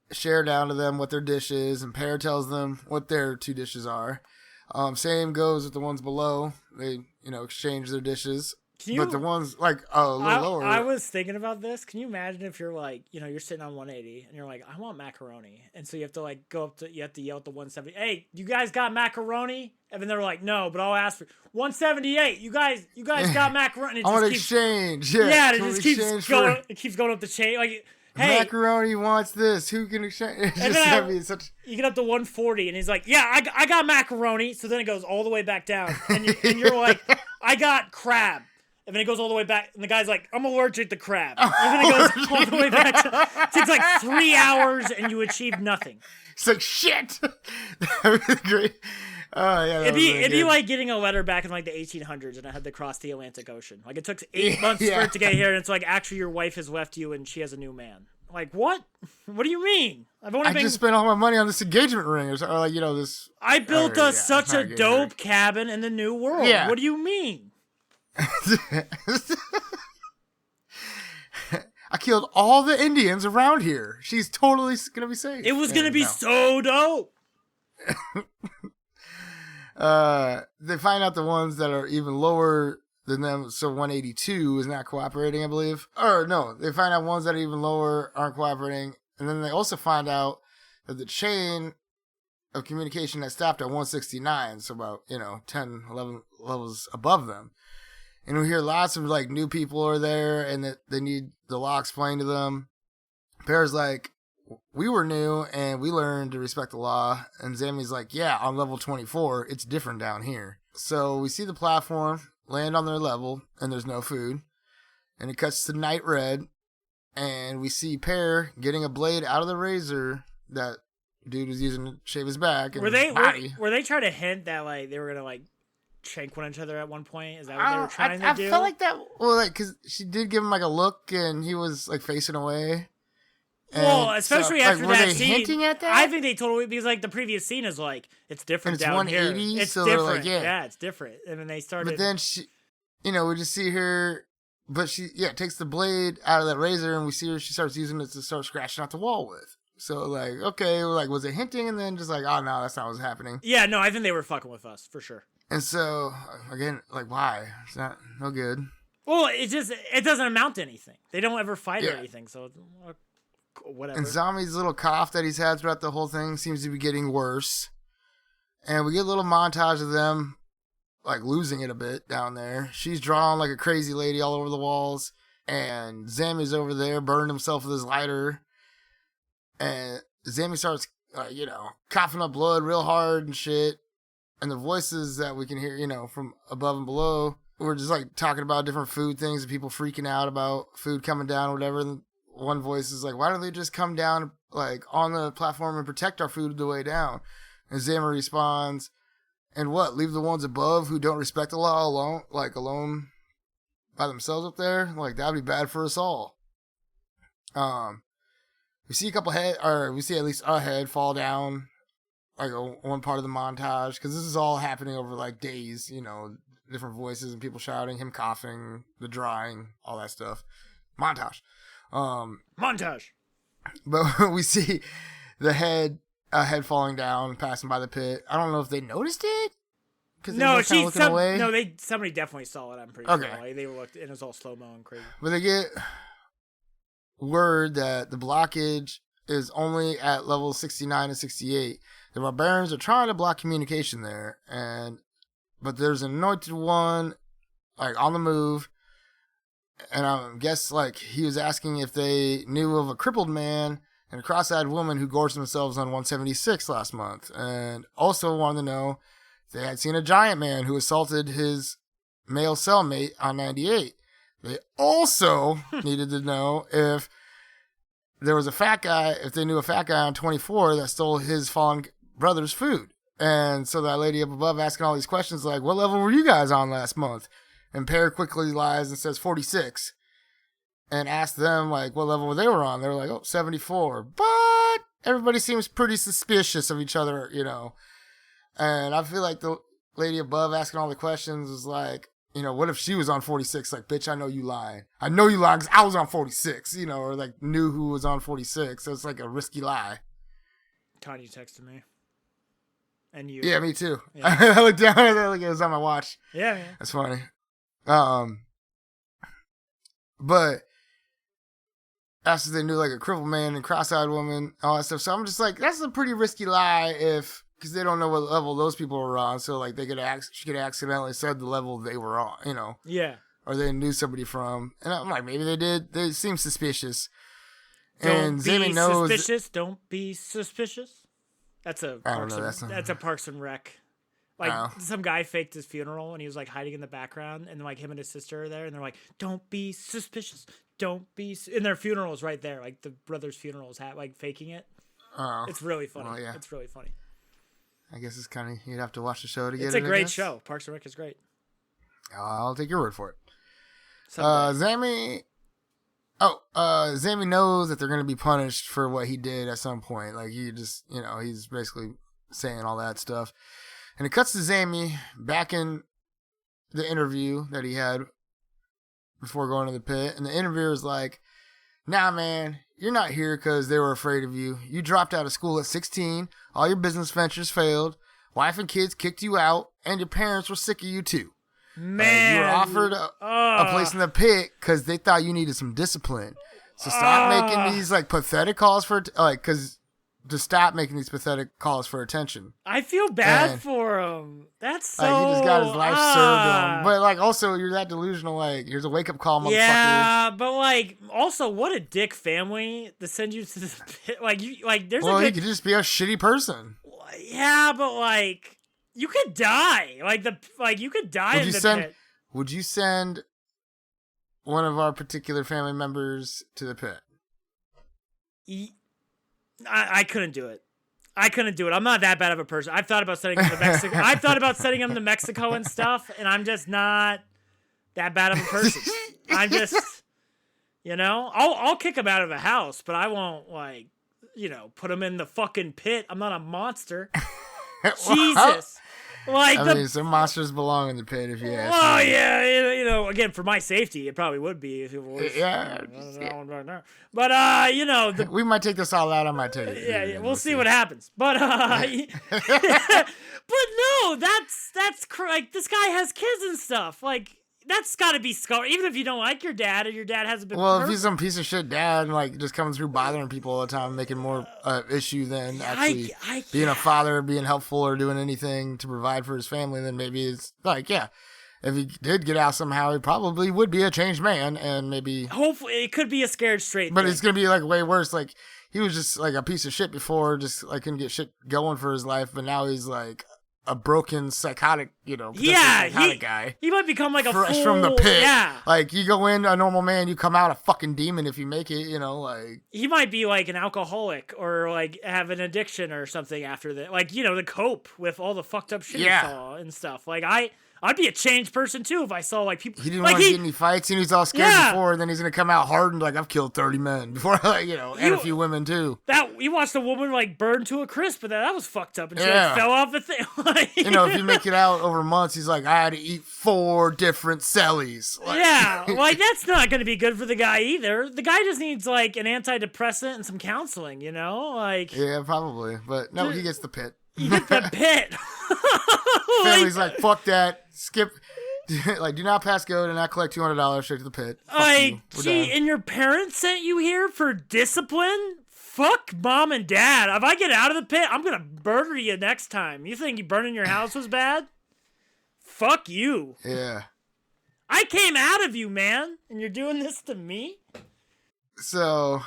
share down to them what their dish is, and Pear tells them what their 2 dishes are. Same goes with the ones below. They, exchange their dishes. But the ones a little lower. I was thinking about this. Can you imagine if you're you're sitting on 180 and you're like, I want macaroni, and so you have to you have to yell at the 170. Hey, you guys got macaroni? And then they're like, no, but I'll ask for 178. You guys got macaroni. I want to exchange. Yeah, it just keeps going. It keeps going up the chain. Like, hey, macaroni wants this. Who can exchange? You get up to 140, and he's like, yeah, I got macaroni. So then it goes all the way back down, and you're like, I got crab. And then it goes all the way back, and the guy's like, I'm allergic to crab. And then it goes all the way back. It takes like 3 hours, and you achieve nothing. It's like, shit. That would be great. Oh, yeah, it'd be like getting a letter back in like the 1800s, and I had to cross the Atlantic Ocean. Like, it took 8 months for it to get here, and it's like, actually, your wife has left you, and she has a new man. Like, what? What do you mean? I just spent all my money on this engagement ring, or this. I built such a dope cabin in the New World. Yeah. What do you mean? I killed all the Indians around here. She's totally gonna be safe. It was gonna be so dope. They find out the ones that are even lower than them, so 182 is not cooperating, I believe. Or no, they find out ones that are even lower aren't cooperating, and then they also find out that the chain of communication has stopped at 169, so about 10, 11 levels above them. And we hear lots of new people are there, and that they need the law explained to them. Pear's like, we were new, and we learned to respect the law. And Zammy's like, yeah, on level 24, it's different down here. So we see the platform land on their level, and there's no food. And it cuts to night red, and we see Pear getting a blade out of the razor that dude was using to shave his back. And were they trying to hint that they were gonna shank one each other at one point? Is that what they were trying to do? I felt like that. Well, because she did give him a look, and he was facing away. Well, especially after were that they scene. hinting at that? I think they totally, because like the previous scene is like, it's different it's down 180, here. It's so different. like, Yeah, it's different. And then they started. But then she, we just see her, but she, takes the blade out of that razor, and we see her. She starts using it to start scratching out the wall with. So like, okay, like, was it hinting, and then just like, oh no, that's not what's happening. Yeah, no, I think they were fucking with us for sure. And so again, like, why? It's no good. Well, it doesn't amount to anything. They don't ever fight or anything, so whatever. And Zombie's little cough that he's had throughout the whole thing seems to be getting worse. And we get a little montage of them, like, losing it a bit down there. She's drawing like a crazy lady all over the walls. And Zammy's over there burning himself with his lighter. And Zammy starts, coughing up blood real hard and shit. And the voices that we can hear, from above and below, we're just, like, talking about different food things and people freaking out about food coming down or whatever. And one voice is like, why don't they just come down, like, on the platform and protect our food the way down? And Zammy responds, and what, leave the ones above who don't respect the law alone by themselves up there? Like, that'd be bad for us all. We see we see at least a head fall down, like one part of the montage, because this is all happening over like days, different voices and people shouting, him coughing, the drying, all that stuff. Montage. Montage. But we see a head falling down, passing by the pit. I don't know if they noticed it. No, somebody definitely saw it. I'm pretty sure. Like, they looked, and it was all slow mo and crazy. But they get word that the blockage is only at levels 69 and 68. The barbarians are trying to block communication there, but there's an anointed one, like, on the move. And I guess, like, he was asking if they knew of a crippled man and a cross-eyed woman who gorged themselves on 176 last month. And also wanted to know if they had seen a giant man who assaulted his male cellmate on 98. They also needed to know if there was if they knew a fat guy on 24 that stole his fallen brother's food. And so that lady up above asking all these questions like, what level were you guys on last month? And Pear quickly lies and says 46. And asks them, like, what level they were on. They were like, 74. But everybody seems pretty suspicious of each other, And I feel like the lady above asking all the questions was like, what if she was on 46? Like, bitch, I know you lying. I know you lying because I was on 46, or like knew who was on 46. So it's like a risky lie. Tanya texted me. And you. Yeah, me too. Yeah. I looked down at it like it was on my watch. Yeah, man. That's funny. But after they knew like a crippled man and cross-eyed woman, all that stuff. So I'm just like, that's a pretty risky lie because they don't know what level those people were on. So like she could have accidentally said the level they were on, Yeah. Or they knew somebody from. And I'm like, maybe they did. They seem suspicious. Don't be suspicious. Don't be suspicious. That's a Parks and Rec. Like, some guy faked his funeral and he was like hiding in the background, and like him and his sister are there, and they're like, "Don't be suspicious. Don't be." And their funeral is right there, like the brother's funeral is like faking it. Oh, it's really funny. Well, yeah. It's really funny. I guess it's kind of, you'd have to watch the show to get it. It's a great show. Parks and Rec is great. I'll take your word for it. Zammy knows that they're going to be punished for what he did at some point. Like, he just, he's basically saying all that stuff. And it cuts to Zammy back in the interview that he had before going to the pit. And the interviewer's like, nah, man, you're not here because they were afraid of you. You dropped out of school at 16. All your business ventures failed. Wife and kids kicked you out. And your parents were sick of you, too. Man. You were offered a place in the pit because they thought you needed some discipline. So stop making these, like, pathetic calls for, to stop making these pathetic calls for attention. I feel bad for him. That's so... Like, he just got his life served on him. But, like, also, you're that delusional, like, here's a wake-up call, motherfucker. Yeah, but, like, also, what a dick family to send you to the pit. Like, there's Well, he could just be a shitty person. Yeah, but, like, you could die. You could die in the pit. Would you send one of our particular family members to the pit? I couldn't do it. I'm not that bad of a person. I've thought about sending him to Mexico. I've thought about sending him to Mexico and stuff, and I'm just not that bad of a person. I'm just You know, I'll kick him out of the house, but I won't like, put him in the fucking pit. I'm not a monster. Jesus. Like I mean, some monsters belong in the pit if you ask me. Oh yeah, again for my safety, it probably would be if it was. Yeah. But we might take this all out on my tape. Yeah, we'll see what happens. But but no, that's like this guy has kids and stuff. Like that's got to be scar. Even if you don't like your dad or your dad hasn't been. Well, if he's some piece of shit dad and like just coming through bothering people all the time, making more issue than actually being a father, being helpful, or doing anything to provide for his family, then maybe it's like, yeah, if he did get out somehow, he probably would be a changed man, and maybe hopefully it could be a scared straight. But it's gonna be like way worse. Like he was just like a piece of shit before, just like couldn't get shit going for his life, but now he's like a broken psychotic, psychotic guy. He might become like fresh fool. From the pit. Yeah. Like you go in a normal man, you come out a fucking demon if you make it, like he might be like an alcoholic or like have an addiction or something after that. Like, to cope with all the fucked up shit he saw and stuff. Like I'd be a changed person too if I saw like people. He didn't want to get any fights, and he was all scared before. And then he's gonna come out hardened, like I've killed 30 men before, and a few women too. That you watched a woman like burn to a crisp, but that was fucked up, and she like, fell off the thing. If you make it out over months, he's like, I had to eat 4 different cellies. Like that's not gonna be good for the guy either. The guy just needs like an antidepressant and some counseling, Like yeah, probably, but no, he gets the pit. You get the pit. Family's like, fuck that. Skip. Like, do not pass go. Do not collect $200 straight to the pit. And your parents sent you here for discipline? Fuck mom and dad. If I get out of the pit, I'm gonna murder you next time. You think you burning your house was bad? Fuck you. Yeah. I came out of you, man, and you're doing this to me? So,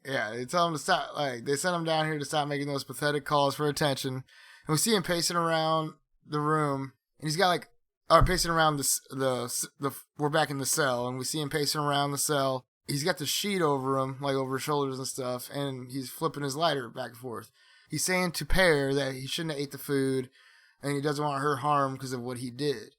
yeah, they tell him to stop. Like, they sent him down here to stop making those pathetic calls for attention. And we see him pacing around the room, and he's got pacing around the we're back in the cell, and we see him pacing around the cell. He's got the sheet over him, like over his shoulders and stuff, and he's flipping his lighter back and forth. He's saying to Pear that he shouldn't have ate the food, and he doesn't want her harmed because of what he did.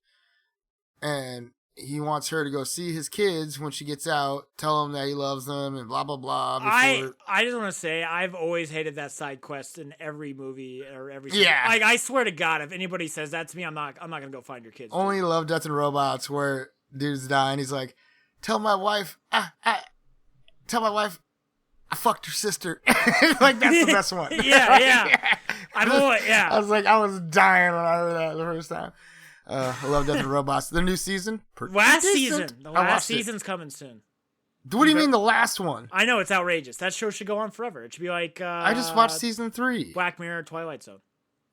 And he wants her to go see his kids when she gets out, tell them that he loves them, and blah, blah, blah. I just want to say, I've always hated that side quest in every movie or every Yeah. Like, I swear to God, if anybody says that to me, I'm not going to go find your kids. Only Love, Death, and Robots where dude's dying. He's like, tell my wife I fucked her sister. Like, that's the best one. Yeah. I was like, I was dying when I heard that the first time. I Love, Death, and Robots. The new season? The last season's coming soon. What do you mean the last one? I know, it's outrageous. That show should go on forever. It should be like... I just watched season 3. Black Mirror, Twilight Zone.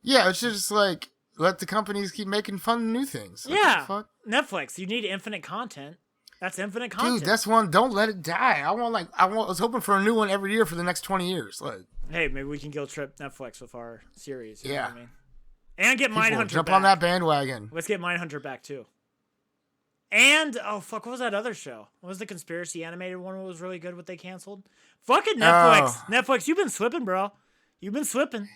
Yeah, it should just like, let the companies keep making fun new things. Yeah. Fuck? Netflix, you need infinite content. That's infinite content. Dude, that's one. Don't let it die. I was hoping for a new one every year for the next 20 years. Like, hey, maybe we can guilt trip Netflix with our series. You know what I mean? And get Mindhunter jump back. on that bandwagon. Let's get Mindhunter back, too. And, what was that other show? What was the conspiracy animated one that was really good, what they canceled? Fucking Netflix. Oh. Netflix, you've been slipping, bro. You've been slipping.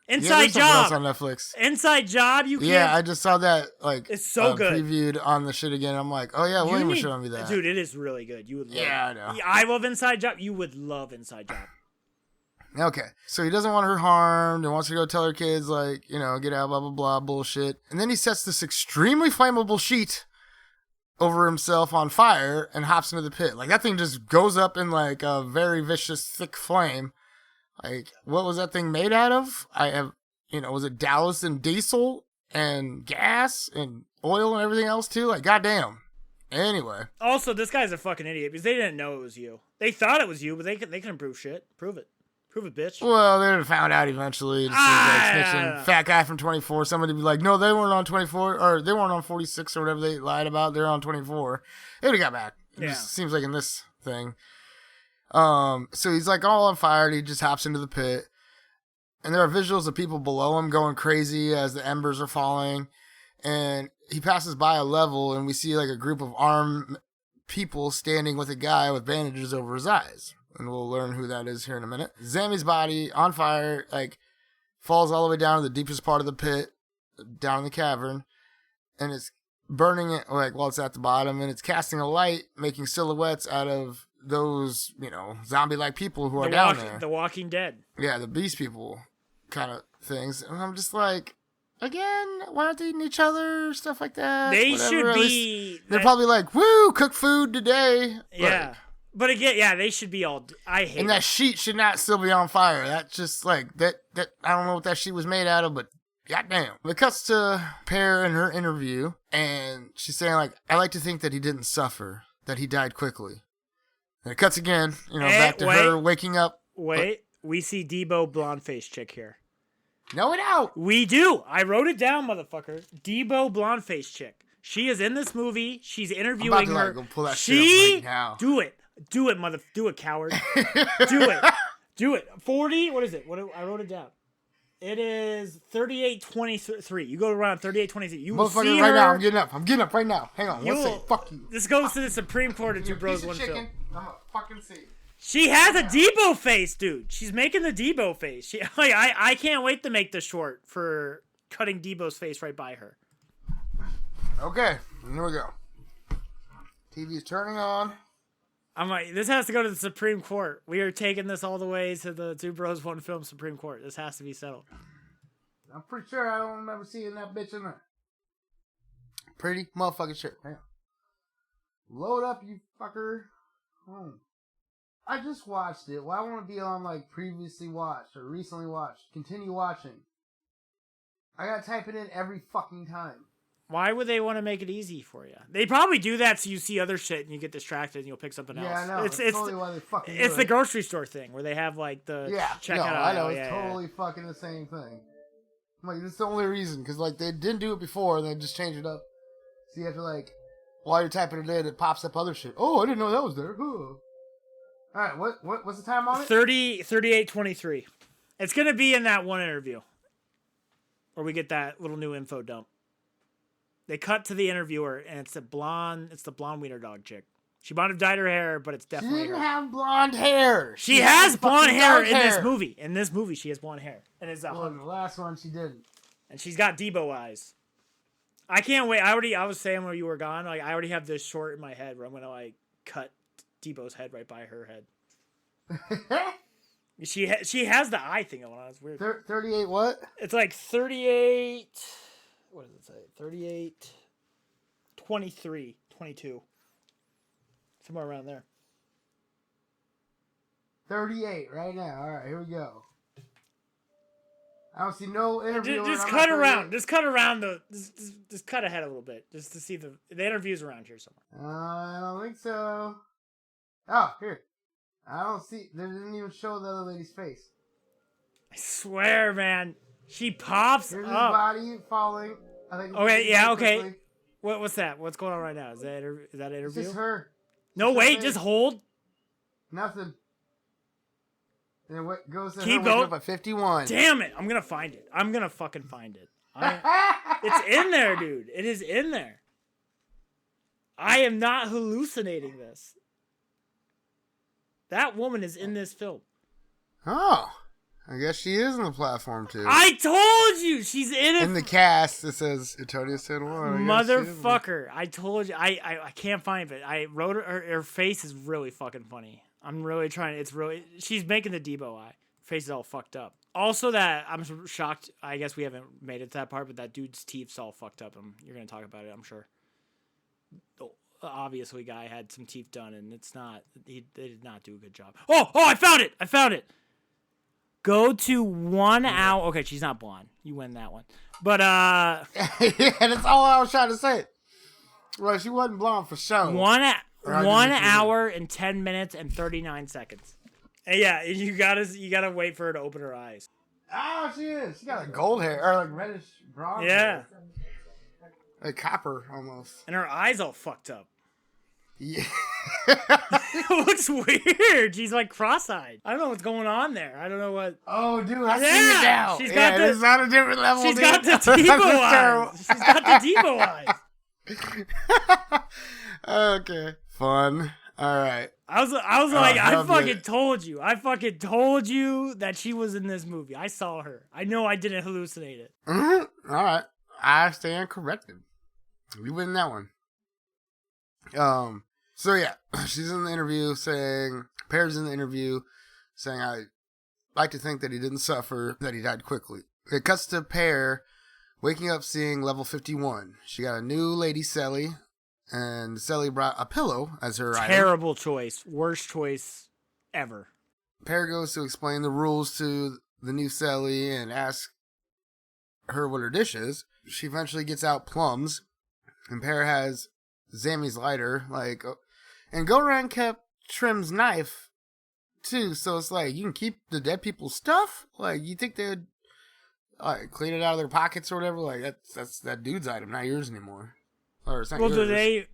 Inside Job. On Netflix. Inside Job, you can't. Yeah, I just saw that, it's so good. Previewed on the shit again. I'm like, oh yeah, William was showing me that. Dude, it is really good. You would love it. I know. I love Inside Job. You would love Inside Job. Okay, so he doesn't want her harmed and wants to go tell her kids, like, get out, blah, blah, blah, bullshit. And then he sets this extremely flammable sheet over himself on fire and hops into the pit. Like, that thing just goes up in, like, a very vicious, thick flame. Like, what was that thing made out of? Was it Dallas and diesel and gas and oil and everything else, too? Like, goddamn. Anyway. Also, this guy's a fucking idiot because they didn't know it was you. They thought it was you, but they couldn't prove shit. Prove it. Prove it, bitch. Well, they found out eventually. It seems like snitching. Fat guy from 24. Somebody would be like, no, they weren't on 24, or they weren't on 46 or whatever they lied about. They're on 24. They would have got back. It just seems like in this thing. So he's like all on fire, and he just hops into the pit. And there are visuals of people below him going crazy as the embers are falling. And he passes by a level, and we see like a group of armed people standing with a guy with bandages over his eyes. And we'll learn who that is here in a minute. Zammy's body, on fire, falls all the way down to the deepest part of the pit, down in the cavern. And it's burning it, while it's at the bottom. And it's casting a light, making silhouettes out of those, zombie-like people who are down there. The Walking Dead. Yeah, the beast people kind of things. And I'm just like, again, why aren't they eating each other? Stuff like that. They Whatever. should be... They're probably like, woo, cook food today. Yeah. Like, but again, yeah, they should be all... I hate and that sheet should not still be on fire. That's just like, that. I don't know what that sheet was made out of, but goddamn. It cuts to Pear in her interview, and she's saying, like, I like to think that he didn't suffer, that he died quickly. And it cuts again, back to her waking up. Wait, we see Debo blonde-faced chick here. No, it out. We do. I wrote it down, motherfucker. Debo blonde-faced chick. She is in this movie. She's interviewing I'm about to, her. like, go pull that shit up right now. Do it. Do it, do it, coward. Do it. Do it. 40. What is it? I wrote it down. It is 38:23. You go around 38:23. You will see her. Right now. I'm getting up right now. Hang on. One second. Fuck you. This goes to the Supreme Court of Two Bros, One Film. I'm gonna fucking see. She has a Debo face, dude. She's making the Debo face. I can't wait to make the short for cutting Debo's face right by her. Okay. Here we go. TV's turning on. I'm like, this has to go to the Supreme Court. We are taking this all the way to the Two Bros, One Film Supreme Court. This has to be settled. I'm pretty sure I don't remember seeing that bitch in there. Pretty motherfucking sure. Hang on. Load up, you fucker. I just watched it. Well, I want to be on, like, previously watched or recently watched. Continue watching. I gotta type it in every fucking time. Why would they want to make it easy for you? They probably do that so you see other shit and you get distracted and you'll pick something else. Yeah, I know. It's totally why they fucking do it. It's the grocery store thing where they have, like, the checkout aisle. I know. It's totally fucking the same thing. I'm like, that's the only reason. Because, like, they didn't do it before and they just changed it up. So you have to, like, while you're typing it in, it pops up other shit. Oh, I didn't know that was there. Alright, what's the time on it? 38:23. It's going to be in that one interview where we get that little new info dump. They cut to the interviewer, and it's the blonde wiener dog chick. She might have dyed her hair, but it's definitely She didn't her. have blonde hair. She has blonde hair in this movie. In this movie, she has blonde hair. And it's the last one, she didn't. And she's got Debo eyes. I can't wait. I was saying when you were gone, like, I already have this short in my head where I'm going to, like, cut Debo's head right by her head. She has the eye thing going on. It's weird. 38 what? It's like 38... What does it say? 38, 23, 22. Somewhere around there. 38 right now. All right, here we go. I don't see no interview. Just cut around. Just cut around just cut ahead a little bit, just to see the interview's around here somewhere. I don't think so. Oh, here. I don't see. They didn't even show the other lady's face. I swear, man. She pops Here's up. His body falling. I think. Okay, yeah, okay. Quickly. What's that? What's going on right now? Is that interview? It's just her. No, wait, just hold. Nothing. And then what goes to Keep her going. Up at 51. Damn it! I'm gonna find it. I'm gonna fucking find it. It's in there, dude. It is in there. I am not hallucinating this. That woman is in this film. Oh. I guess she is in the platform, too. I told you! She's in it. In the cast, it says Antonia San Juan. Motherfucker. I told you. I can't find it. I wrote her face is really fucking funny. I'm really trying. She's making the Debo eye. Her face is all fucked up. Also that, I'm shocked. I guess we haven't made it to that part, but that dude's teeth's all fucked up. You're going to talk about it, I'm sure. Obviously, guy had some teeth done, and it's not. They did not do a good job. Oh! I found it! Go to 1 hour. Okay, she's not blonde. You win that one. But, yeah, that's all I was trying to say. Right, she wasn't blonde for sure. 1 hour and 10 minutes and 39 seconds. And yeah, you gotta wait for her to open her eyes. Oh, she is. She got like gold hair, or like reddish brown hair. Like copper, almost. And her eyes all fucked up. Yeah. It looks weird. She's like cross-eyed. I don't know what's going on there. I don't know what. Oh, dude, I see it now. She's got it's on a different level. She's got the Debo eyes. She's got the Debo eyes. Okay, fun. All right. I was like, I fucking told you. I fucking told you that she was in this movie. I saw her. I know I didn't hallucinate it. Mm-hmm. All right, I stand corrected. We win that one. So yeah, she's in the interview saying, Pear's in the interview saying, I like to think that he didn't suffer, that he died quickly. It cuts to Pear waking up seeing level 51. She got a new lady celly, and Celly brought a pillow as her Terrible choice. Worst choice ever. Pear goes to explain the rules to the new celly and asks her what her dish is. She eventually gets out plums, and Pear has Zammy's lighter, and Gore kept Trim's knife too, so it's like, you can keep the dead people's stuff? Like, you think they'd clean it out of their pockets or whatever? Like, that's that dude's item, not yours anymore. Or it's not yours.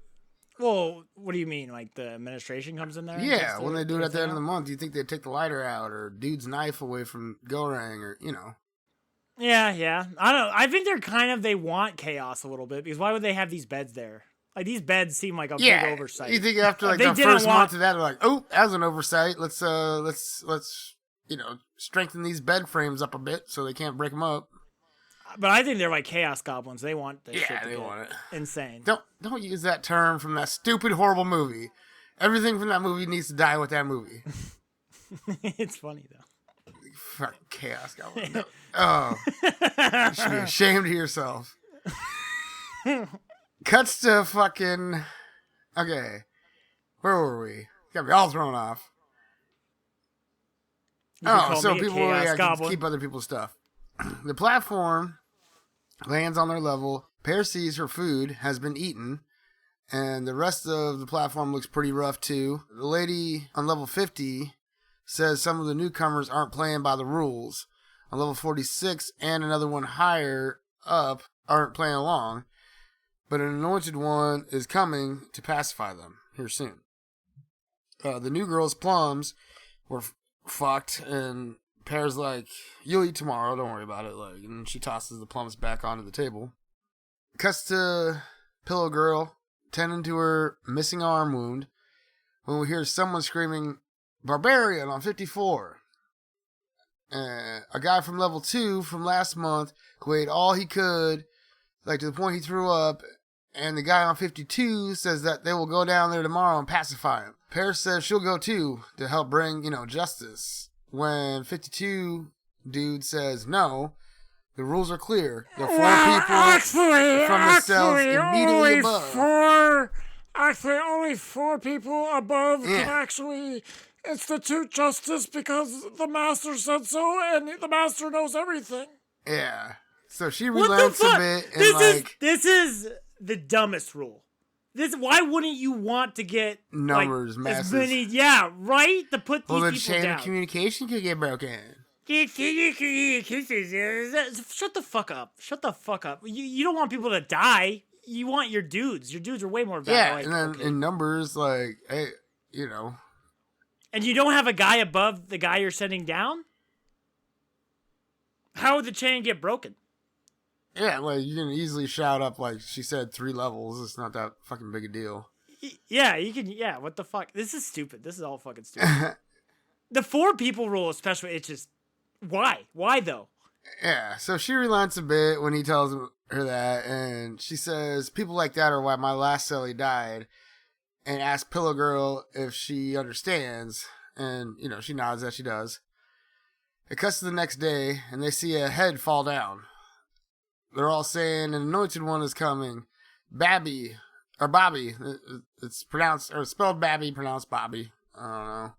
What do you mean? Like, the administration comes in there? Yeah, when they do it at the end of the month, do you think they'd take the lighter out or dude's knife away from Gorang or, Yeah. I think they want chaos a little bit, because why would they have these beds there? Like, these beds seem like a big oversight. You think after the first month of that, they're like, oh, that was an oversight. Let's strengthen these bed frames up a bit so they can't break them up. But I think they're like chaos goblins. They want this shit to they get want it. Insane. Don't use that term from that stupid, horrible movie. Everything from that movie needs to die with that movie. It's funny, though. Fucking chaos goblin. No. Oh. You should be ashamed of yourself. Cuts to fucking... Okay. Where were we? Got me all thrown off. So people keep other people's stuff. The platform lands on their level. Pear sees her food has been eaten, and the rest of the platform looks pretty rough too. The lady on level 50 says some of the newcomers aren't playing by the rules. On level 46 and another one higher up aren't playing along, but an anointed one is coming to pacify them here soon. The new girl's plums were fucked, and Pear's like, you'll eat tomorrow, don't worry about it. And she tosses the plums back onto the table. Cuts to Pillow Girl tending to her missing arm wound when we hear someone screaming, Barbarian on 54. A guy from level 2 from last month who ate all he could, to the point he threw up, and the guy on 52 says that they will go down there tomorrow and pacify him. Pear says she'll go too to help bring, justice. When 52 dude says no, the rules are clear. The 4 people from the cells immediately above. Only 4 people above can actually institute justice because the master said so, and the master knows everything. Yeah. So she relents a bit. And this is the dumbest rule. Why wouldn't you want to get numbers, masses? As many, yeah, right? To put these people down. Well, the chain of communication could get broken. Shut the fuck up. Shut the fuck up. You don't want people to die. You want your dudes. Your dudes are way more valuable. Yeah, and then in numbers, hey, And you don't have a guy above the guy you're sending down? How would the chain get broken? Yeah, you can easily shout up, she said, 3 levels. It's not that fucking big a deal. Yeah, you can, what the fuck? This is stupid. This is all fucking stupid. The 4 people rule especially, it's just, why? Why, though? Yeah, so she relents a bit when he tells her that, and she says, people like that are why my last celly died, and asks Pillow Girl if she understands, and, she nods that she does. It cuts to the next day, and they see a head fall down. They're all saying an anointed one is coming. Bobby. It's pronounced, or spelled Babby, pronounced Bobby. I don't know.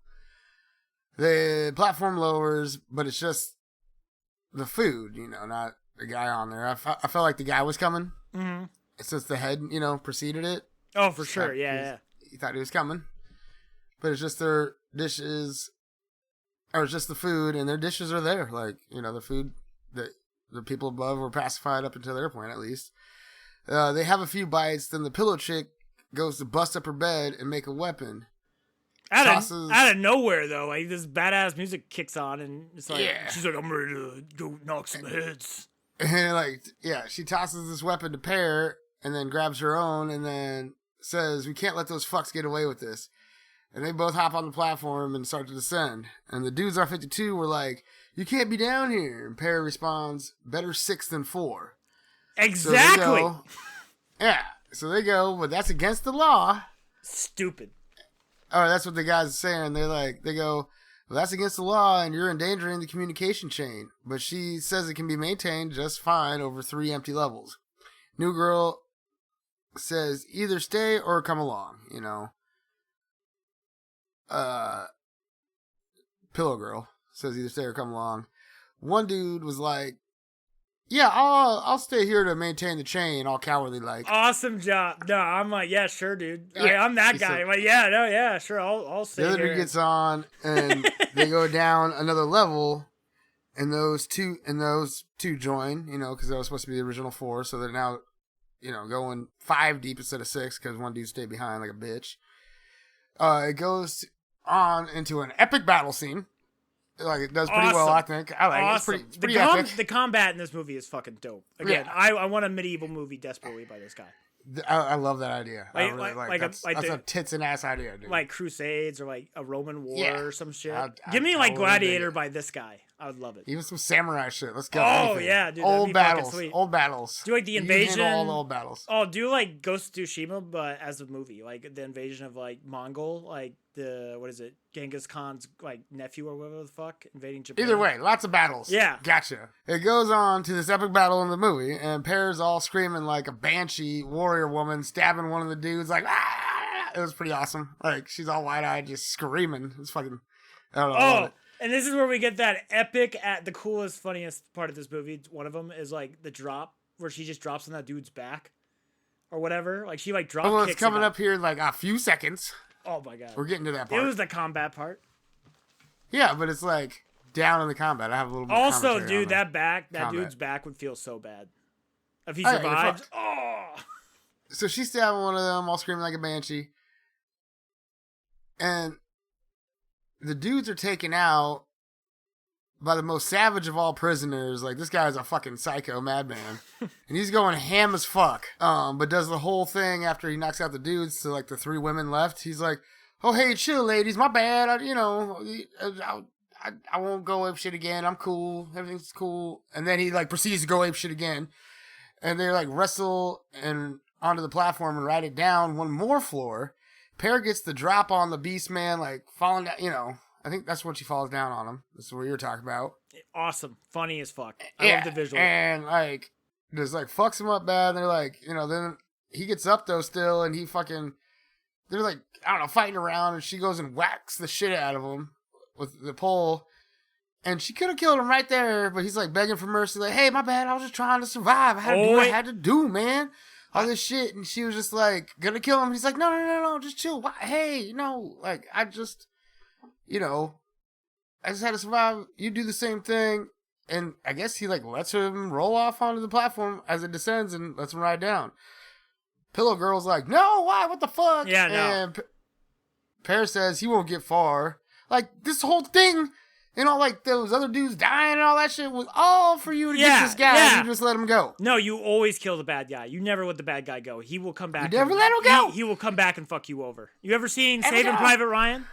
The platform lowers, but it's just the food, not the guy on there. I felt like the guy was coming. Mm-hmm. Since the head, preceded it. Oh, for sure. Yeah. He thought he was coming. But it's just their dishes, or it's just the food, and their dishes are there. The food that the people above were pacified up until their point, at least. They have a few bites, then the pillow chick goes to bust up her bed and make a weapon. Out of nowhere, though. This badass music kicks on, and it's she's like, I'm ready to go knock some heads. And, she tosses this weapon to Pear, and then grabs her own, and then says, we can't let those fucks get away with this. And they both hop on the platform and start to descend. And the dudes on 52 were like, you can't be down here. And Pear responds, better 6 than 4. Exactly. So they go, but that's against the law. Stupid. Oh, that's what the guys are saying. They go, well, that's against the law and you're endangering the communication chain. But she says it can be maintained just fine over 3 empty levels. New girl says either stay or come along, you know. Pillow girl says either stay or come along. One dude was like, yeah, I'll stay here to maintain the chain, all cowardly like. Awesome job. No, I'm like, yeah, sure, dude. Yeah. I'm that guy. I'm like, yeah, no, yeah, sure, I'll stay The other here. dude gets on, and they go down another level, and those two join, you know, because that was supposed to be the original 4, so they're now, you know, going 5 deep instead of 6 because one dude stayed behind like a bitch. It goes on into an epic battle scene. Like, it does pretty well, I think. I like awesome. it. It's pretty epic. The combat in this movie is fucking dope. Again, yeah. I want a medieval movie desperately by this guy. I love that idea. I really like that's a tits and ass idea, dude. Like Crusades or like a Roman War or some shit. Give me like Gladiator by this guy. I would love it. Even some samurai shit. Let's go. Oh, anything. Yeah, dude. Old battles. Old battles. Do like the invasion. All the old battles. Oh, do like Ghost of Tsushima, but as a movie. Like the invasion of like Mongol, like what is it? Genghis Khan's like nephew or whatever the fuck invading Japan. Either way, lots of battles. Yeah. Gotcha. It goes on to this epic battle in the movie, and Pear's all screaming like a banshee warrior woman, stabbing one of the dudes like, ah! It was pretty awesome. Like, she's all wide-eyed, just screaming. It's fucking, I don't know. Oh, and this is where we get that epic, at the coolest, funniest part of this movie. One of them is like the drop, where she just drops on that dude's back. Or whatever. Like, she like drop kicks. Well, it's coming up here in like a few seconds. Oh my god. We're getting to that part. It was the combat part. Yeah, but it's like down in the combat. I have a little bit also, dude, that dude's back would feel so bad. If he survived. Oh. So she's stabbing one of them, all screaming like a banshee. And the dudes are taken out by the most savage of all prisoners. Like, this guy's a fucking psycho madman. And he's going ham as fuck. But does the whole thing after he knocks out the dudes to like the 3 women left. He's like, oh, hey, chill, ladies. My bad. I won't go ape shit again. I'm cool. Everything's cool. And then he like proceeds to go ape shit again. And they like wrestle and onto the platform and ride it down one more floor. Pear gets the drop on the beast man, like falling down, you know. I think that's when she falls down on him. This is what you're talking about. Awesome. Funny as fuck. I love the visual. And like, just like fucks him up bad. And they're like, you know, then he gets up though still and he fucking, they're like, I don't know, fighting around and she goes and whacks the shit out of him with the pole. And she could have killed him right there, but he's like begging for mercy, like, hey, my bad, I was just trying to survive. I had to do what I had to do, man. All this shit. And she was just like, gonna kill him. And he's like, no, just chill. Why? Hey, no, like, I just, you know, I just had to survive. You do the same thing. And I guess he like lets him roll off onto the platform as it descends and lets him ride down. Pillow Girl's like, no, why? What the fuck? Yeah, no. And Pear says he won't get far. Like, this whole thing, you know, like those other dudes dying and all that shit was all for you to get this guy and you just let him go. No, you always kill the bad guy. You never let the bad guy go. He will come back. You never let him go. He will come back and fuck you over. You ever seen Saving Private Ryan?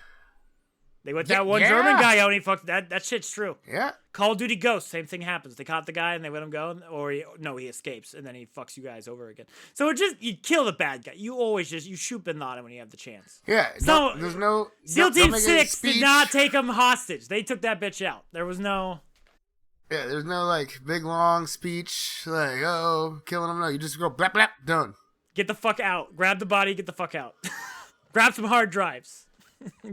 They let that one German guy out and he fucked that shit's true. Yeah. Call of Duty Ghosts, same thing happens. They caught the guy and they let him go, or he escapes and then he fucks you guys over again. So it just, you kill the bad guy. You always you shoot Bin Laden when you have the chance. Yeah. So there's no SEAL Team 6 did not take him hostage. They took that bitch out. There was no. Yeah, there's no like big long speech like, oh, killing him. No, you just go blap blap, done. Get the fuck out. Grab the body. Get the fuck out. Grab some hard drives.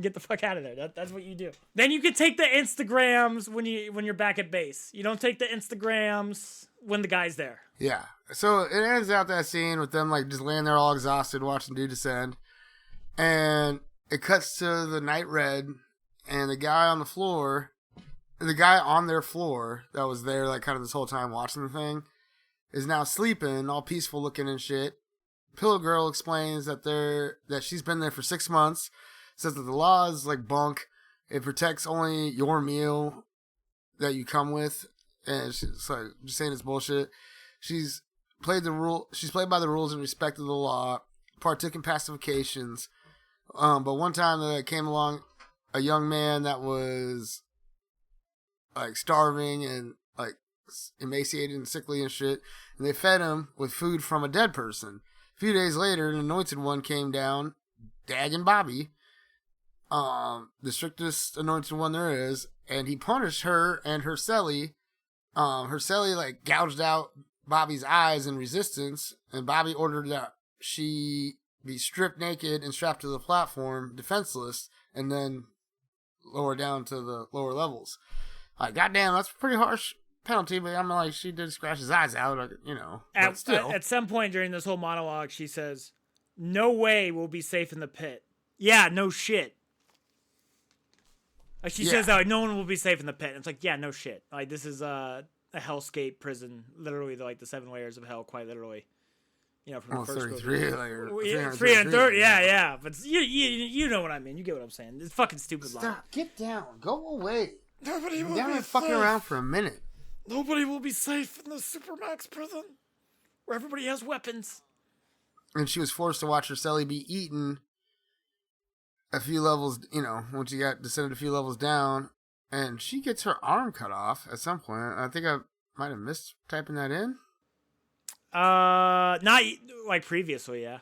Get the fuck out of there. That's what you do. Then you can take the Instagrams when you're back at base. You don't take the Instagrams when the guy's there. Yeah. So it ends out that scene with them like just laying there all exhausted watching dude descend. And it cuts to the night red and the guy on their floor that was there like kind of this whole time watching the thing is now sleeping, all peaceful looking and shit. Pillow Girl explains that she's been there for 6 months. Says that the law is like bunk. It protects only your meal that you come with, and she's like just saying it's bullshit. She's played by the rules and respected the law. Partook in pacifications, but one time there came along a young man that was like starving and like emaciated and sickly and shit, and they fed him with food from a dead person. A few days later, an anointed one came down, dagging Bobby. the strictest anointed one there is, and he punished her and her celly. Her celly like gouged out Bobby's eyes in resistance, and Bobby ordered that she be stripped naked and strapped to the platform, defenseless, and then lower down to the lower levels. Like, goddamn, that's a pretty harsh penalty, but I'm like, she did scratch his eyes out, you know. But still. At some point during this whole monologue, she says, "No way we'll be safe in the pit." Yeah, no shit. Like, she says that, like, no one will be safe in the pit. And it's like, yeah, no shit. Like, this is a hellscape prison. Literally, like, the 7 layers of hell, quite literally. You know, from the first 33 layers. 330, yeah. But you know what I mean. You get what I'm saying. It's fucking stupid. Stop. Get down. Go away. Nobody will be fucking around for a minute. Nobody will be safe in the Supermax prison where everybody has weapons. And she was forced to watch her celly be eaten a few levels, you know, once you got descended a few levels down. And she gets her arm cut off at some point. I think I might have missed typing that in. Not like previously, yeah.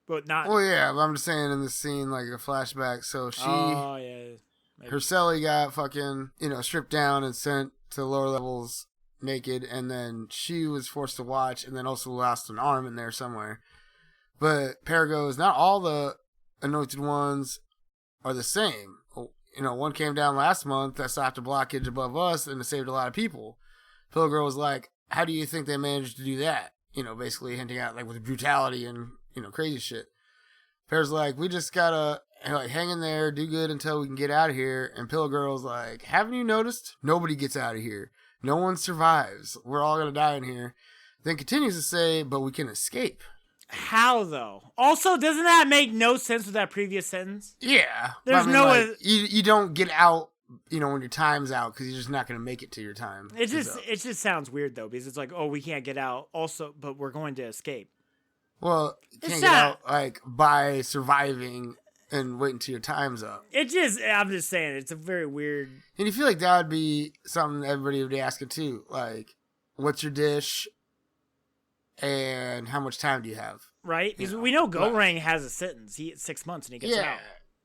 But not. Well, yeah, but I'm just saying in the scene, like a flashback. So she. Oh, yeah. Maybe. Her celly got fucking, you know, stripped down and sent to lower levels naked, and then she was forced to watch, and then also lost an arm in there somewhere. But Parago's, not all the anointed ones are the same. You know, one came down last month that stopped a blockage above us, and it saved a lot of people. Pillow Girl was like, how do you think they managed to do that? You know, basically hinting at, like, with brutality and, you know, crazy shit. Para's like, we just gotta, like, hang in there, do good until we can get out of here. And Pillow Girl's like, haven't you noticed? Nobody gets out of here. No one survives. We're all gonna die in here. Then continues to say, but we can escape. How, though? Also, doesn't that make no sense with that previous sentence? Yeah. There's no way. Like, you don't get out, you know, when your time's out, because you're just not gonna make it to your time. It just sounds weird, though, because it's like, oh, we can't get out. Also, but we're going to escape. Well, you can't get out, like, by surviving and waiting till your time's up. I'm just saying, it's a very weird. And you feel like that would be something everybody would be asking too. Like, what's your dish? And how much time do you have? Right? Because we know Goreng has a sentence. He 6 months and he gets out.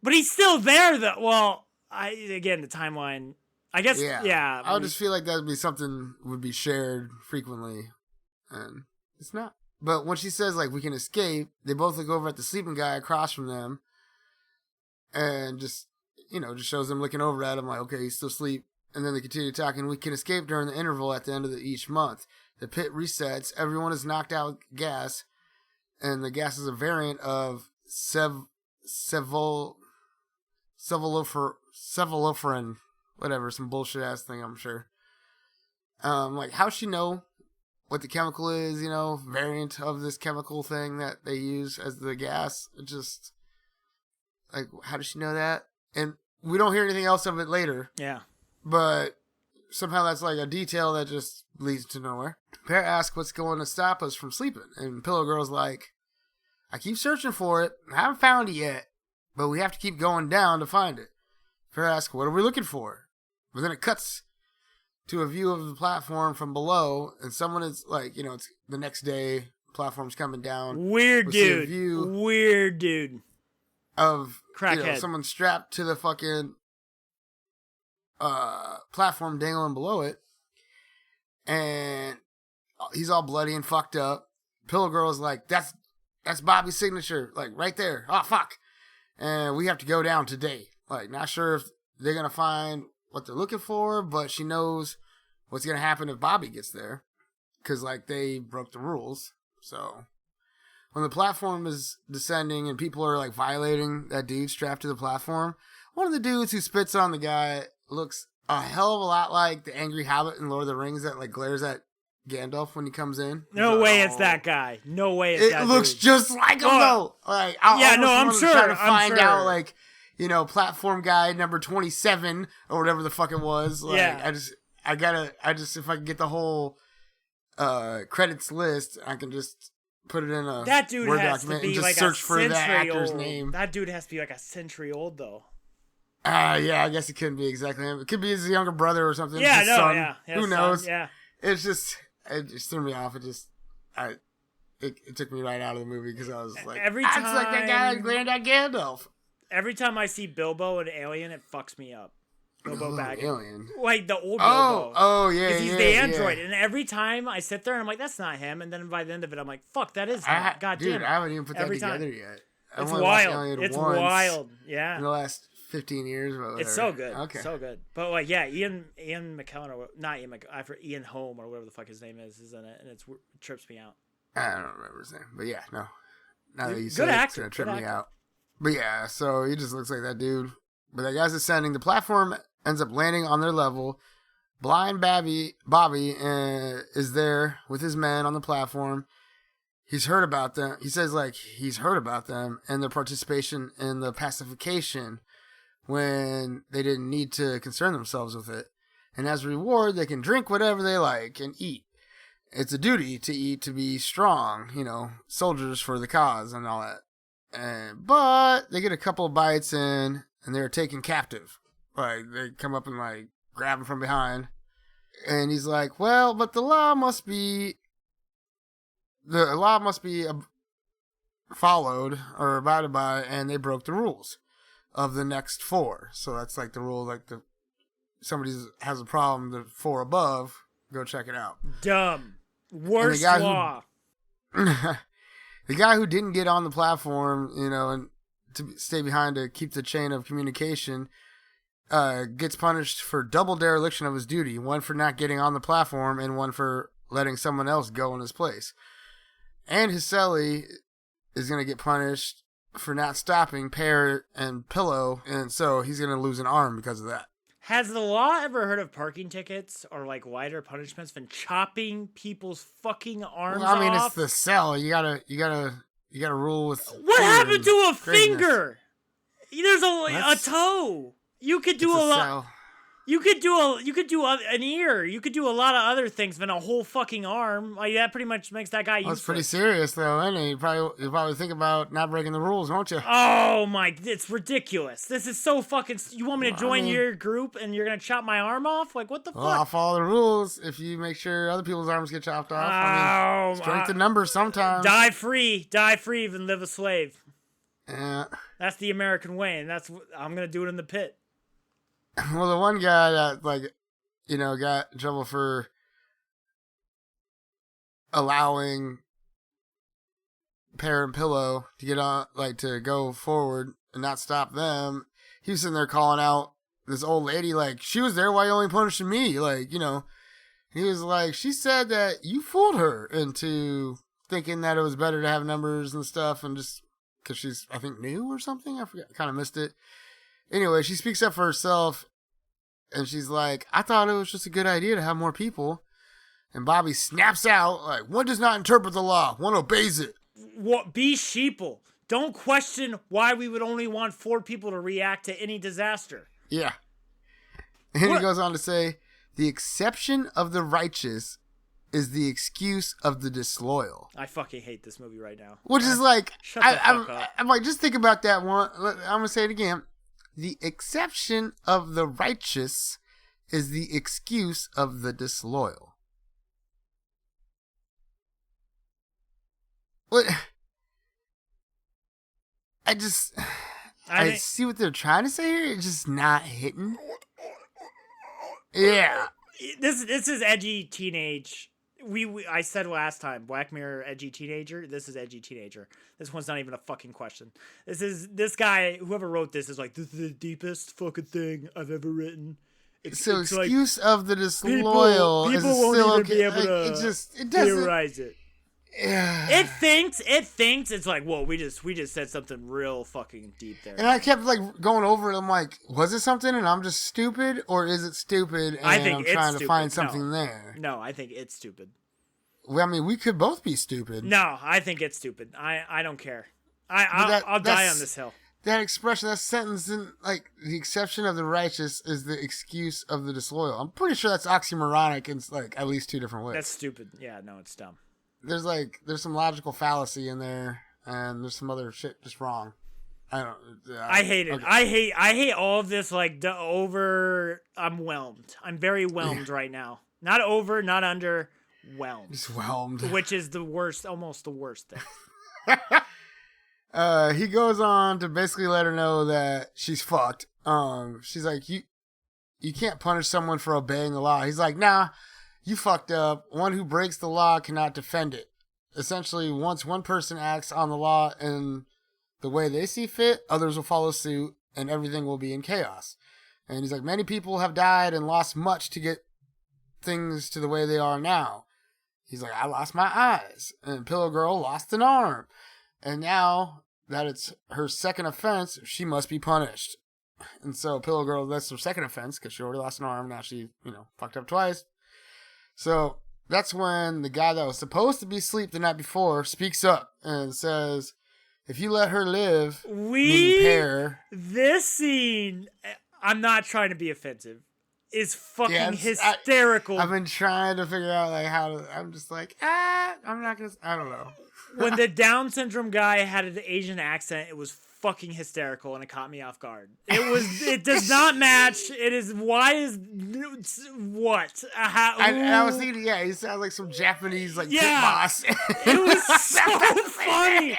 But he's still there, though. Well, again, the timeline. I guess, yeah. I would just feel like that would be something would be shared frequently. And it's not. But when she says, like, we can escape, they both look over at the sleeping guy across from them. And just, you know, just shows them looking over at him like, okay, he's still asleep. And then they continue talking. We can escape during the interval at the end of each month. The pit resets. Everyone is knocked out with gas. And the gas is a variant of cephaloferin. Whatever, some bullshit ass thing, I'm sure. Like, how's she know what the chemical is, you know, variant of this chemical thing that they use as the gas? It just, like, how does she know that? And we don't hear anything else of it later. Yeah. But somehow that's like a detail that just leads to nowhere. Pear asks what's going to stop us from sleeping. And Pillow Girl's like, I keep searching for it. I haven't found it yet. But we have to keep going down to find it. Pear asks, what are we looking for? But then it cuts to a view of the platform from below. And someone is like, you know, it's the next day. Platform's coming down. Weird dude. Weird dude. Of, crackhead. You know, someone strapped to the fucking platform dangling below it, and he's all bloody and fucked up. Pillow Girl's like, that's Bobby's signature, like right there. Oh fuck! And we have to go down today. Like, not sure if they're gonna find what they're looking for, but she knows what's gonna happen if Bobby gets there, because like they broke the rules. So when the platform is descending and people are like violating that dude strapped to the platform, one of the dudes who spits on the guy looks a hell of a lot like the angry Hobbit in Lord of the Rings that like glares at Gandalf when he comes in. No way it's that guy. No way it's that dude. It looks just like him though. Like, I'm sure. Try to find out, like, you know, platform guy number 27 or whatever the fuck it was. Like, yeah. If I can get the whole credits list, I can just put it in a that dude Word has document to be and just like search for that actor's old. name. That dude has to be like a century old though. Yeah, I guess it couldn't be exactly him. It could be his younger brother or something. Yeah, his no, son. yeah. Who knows? Yeah. It just threw me off. It took me right out of the movie because I was like, every that's time, like that guy that glared at Gandalf. Every time I see Bilbo and Alien, it fucks me up. Bilbo Baggins. Alien. Like the old Bilbo. Oh, yeah, because he's the android. And every time I sit there and I'm like, that's not him. And then by the end of it, I'm like, fuck, that is him. God damn it. Dude, I haven't even put that together yet. It's wild. It's wild. Yeah. In the last 15 years. But it's so good. Okay. So good. But like, yeah, Ian McKellen, or not Ian McKellen, I forget, Ian Holm or whatever the fuck his name is in it. And it trips me out. I don't remember his name. But yeah, no. Now that you good say actor. It's going to trip me out. But yeah, so he just looks like that dude. But that guy's ascending. The platform ends up landing on their level. Blind Bobby is there with his men on the platform. He's heard about them. He says, like, he's heard about them and their participation in the pacification when they didn't need to concern themselves with it. And as a reward, they can drink whatever they like and eat. It's a duty to eat to be strong, soldiers for the cause and all that. But they get a couple of bites in, and they're taken captive. Like, they come up and, like, grab him from behind. And he's like, well, but the law must be followed or abided by, and they broke the rules of the next 4. So that's, like, the rule, like, somebody has a problem, the 4 above, go check it out. Dumb. Worst law. The guy who didn't get on the platform, and to stay behind to keep the chain of communication, gets punished for double dereliction of his duty. One for not getting on the platform and one for letting someone else go in his place. And his cellie is going to get punished for not stopping Pear and Pillow, and so he's going to lose an arm because of that. Has the law ever heard of parking tickets or like lighter punishments than chopping people's fucking arms off? Well, I mean, it's the cell. You gotta rule with. What happened to a finger? There's a toe. You could do a lot. You could do an ear. You could do a lot of other things than a whole fucking arm. Like that pretty much makes that guy useless. That's pretty serious, though, isn't it? You probably think about not breaking the rules, won't you? Oh my! It's ridiculous. This is so fucking. You want me to join your group and you're gonna chop my arm off? Like what the fuck? I'll follow the rules if you make sure other people's arms get chopped off. Strength in numbers sometimes. Die free, and live a slave. Yeah. That's the American way, and I'm gonna do it in the pit. Well, the one guy that, got in trouble for allowing Pear and Pillow to get on, to go forward and not stop them, he was sitting there calling out this old lady, she was there, why you only punishing me? He was like, she said that you fooled her into thinking that it was better to have numbers and stuff, and just, because she's, I think, new or something? I forgot, kind of missed it. Anyway, she speaks up for herself, and she's like, I thought it was just a good idea to have more people. And Bobby snaps out, one does not interpret the law, one obeys it. What? Be sheeple. Don't question why we would only want 4 people to react to any disaster. Yeah. And he goes on to say, the exception of the righteous is the excuse of the disloyal. I fucking hate this movie right now. Which is shut the fuck up. I'm like, just think about that one. I'm going to say it again. The exception of the righteous is the excuse of the disloyal. What? I see what they're trying to say here. It's just not hitting. Yeah. This is edgy teenage. I said last time, Black Mirror edgy teenager. This is edgy teenager. This one's not even a fucking question. This guy, whoever wrote this, is like, this is the deepest fucking thing I've ever written. It's excuse of the disloyal. People won't even be able to it doesn't theorize it. Yeah. It thinks it's like, whoa, we just said something real fucking deep there. And I kept going over it. I'm like, was it something and I'm just stupid, or is it stupid and I'm trying to find something there? No, I think it's stupid. Well, I mean, we could both be stupid. No, I think it's stupid. I don't care. I'll die on this hill. That expression, that sentence, the exception of the righteous is the excuse of the disloyal. I'm pretty sure that's oxymoronic in at least 2 different ways. That's stupid. Yeah, no, it's dumb. There's some logical fallacy in there, and there's some other shit just wrong. I hate it. Okay. I hate all of this. I'm whelmed. I'm very whelmed right now. Not over, not under, whelmed. Just whelmed. Which is the worst, almost the worst thing. He goes on to basically let her know that she's fucked. She's like, you can't punish someone for obeying the law. He's like, nah, you fucked up. One who breaks the law cannot defend it. Essentially, once one person acts on the law in the way they see fit, others will follow suit, and everything will be in chaos. And he's like, many people have died and lost much to get things to the way they are now. He's like, I lost my eyes, and Pillow Girl lost an arm. And now that it's her second offense, she must be punished. And so Pillow Girl, that's her second offense, because she already lost an arm. Now she, fucked up twice. So that's when the guy that was supposed to be asleep the night before speaks up and says, if you let her live, meaning pair. This scene, I'm not trying to be offensive, is fucking hysterical. I've been trying to figure out how to, I'm just like, I'm not going to, I don't know. When the Down syndrome guy had an Asian accent, it was fucking hysterical and it caught me off guard. It does not match. It is, what? I was thinking, he sounds like some Japanese, pit boss. It was so funny.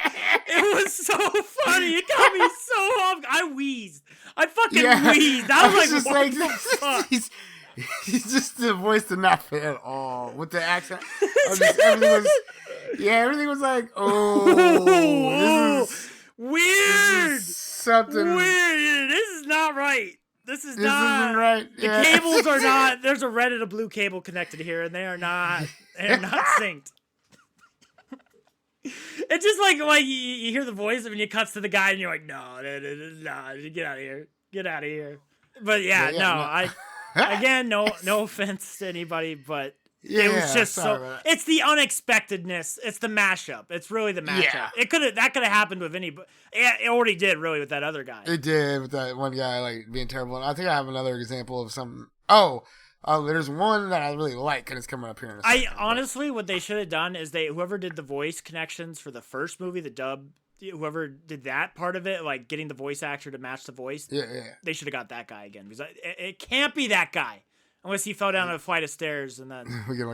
It was so funny. It got me so off. I wheezed. I fucking wheezed. I was like, what the fuck? He's just the voice to not fit at all with the accent. Everything was like, this is weird. This is something weird. This is not right. This isn't right. The cables are not. There's a red and a blue cable connected here, and they are not. They are not synced. It's just like you hear the voice and it cuts to the guy, and you're like, no, get out of here, get out of here. But again, no offense to anybody, but it was just it's the unexpectedness. It's the mashup. It's really the mashup. Yeah. That could have happened with anybody. It already did, really, with that other guy. It did with that one guy being terrible. And I think I have another example of some. There's one that I really like, and it's coming up here in a second. Honestly, what they should have done is whoever did the voice connections for the first movie, the dub, whoever did that part of it, like getting the voice actor to match the voice. Yeah. They should have got that guy again, because it can't be that guy unless he fell down a flight of stairs and then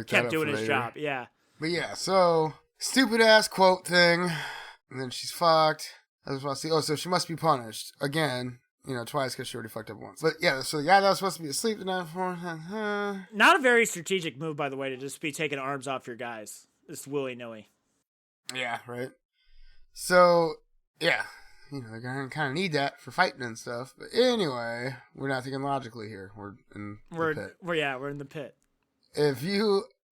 kept doing his job. Yeah. But so stupid ass quote thing, and then she's fucked. I was supposed to see. So she must be punished again. Twice because she already fucked up once. But so the guy that was supposed to be asleep the night before. Not a very strategic move, by the way, to just be taking arms off your guys. It's willy-nilly. Yeah, right. So, they're going to kind of need that for fighting and stuff. But anyway, we're not thinking logically here. We're in the pit. We're in the pit.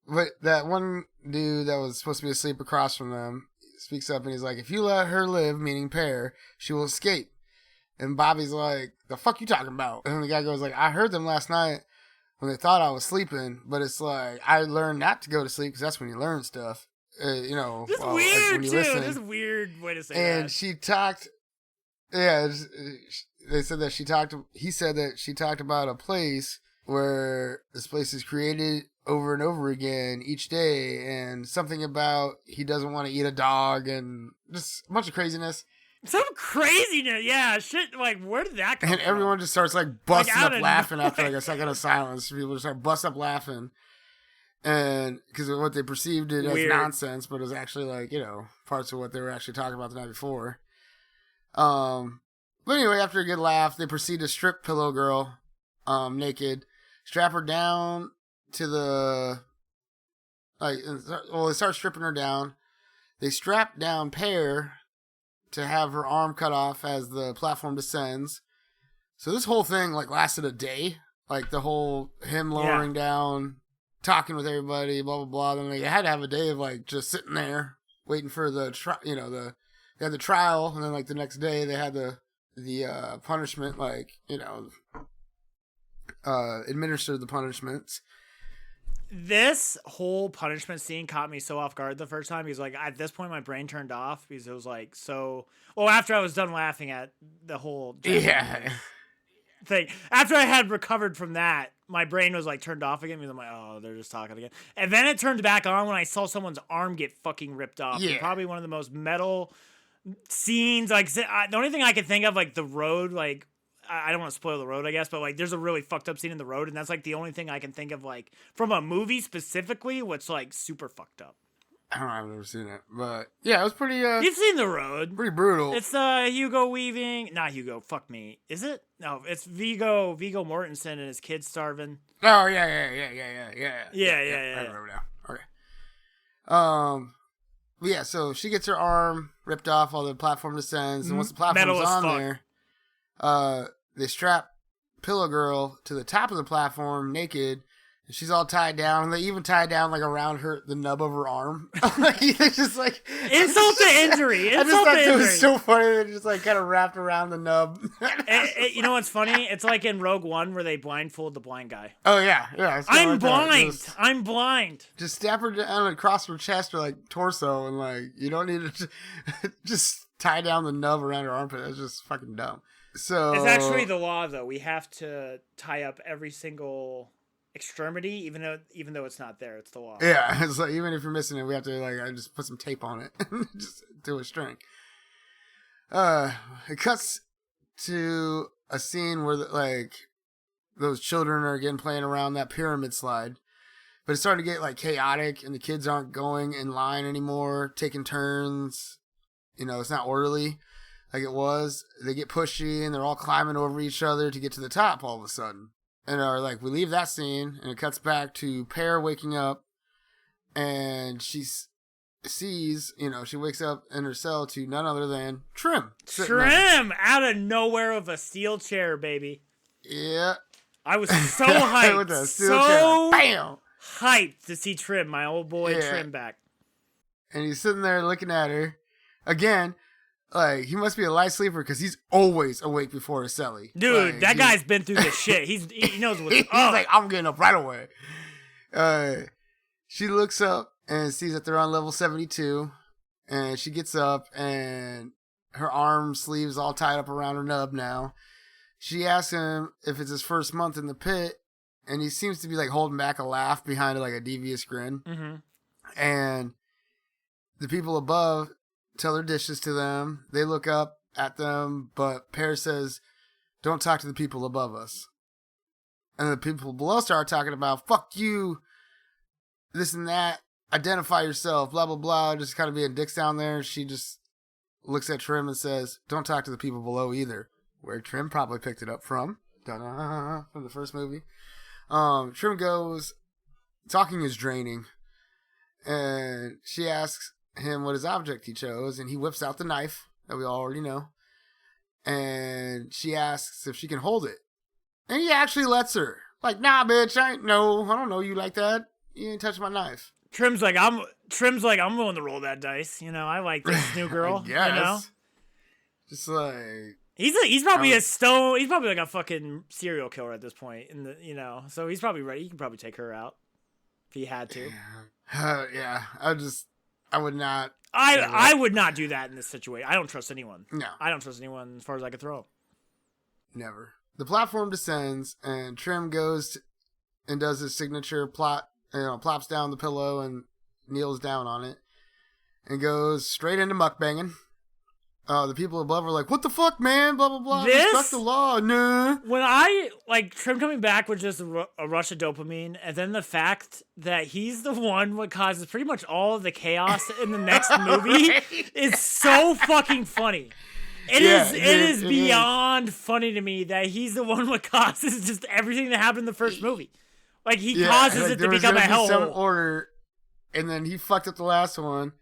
But that one dude that was supposed to be asleep across from them speaks up and he's like, if you let her live, meaning pair, she will escape. And Bobby's like, the fuck you talking about? And the guy goes like, I heard them last night when they thought I was sleeping, but it's like, I learned not to go to sleep because that's when you learn stuff. This is weird, too. Listen. This is a weird way to say that. And she talked, they said that he said that she talked about a place where this place is created over and over again each day, and something about he doesn't want to eat a dog, and just a bunch of craziness. Some craziness, shit. Where did that come from? And everyone just starts busting up laughing after a second of silence. People just start busting up laughing, and because of what they perceived it as nonsense, but it was actually parts of what they were actually talking about the night before. But anyway, after a good laugh, they proceed to strip Pillow Girl, naked, strap her down to the they start stripping her down. They strap down Pear to have her arm cut off as the platform descends. So this whole thing lasted a day. The whole him lowering down, talking with everybody, blah blah blah. Then they had to have a day of just sitting there waiting for the they had the trial, and then the next day they had the punishment, administer the punishments. This whole punishment scene caught me so off guard the first time. Because at this point my brain turned off because it was after I was done laughing at the whole thing. After I had recovered from that, my brain was turned off again because I'm oh, they're just talking again. And then it turned back on when I saw someone's arm get fucking ripped off. Yeah. Probably one of the most metal scenes. The only thing I could think of, the road, I don't want to spoil the road, I guess, but there's a really fucked up scene in the road, and that's the only thing I can think of from a movie specifically what's super fucked up. I don't know, I've never seen it. But yeah, it was pretty You've seen The Road. pretty brutal. It's Hugo Weaving. Not Hugo, fuck me. Is it? No, it's Viggo Mortensen and his kid starving. Oh yeah. Yeah. I remember now. Okay. But yeah, so she gets her arm ripped off while the platform descends, and once the platform's on there, they strap Pillow Girl to the top of the platform naked, and she's all tied down, and they even tie down like around the nub of her arm. Like it's just like insult to injury. I just thought it was so funny that it just like kind of wrapped around the nub. You know what's funny? It's like in Rogue One where they blindfold the blind guy. Oh yeah. I'm blind. I'm blind. Just stab her down across her chest or like torso, and like you don't need to just tie down the nub around her armpit. That's just fucking dumb. So it's actually the law, though. We have to tie up every single extremity, even though it's not there. It's the law. Yeah, it's like even if you're missing it, we have to I just put some tape on it, just do a string. It cuts to a scene where those children are again playing around that pyramid slide, but it's starting to get like chaotic, and the kids aren't going in line anymore, taking turns. It's not orderly like it was. They get pushy, and they're all climbing over each other to get to the top all of a sudden. And we leave that scene, and it cuts back to Pear waking up, and she sees, she wakes up in her cell to none other than Trim. Trim! Out of nowhere with a steel chair, baby. Yeah. I was so hyped. With a steel chair. Bam! Hyped to see Trim, my old boy Trim back. And he's sitting there looking at her. Again, he must be a light sleeper because he's always awake before his celly. Dude, that guy's been through this shit. He knows what's up. He's like, I'm getting up right away. She looks up and sees that they're on level 72. And she gets up and her arm sleeves all tied up around her nub now. She asks him if it's his first month in the pit. And he seems to be holding back a laugh behind a devious grin. Mm-hmm. And the people above tell their dishes to them. They look up at them, but Pear says, don't talk to the people above us. And the people below start talking about, fuck you, this and that, identify yourself, blah, blah, blah, just kind of being dicks down there. She just looks at Trim and says, don't talk to the people below either, where Trim probably picked it up from. From the first movie. Trim goes, talking is draining. And she asks him what his object he chose, and he whips out the knife that we already know, and she asks if she can hold it, and he actually lets her. Nah, bitch, I don't know you like that. You ain't touching my knife. Trim's like, I'm willing to roll that dice. I like this new girl. Yes. Just he's probably a stone. He's probably a fucking serial killer at this point. So he's probably ready. He can probably take her out if he had to. Yeah. I would not. I would not do that in this situation. I don't trust anyone. No. I don't trust anyone as far as I can throw. Never. The platform descends, and Trim goes and does his signature plot. Plops down the pillow and kneels down on it, and goes straight into mukbanging. The people above are like, "What the fuck, man? Blah blah blah. Respect the law." Nah. When I Trim coming back was just a rush of dopamine, and then the fact that he's the one what causes pretty much all of the chaos in the next movie is so fucking funny. It is beyond funny to me that he's the one what causes just everything that happened in the first movie. He causes it to become a hellhole. Some order, and then he fucked up the last one.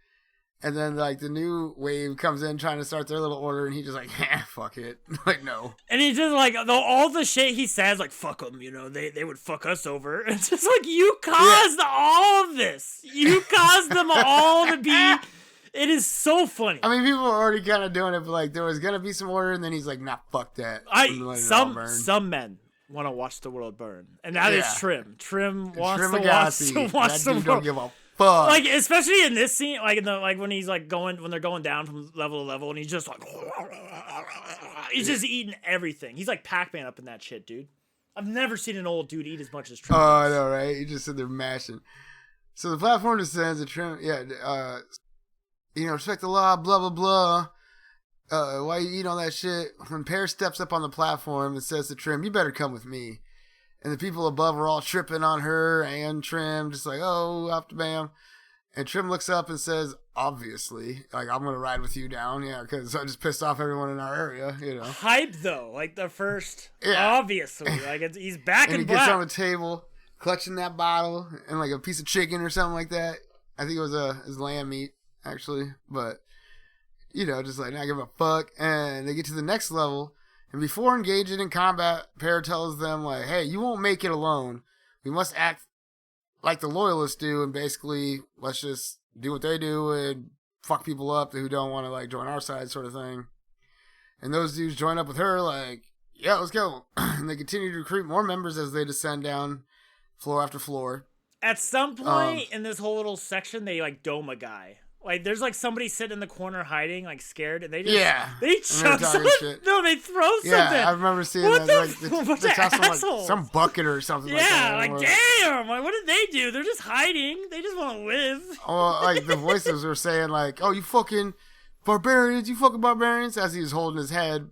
And then, the new wave comes in trying to start their little order, and he just fuck it. No. And he just, all the shit he says, fuck them, they would fuck us over. It's just you caused all of this. You caused them all to be... It is so funny. I mean, people are already kind of doing it, but, there was going to be some order, and then he's like, nah, fuck that. Some men want to watch the world burn. And that is Trim. Trim wants to watch the world. Don't give a fuck. Especially in this scene, when he's when they're going down from level to level, and he's just he's just eating everything. He's like Pac-Man up in that shit, dude. I've never seen an old dude eat as much as Trim. Oh, I know, right? He just sit there mashing. So the platform descends, and Trim, respect the law, blah blah blah. Why you eat all that shit? When Pear steps up on the platform and says to Trim, "You better come with me." And the people above are all tripping on her and Trim, just oh, up to bam. And Trim looks up and says, obviously, like, I'm going to ride with you down. Yeah, because I just pissed off everyone in our area, you know. Hype, though. Like, the first, obviously. Like, he's back in black. And he gets on the table, clutching that bottle and, like, a piece of chicken or something like that. I think it was his lamb meat, actually. But, you know, just, like, not give a fuck. And they get to the next level. And before engaging in combat, Pear tells them, like, hey, you won't make it alone. We must act like the loyalists do, and basically, let's just do what they do and fuck people up who don't want to, like, join our side sort of thing. And those dudes join up with her, like, yeah, let's go. And they continue to recruit more members as they descend down floor after floor. At some point in this whole little section, they, like, dome a guy. Like, there's, like, somebody sitting in the corner hiding, like, scared, and they just... They chuck something. No, they throw something. Yeah, I remember seeing that. They toss some bucket or something like that. Yeah, like, damn! Like, what did they do? They're just hiding. They just want to live. Well, like, the voices were saying, like, oh, you fucking barbarians, you fucking barbarians, as he was holding his head,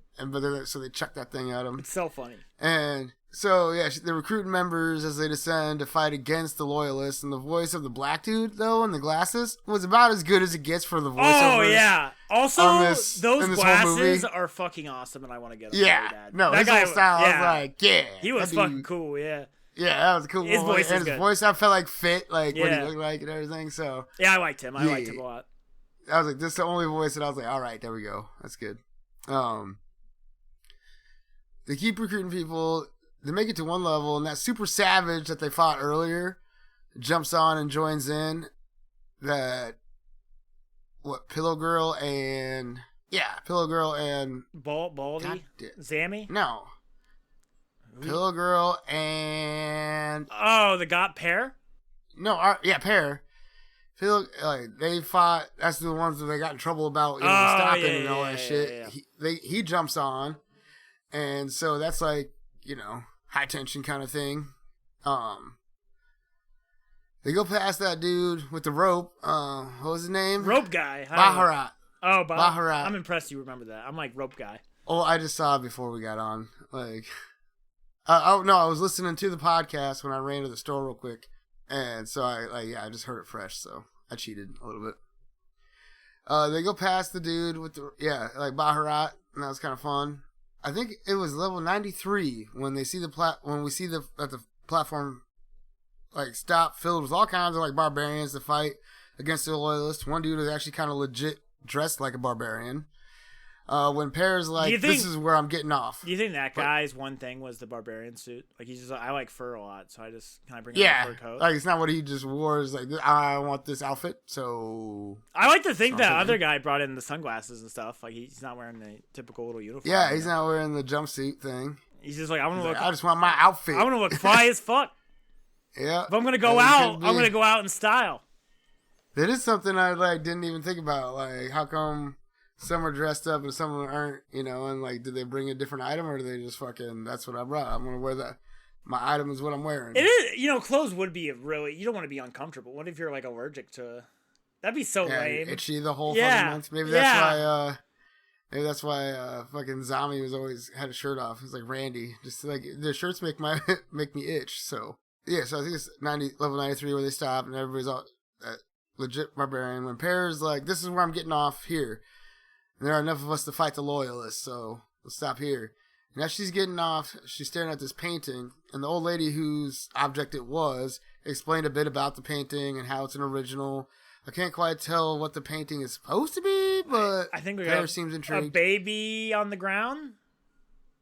so they chucked that thing at him. It's so funny. And... So, yeah, they're recruiting members as they descend to fight against the loyalists. And the voice of the black dude, though, in the glasses, was about as good as it gets for the voiceover. Oh, yeah. Also, those glasses are fucking awesome, and I want to get them. Yeah. Really bad. No, his whole style, I was like, yeah. He was fucking cool, yeah. Yeah, that was a cool. His voice is good. His voice, I felt like fit, like, what he looked like and everything, so. Yeah, I liked him. I liked him a lot. I was like, this is the only voice that I was like, all right, there we go. That's good. They keep recruiting people. They make it to one level, and that super savage that they fought earlier jumps on and joins in. Pillow Girl and Baldy? Zammy? No. Pillow Girl and... Oh, the got Pear? No, Pear. They fought... That's the ones that they got in trouble about stopping and all that shit. Yeah. He jumps on, and so that's like, you know... high tension kind of thing. They go past that dude with the rope. What was his name? Rope guy. Baharat. Oh, Baharat. I'm impressed you remember that. I'm like, rope guy. Oh, I just saw it before we got on. Like, I was listening to the podcast when I ran to the store real quick, and so I just heard it fresh, so I cheated a little bit. They go past the dude with the Baharat, and that was kind of fun. I think it was level 93 when they see the platform like stop filled with all kinds of like barbarians to fight against the loyalists. One dude was actually kind of legit dressed like a barbarian. When Pear's like, this is where I'm getting off. Do you think that guy's one thing was the barbarian suit? Like, he's just like, I like fur a lot, so can I bring him a fur coat? Like, it's not what he just wore. It's like, I want this outfit, so... I like to think that other guy brought in the sunglasses and stuff. Like, he's not wearing the typical little uniform. Yeah, he's not wearing the jumpsuit thing. He's just like, I just want my outfit. I want to look fly as fuck. Yeah. If I'm going to go out, I'm going to go out in style. That is something I, didn't even think about. Like, how come... some are dressed up and some aren't, and like, did they bring a different item or do they just fucking, that's what I brought. I'm going to wear that. My item is what I'm wearing. It is, clothes would be really, you don't want to be uncomfortable. What if you're like allergic to, that'd be so lame. Itchy the whole fucking month. Maybe that's why, fucking Zombie was always had a shirt off. He's like Randy. Just like, the shirts make me itch. So, yeah, so I think it's level 93 where they stop and everybody's all legit barbarian. When Pear's like, this is where I'm getting off here. And there are enough of us to fight the loyalists, so let's stop here. And as she's getting off, she's staring at this painting, and the old lady whose object it was explained a bit about the painting and how it's an original. I can't quite tell what the painting is supposed to be, but I think Claire seems intrigued. A baby on the ground?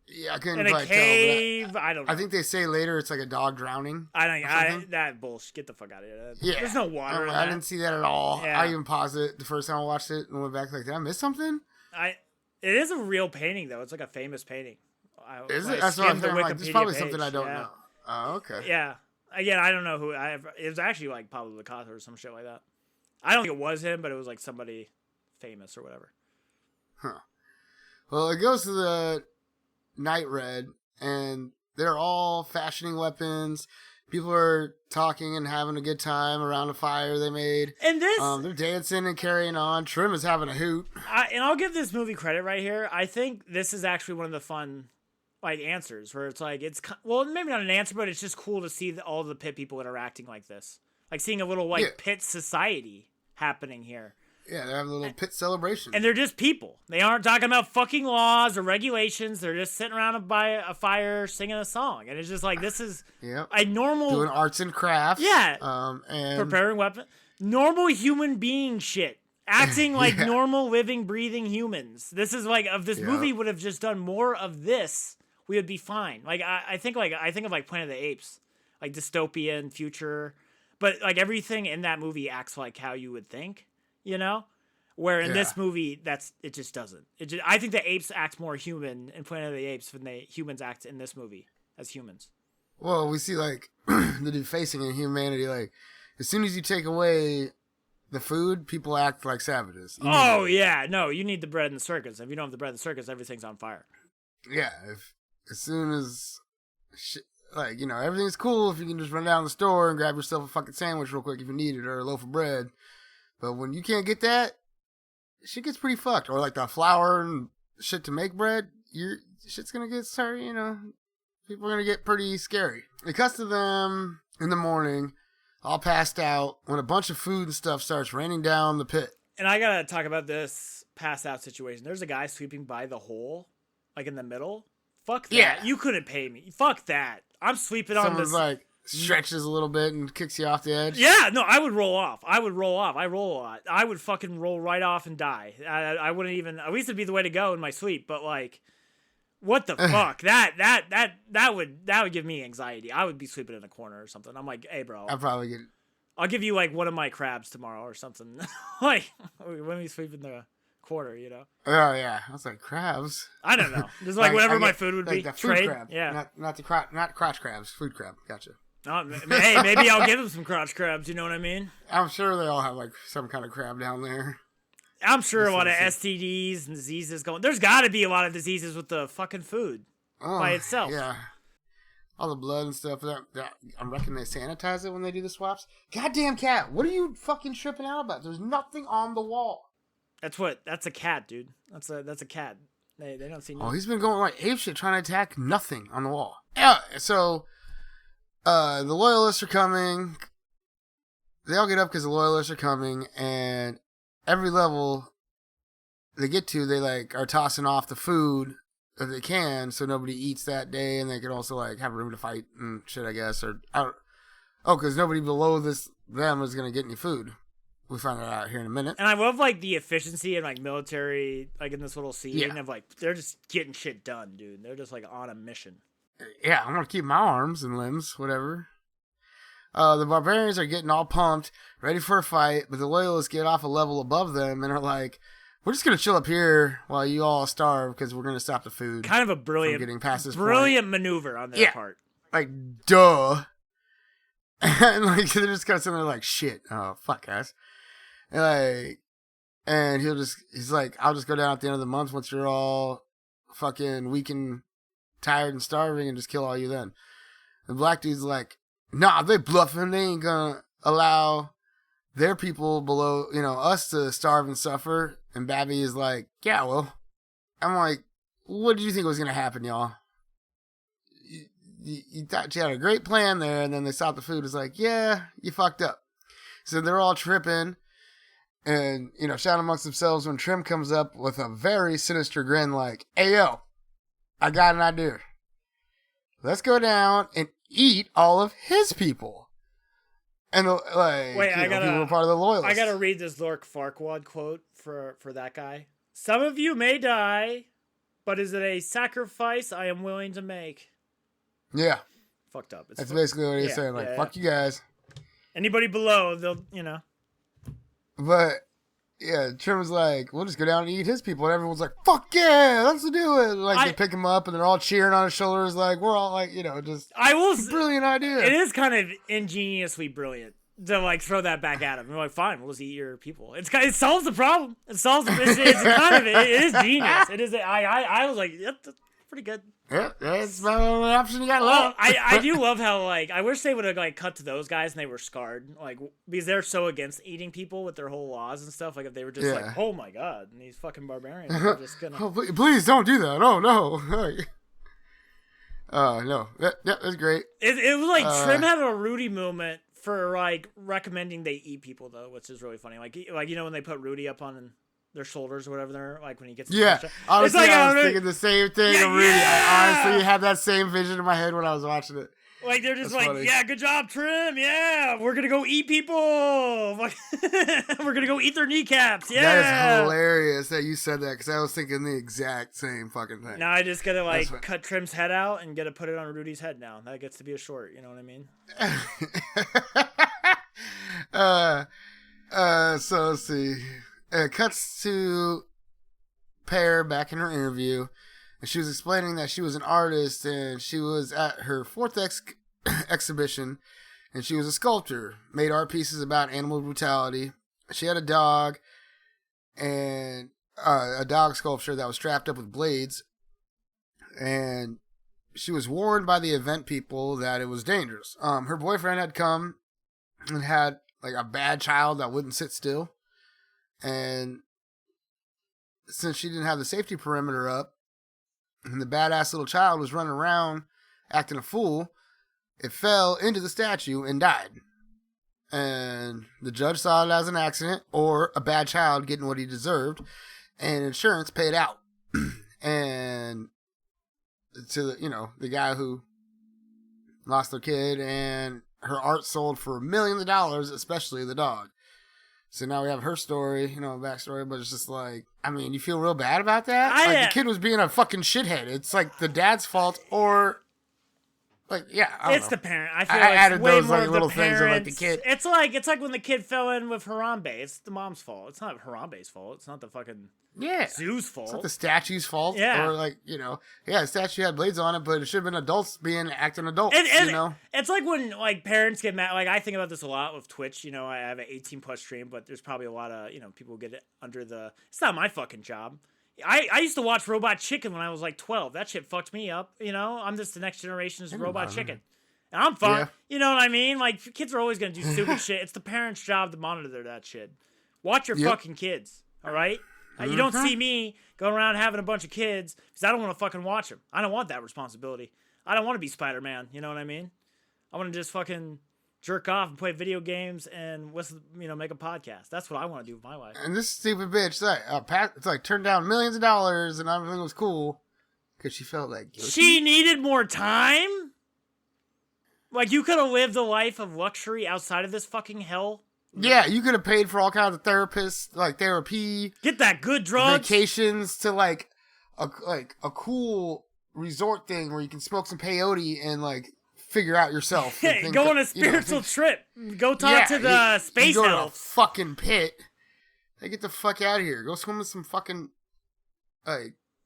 Yeah, I couldn't in quite a cave. Tell. I don't know. I think they say later it's like a dog drowning. That bullshit. Get the fuck out of here. Yeah. There's no water in that. I didn't see that at all. Yeah. I even paused it the first time I watched it and went back like, did I miss something? It is a real painting, though. It's like a famous painting. Is it? That's what I'm saying. Like, there's probably something I don't know. Oh, okay. Yeah. Again, I don't know who. It was actually like Pablo Picasso or some shit like that. I don't think it was him, but it was like somebody famous or whatever. Huh. Well, it goes to the Night Red, and they're all fashioning weapons. People are talking and having a good time around a fire they made. And this... they're dancing and carrying on. Trim is having a hoot. And I'll give this movie credit right here. I think this is actually one of the fun, like, answers, where it's like, well, maybe not an answer, but it's just cool to see all the pit people interacting like this. Like, seeing a little, like, pit society happening here. Yeah, they have a little pit celebration. And they're just people. They aren't talking about fucking laws or regulations. They're just sitting around by a fire singing a song. And it's just like, this is a normal... Doing arts and crafts. Yeah. And preparing weapons. Normal human being shit. Acting like normal, living, breathing humans. This is like, if this movie would have just done more of this, we would be fine. Like, I think of like Planet of the Apes. Like dystopian future. But like everything in that movie acts like how you would think. You know, where in this movie, it just doesn't. I think the apes act more human in Planet of the Apes than the humans act in this movie as humans. Well, we see like the defacing in humanity. Like as soon as you take away the food, people act like savages. Oh yeah, no, you need the bread in the circus. If you don't have the bread in the circus, everything's on fire. Yeah, as soon as like everything's cool if you can just run down the store and grab yourself a fucking sandwich real quick if you need it or a loaf of bread. But when you can't get that, shit gets pretty fucked. Or like the flour and shit to make bread, shit's gonna get started, people are gonna get pretty scary. It cuts to them in the morning, all passed out, when a bunch of food and stuff starts raining down the pit. And I gotta talk about this passed out situation. There's a guy sweeping by the hole, like in the middle. Fuck that. Yeah. You couldn't pay me. Fuck that. I'm sweeping on this. Like, stretches a little bit and kicks you off the edge. Yeah, no, I would roll off. I roll a lot. I would fucking roll right off and die. I wouldn't even. At least it'd be the way to go in my sleep. But like, what the fuck? That would give me anxiety. I would be sleeping in a corner or something. I'm like, hey, bro. I'll give you like one of my crabs tomorrow or something. Like when we sleep in the corner, Oh yeah, I was like crabs. I don't know. Just like whatever my food would be. The food crab. Yeah, not crotch crabs. Food crab. Gotcha. Hey, maybe I'll give them some crotch crabs, you know what I mean? I'm sure they all have like some kind of crab down there. I'm sure a lot of STDs and diseases going. There's got to be a lot of diseases with the fucking food by itself. Yeah. All the blood and stuff. I reckon they sanitize it when they do the swaps. Goddamn cat, what are you fucking tripping out about? There's nothing on the wall. That's a cat, dude. That's a cat. They don't see nothing. Oh, he's been going like apeshit trying to attack nothing on the wall. Yeah, so... the loyalists are coming. They all get up because the loyalists are coming, and every level they get to, they like are tossing off the food if they can, so nobody eats that day, and they can also like have room to fight and shit, I guess. Because nobody below them is gonna get any food. We find that out here in a minute. And I love like the efficiency and like military, like in this little scene of like they're just getting shit done, dude. They're just like on a mission. Yeah, I'm going to keep my arms and limbs, whatever. The barbarians are getting all pumped, ready for a fight, but the loyalists get off a level above them and are like, we're just going to chill up here while you all starve because we're going to stop the food. Kind of a brilliant maneuver on their part. Like, duh. And like, they're just kind of sitting there like, shit. Oh, fuck, guys. And he's like, I'll just go down at the end of the month once you're all fucking weak and tired and starving and just kill all you then. The black dude's like, nah, they bluffing. They ain't gonna allow their people below, us to starve and suffer. And Babby is like, yeah, well. I'm like, what did you think was gonna happen, y'all? You thought you had a great plan there, and then they stopped the food. It's like, yeah, you fucked up. So they're all tripping and, shouting amongst themselves when Trim comes up with a very sinister grin like, hey, yo, I got an idea. Let's go down and eat all of his people. And wait, people were part of the loyalists. I gotta read this Lork Farquaad quote for that guy. Some of you may die, but is it a sacrifice I am willing to make? Yeah. Fucked up. That's basically what he's saying. Like, fuck you guys. Anybody below, they'll, But yeah, Trim was like, we'll just go down and eat his people. And everyone's like, fuck yeah, let's do it. Like, they pick him up and they're all cheering on his shoulders. Like, we're all like, just brilliant idea. It is kind of ingeniously brilliant to, like, throw that back at him. We're like, fine, we'll just eat your people. It solves the problem. It is genius. It is, I was like, yep, that's pretty good. Yeah, that's the only option you got left. I do love how, like, I wish they would have, like, cut to those guys and they were scarred. Like, because they're so against eating people with their whole laws and stuff. Like, if they were just like, oh my god, and these fucking barbarians are just gonna... Oh, please don't do that. Oh, no. No. That was great. It was like Trim had a Rudy moment for like recommending they eat people though, which is really funny. Like you know when they put Rudy up on their shoulders or whatever, they're like when he gets honestly, like, I was thinking the same thing. Yeah, Rudy. yeah! I honestly had that same vision in my head when I was watching it. Like they're just That's like, funny. yeah, good job, Trim. Yeah, we're gonna go eat people. Like, we're gonna go eat their kneecaps. Yeah, that is hilarious that you said that because I was thinking the exact same fucking thing. Now I just gotta like cut Trim's head out and gotta put it on Rudy's head. Now that gets to be a short. You know what I mean? So let's see. It cuts to Pear back in her interview, and she was explaining that she was an artist and she was at her fourth exhibition, and she was a sculptor, made art pieces about animal brutality. She had a dog, and a dog sculpture that was strapped up with blades, and she was warned by the event people that it was dangerous. Her boyfriend had come and had like a bad child that wouldn't sit still, and since she didn't have the safety perimeter up and the badass little child was running around acting a fool, it fell into the statue and died. And the judge saw it as an accident or a bad child getting what he deserved, and insurance paid out. And to the guy who lost their kid, and her art sold for millions of dollars, especially the dog. So now we have her story, backstory, but it's just like, I mean, you feel real bad about that? The kid was being a fucking shithead. It's like the dad's fault, or like, yeah, I don't know. The parent. I feel like it's way those, more like, of little the things parents. of, like, the kid. It's like when the kid fell in with Harambe. It's the mom's fault. It's not Harambe's fault. It's not the fucking zoo's fault. It's not the statue's fault. Yeah. Or the statue had blades on it, but it should have been adults acting adults, It's like when like parents get mad. Like I think about this a lot with Twitch. I have an 18+ stream, but there's probably a lot of people get it under the. It's not my fucking job. I used to watch Robot Chicken when I was like 12. That shit fucked me up. I'm just the next generation's Robot Chicken. And I'm fine. Yeah. You know what I mean? Like, kids are always going to do stupid shit. It's the parents' job to monitor that shit. Watch your fucking kids, all right? You don't see me going around having a bunch of kids because I don't want to fucking watch them. I don't want that responsibility. I don't want to be Spider-Man. You know what I mean? I want to just fucking jerk off and play video games and make a podcast. That's what I want to do with my life. And this stupid bitch, it's like turned down millions of dollars and everything was cool because she felt like guilty. She needed more time? Like, you could have lived a life of luxury outside of this fucking hell. Yeah, you could have paid for all kinds of therapists, like therapy. Get that good drugs. Vacations to like a cool resort thing where you can smoke some peyote and like figure out yourself. Go on a spiritual trip. Go talk to the space elf. Go to a fucking pit. Hey, get the fuck out of here. Go swim with some fucking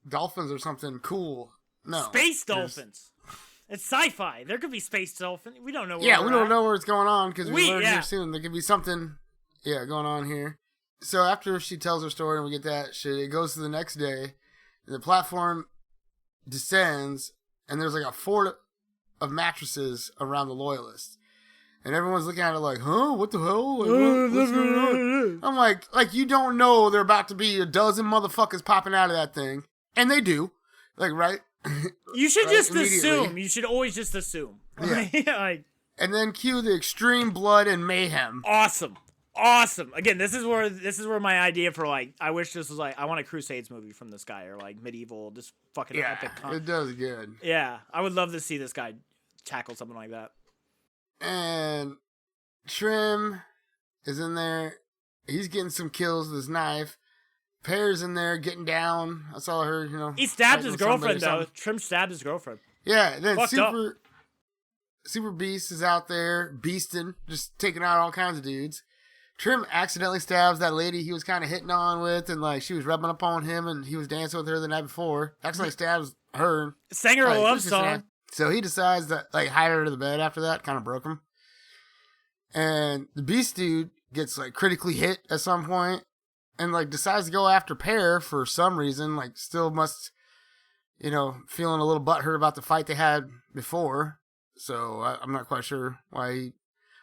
dolphins or something cool. No. Space dolphins. It's sci-fi. There could be space dolphins. We don't know where we don't know where it's going on because we learn here soon. There could be something going on here. So after she tells her story and we get that shit, it goes to the next day. And the platform descends and there's like a fort of mattresses around the Loyalists. And everyone's looking at it like, huh? What the hell? Like, what's going on? I'm like, you don't know there are about to be a dozen motherfuckers popping out of that thing. And they do. Like, right? You should just assume. You should always just assume. Yeah. And then cue the extreme blood and mayhem. Awesome. Again, this is where my idea for like, I wish this was like, I want a Crusades movie from this guy or like medieval, just fucking epic. It does good. Yeah, I would love to see this guy tackle something like that. And Trim is in there. He's getting some kills with his knife. Pear's in there getting down. I saw her, He stabbed his girlfriend, though. Trim stabbed his girlfriend. Yeah, then Super Beast is out there, beasting, just taking out all kinds of dudes. Trim accidentally stabs that lady he was kind of hitting on with, and like she was rubbing up on him, and he was dancing with her the night before. Accidentally stabs her. Sang her a love song. So he decides to like hide her to the bed after that. Kind of broke him. And the Beast dude gets like critically hit at some point. And, like, decides to go after Pear for some reason. Like, still must, feeling a little butthurt about the fight they had before. So, I'm not quite sure why he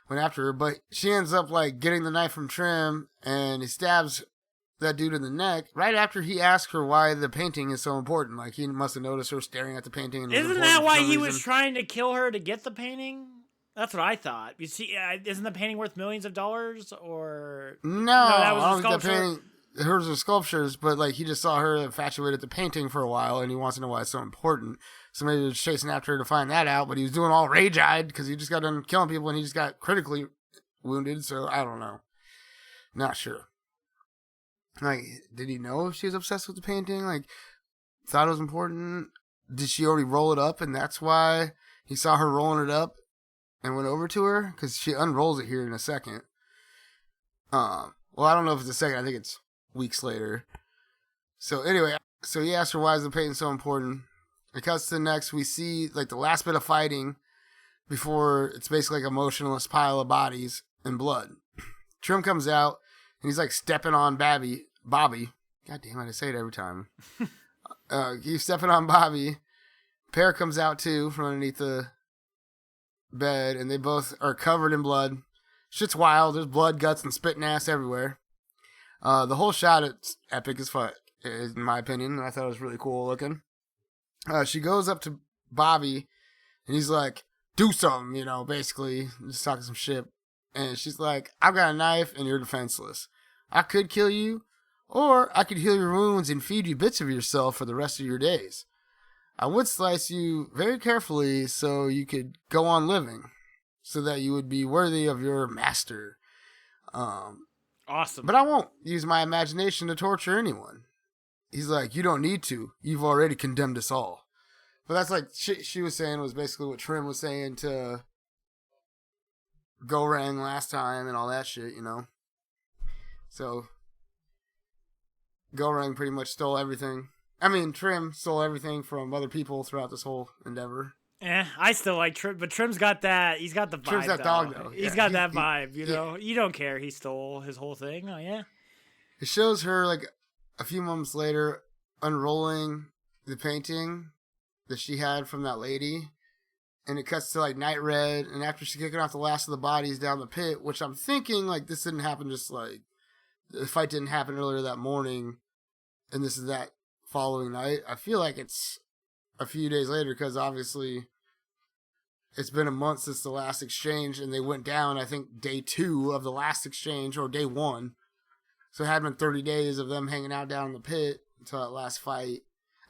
went after her. But she ends up, like, getting the knife from Trim. And he stabs that dude in the neck right after he asks her why the painting is so important. Like, he must have noticed her staring at the painting. And isn't that why he was trying to kill her to get the painting? That's what I thought. You see, isn't the painting worth millions of dollars? Or No, that was I a don't think sculpture. that painting. Hers are sculptures, but like he just saw her infatuated with the painting for a while, and he wants to know why it's so important. So maybe he was chasing after her to find that out, but he was doing all rage-eyed because he just got done killing people and he just got critically wounded. So I don't know, not sure. Like, did he know she was obsessed with the painting? Like, thought it was important? Did she already roll it up, and that's why he saw her rolling it up and went over to her? Because she unrolls it here in a second. Well, I don't know if it's a second. I think it's weeks later. So anyway, so he asked her why is the painting so important. It cuts to the next. We see like the last bit of fighting before it's basically like a motionless pile of bodies and blood. Trim comes out and he's like stepping on Bobby. God damn it, I say it every time. He's stepping on Bobby. Pear comes out too from underneath the bed, and they both are covered in blood. Shit's wild. There's blood, guts, and spitting ass everywhere. The whole shot is epic as fuck, in my opinion. I thought it was really cool looking. She goes up to Bobby, and he's like, do something, you know, basically. Just talking some shit. And she's like, I've got a knife, and you're defenseless. I could kill you, or I could heal your wounds and feed you bits of yourself for the rest of your days. I would slice you very carefully so you could go on living, so that you would be worthy of your master. Awesome. But I won't use my imagination to torture anyone. He's like, you don't need to. You've already condemned us all. But that's like she was saying was basically what Trim was saying to Gore last time and all that shit, you know. So Gore pretty much stole everything. I mean, Trim stole everything from other people throughout this whole endeavor. I still like Trim, but Trim's got that. He's got the vibe. Trim's that dog, though. He's got that vibe, you know. You don't care. He stole his whole thing. Oh, yeah. It shows her, like, a few moments later, unrolling the painting that she had from that lady. And it cuts to, like, night red. And after she's kicking off the last of the bodies down the pit, which I'm thinking, like, this didn't happen just, like, the fight didn't happen earlier that morning. And this is that following night. I feel like it's a few days later because, obviously, it's been a month since the last exchange, and they went down, I think, day 2 of the last exchange, or day 1. So it had been 30 days of them hanging out down in the pit until that last fight.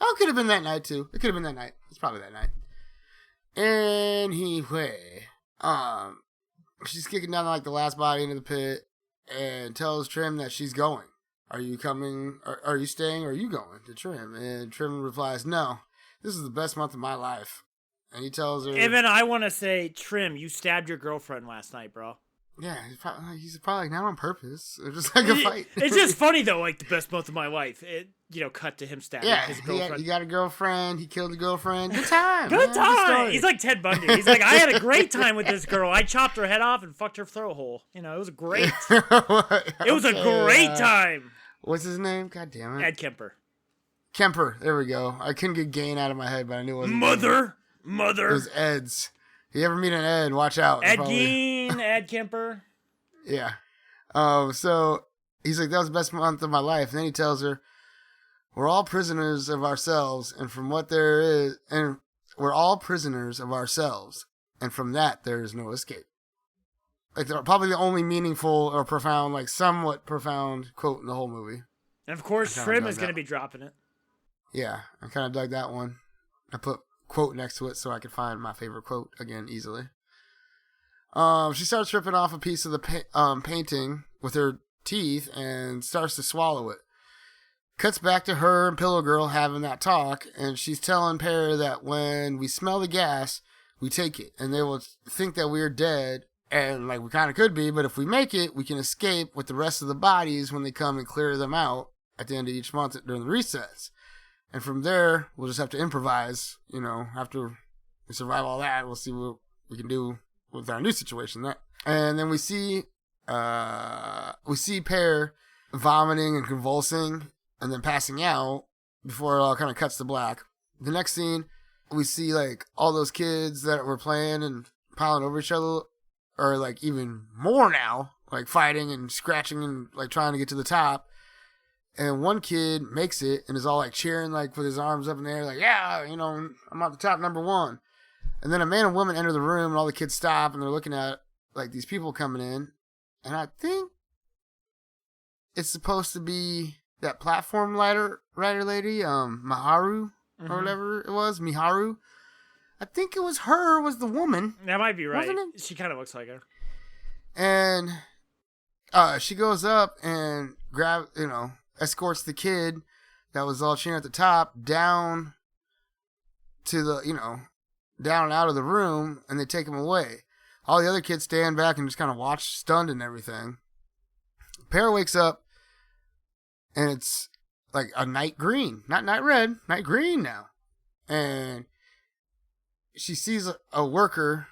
Oh, it could have been that night, too. It could have been that night. It's probably that night. Anyway, she's kicking down, like, the last body into the pit and tells Trim that she's going. Are you coming? Are you staying, or are you going to Trim? And Trim replies, no, this is the best month of my life. And he tells her... Evan, I want to say, Trim, you stabbed your girlfriend last night, bro. Yeah, he's probably like, not on purpose. It's just like a fight. It's just funny, though, like, the best month of my life. It, cut to him stabbing his girlfriend. He got a girlfriend. He killed a girlfriend. Good time. Good time. He's like Ted Bundy. He's like, I had a great time with this girl. I chopped her head off and fucked her throat hole. You know, it was great. It was a great time. What's his name? God damn it. Ed Kemper. Kemper. There we go. I couldn't get Gain out of my head, but I knew it wasn't Mother. It was Ed's. If you ever meet an Ed, watch out. Ed Gein, Ed Kemper. Yeah. So he's like, that was the best month of my life. And then he tells her, we're all prisoners of ourselves, and from what there is, and we're all prisoners of ourselves, and from that there is no escape. Like, they're probably the only meaningful or profound, like somewhat profound quote in the whole movie. And of course, Trim is going to be dropping it. Yeah, I kind of dug that one. I put quote next to it so I could find my favorite quote again easily. She starts ripping off a piece of the painting with her teeth and starts to swallow it. Cuts back to her and Pillow Girl having that talk, and she's telling Pear that when we smell the gas, we take it, and they will think that we're dead, and like we kind of could be, but if we make it, we can escape with the rest of the bodies when they come and clear them out at the end of each month during the resets. And from there, we'll just have to improvise, you know, after we survive all that, we'll see what we can do with our new situation. And then we see Pear vomiting and convulsing and then passing out before it all kind of cuts to black. The next scene, we see like all those kids that were playing and piling over each other are like even more now, like fighting and scratching and like trying to get to the top. And one kid makes it and is all like cheering, like with his arms up in the air, like, yeah, you know, I'm at the top, number 1. And then a man and woman enter the room, and all the kids stop, and they're looking at like these people coming in. And I think it's supposed to be that platform rider lady, Miharu or whatever it was, Miharu. I think it was her, was the woman. That might be right. Wasn't it? She kind of looks like her. And she goes up and escorts the kid that was all cheering at the top down to the, down and out of the room, and they take him away. All the other kids stand back and just kind of watch, stunned and everything. Pear wakes up, and it's like a night green. Not night red, night green now. And she sees a worker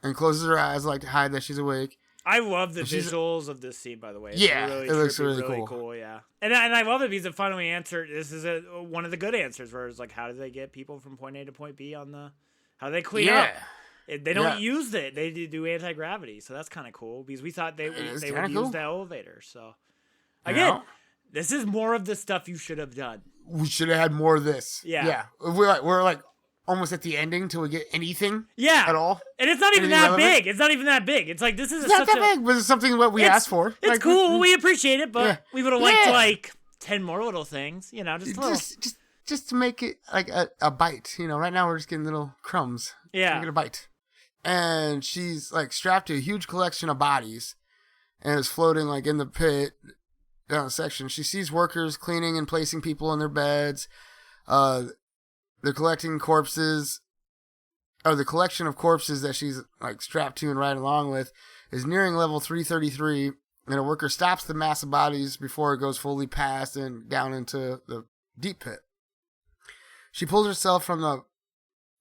and closes her eyes like to hide that she's awake. I love the visuals of this scene, by the way. It's it looks really cool. Yeah. And I love it because it finally answered, this is one of the good answers, where it's like, how do they get people from point A to point B how do they clean up? They don't use it. They do anti-gravity, so that's kind of cool because we thought they would use the elevator. So, again, this is more of the stuff you should have done. We should have had more of this. Yeah. We're like almost at the ending till we get anything at all. And it's not even that big. It's not even that big. It's like, this is not that big, but it's something what we asked for. It's like, cool. We appreciate it, but we would have liked like 10 more little things, just a little. Just to make it like a bite. Right now we're just getting little crumbs. Yeah. Get a bite. And she's like strapped to a huge collection of bodies and is floating like in the pit down a section. She sees workers cleaning and placing people in their beds. They're collecting corpses, or the collection of corpses that she's like strapped to and riding along with is nearing level 333, and a worker stops the mass of bodies before it goes fully past and down into the deep pit. She pulls herself from the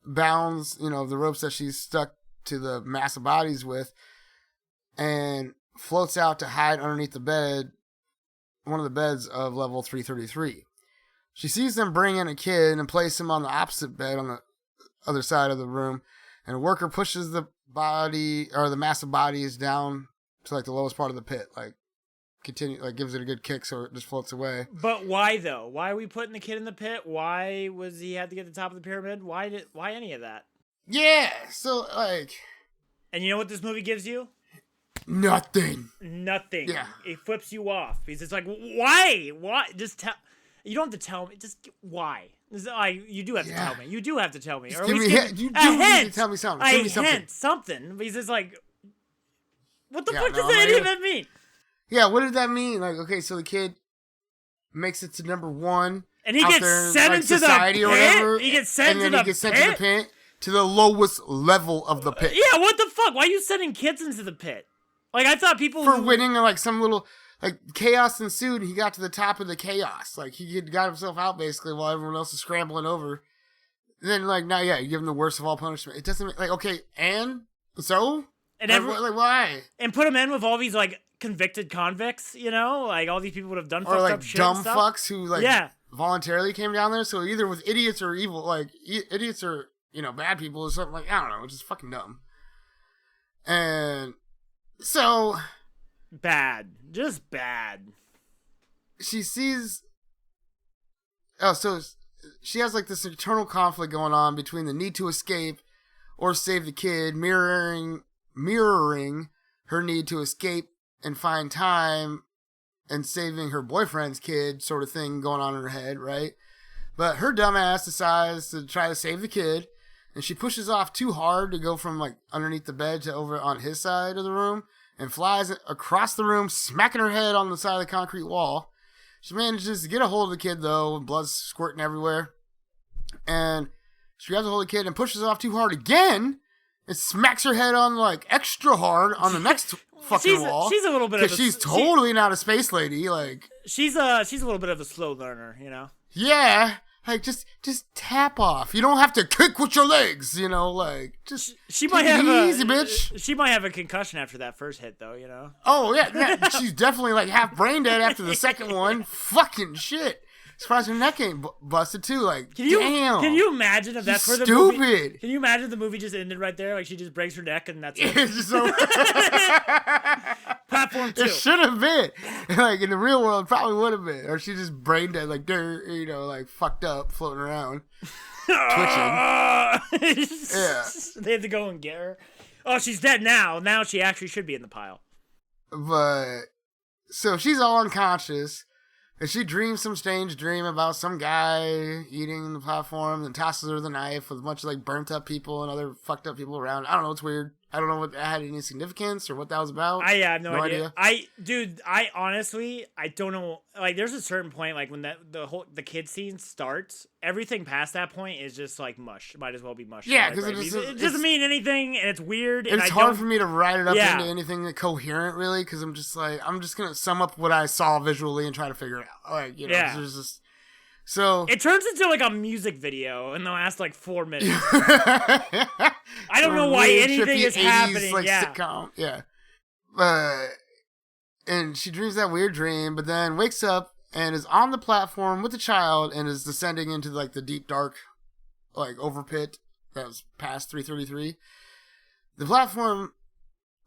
bounds, the ropes that she's stuck to the mass of bodies with, and floats out to hide underneath the bed, one of the beds of level 333. She sees them bring in a kid and place him on the opposite bed on the other side of the room, and a worker pushes the body or the mass of bodies down to like the lowest part of the pit, gives it a good kick so it just floats away. But why though? Why are we putting the kid in the pit? Why was he had to get to the top of the pyramid? Why any of that? Yeah, so like, and you know what this movie gives you? Nothing. Yeah, it flips you off because it's like, why? Just tell. You don't have to tell me. Just why? You do have to tell me. You do have to tell me. Just or give me you do need to tell me something. Give me something. Because it's like, what the fuck does that even mean? Yeah, what did that mean? Like, okay, so the kid makes it to number 1, and he gets sent into the pit. Or whatever, he gets sent to the pit to the lowest level of the pit. Yeah, what the fuck? Why are you sending kids into the pit? Like, I thought people for winning like some little. Like, chaos ensued, and he got to the top of the chaos. Like, he got himself out, basically, while everyone else is scrambling over. And then, like, now, you give him the worst of all punishment. It doesn't, like, okay, and? So? And like, why? And put him in with all these, like, convicted convicts, like, all these people would have done fucked up shit dumb fucks who, like, voluntarily came down there. So either with idiots or evil, like, idiots or, bad people or something, like, I don't know, which is fucking dumb. And so... Just bad. She sees... so she has, like, this internal conflict going on between the need to escape or save the kid, mirroring her need to escape and find time and saving her boyfriend's kid sort of thing going on in her head, right? But her dumbass decides to try to save the kid, and she pushes off too hard to go from, like, underneath the bed to over on his side of the room, and flies across the room, smacking her head on the side of the concrete wall. She manages to get a hold of the kid, though, with blood squirting everywhere. And she grabs a hold of the kid and pushes off too hard again, and smacks her head on, like, extra hard on the next fucking wall. She's a little bit of a... she's totally not a space lady, like... She's a little bit of a slow learner, Yeah. Like, just tap off. You don't have to kick with your legs, like, just she might have easy, bitch. She might have a concussion after that first hit, though, Oh, yeah. She's definitely, like, half brain dead after the second one. Fucking shit. Surprised her neck ain't busted, too. Like, damn. Can you imagine if that's where the movie... Stupid. Can you imagine the movie just ended right there? Like, she just breaks her neck and that's it. It's just over. Platform 2. It should have been. Like, in the real world, it probably would have been. Or she just brain dead, like, like, fucked up, floating around. twitching. Yeah. They have to go and get her. Oh, she's dead now. Now she actually should be in the pile. But so she's all unconscious, and she dreams some strange dream about some guy eating the platform, and tosses her the knife with a bunch of like burnt up people and other fucked up people around. I don't know. It's weird. I don't know what that had any significance or what that was about. I have no idea. I honestly, I don't know. Like, there's a certain point, like when the kid scene starts, everything past that point is just like mush. Might as well be mush. Yeah, because it doesn't mean anything, and it's weird. And it's hard for me to write it up into anything coherent, really, because I'm just gonna sum up what I saw visually and try to figure it out. Like, there's just. So it turns into like a music video in the last like 4 minutes. I don't know why anything is happening. Like sitcom, yeah. And she dreams that weird dream, but then wakes up and is on the platform with the child and is descending into like the deep dark, like over pit that was past 333. The platform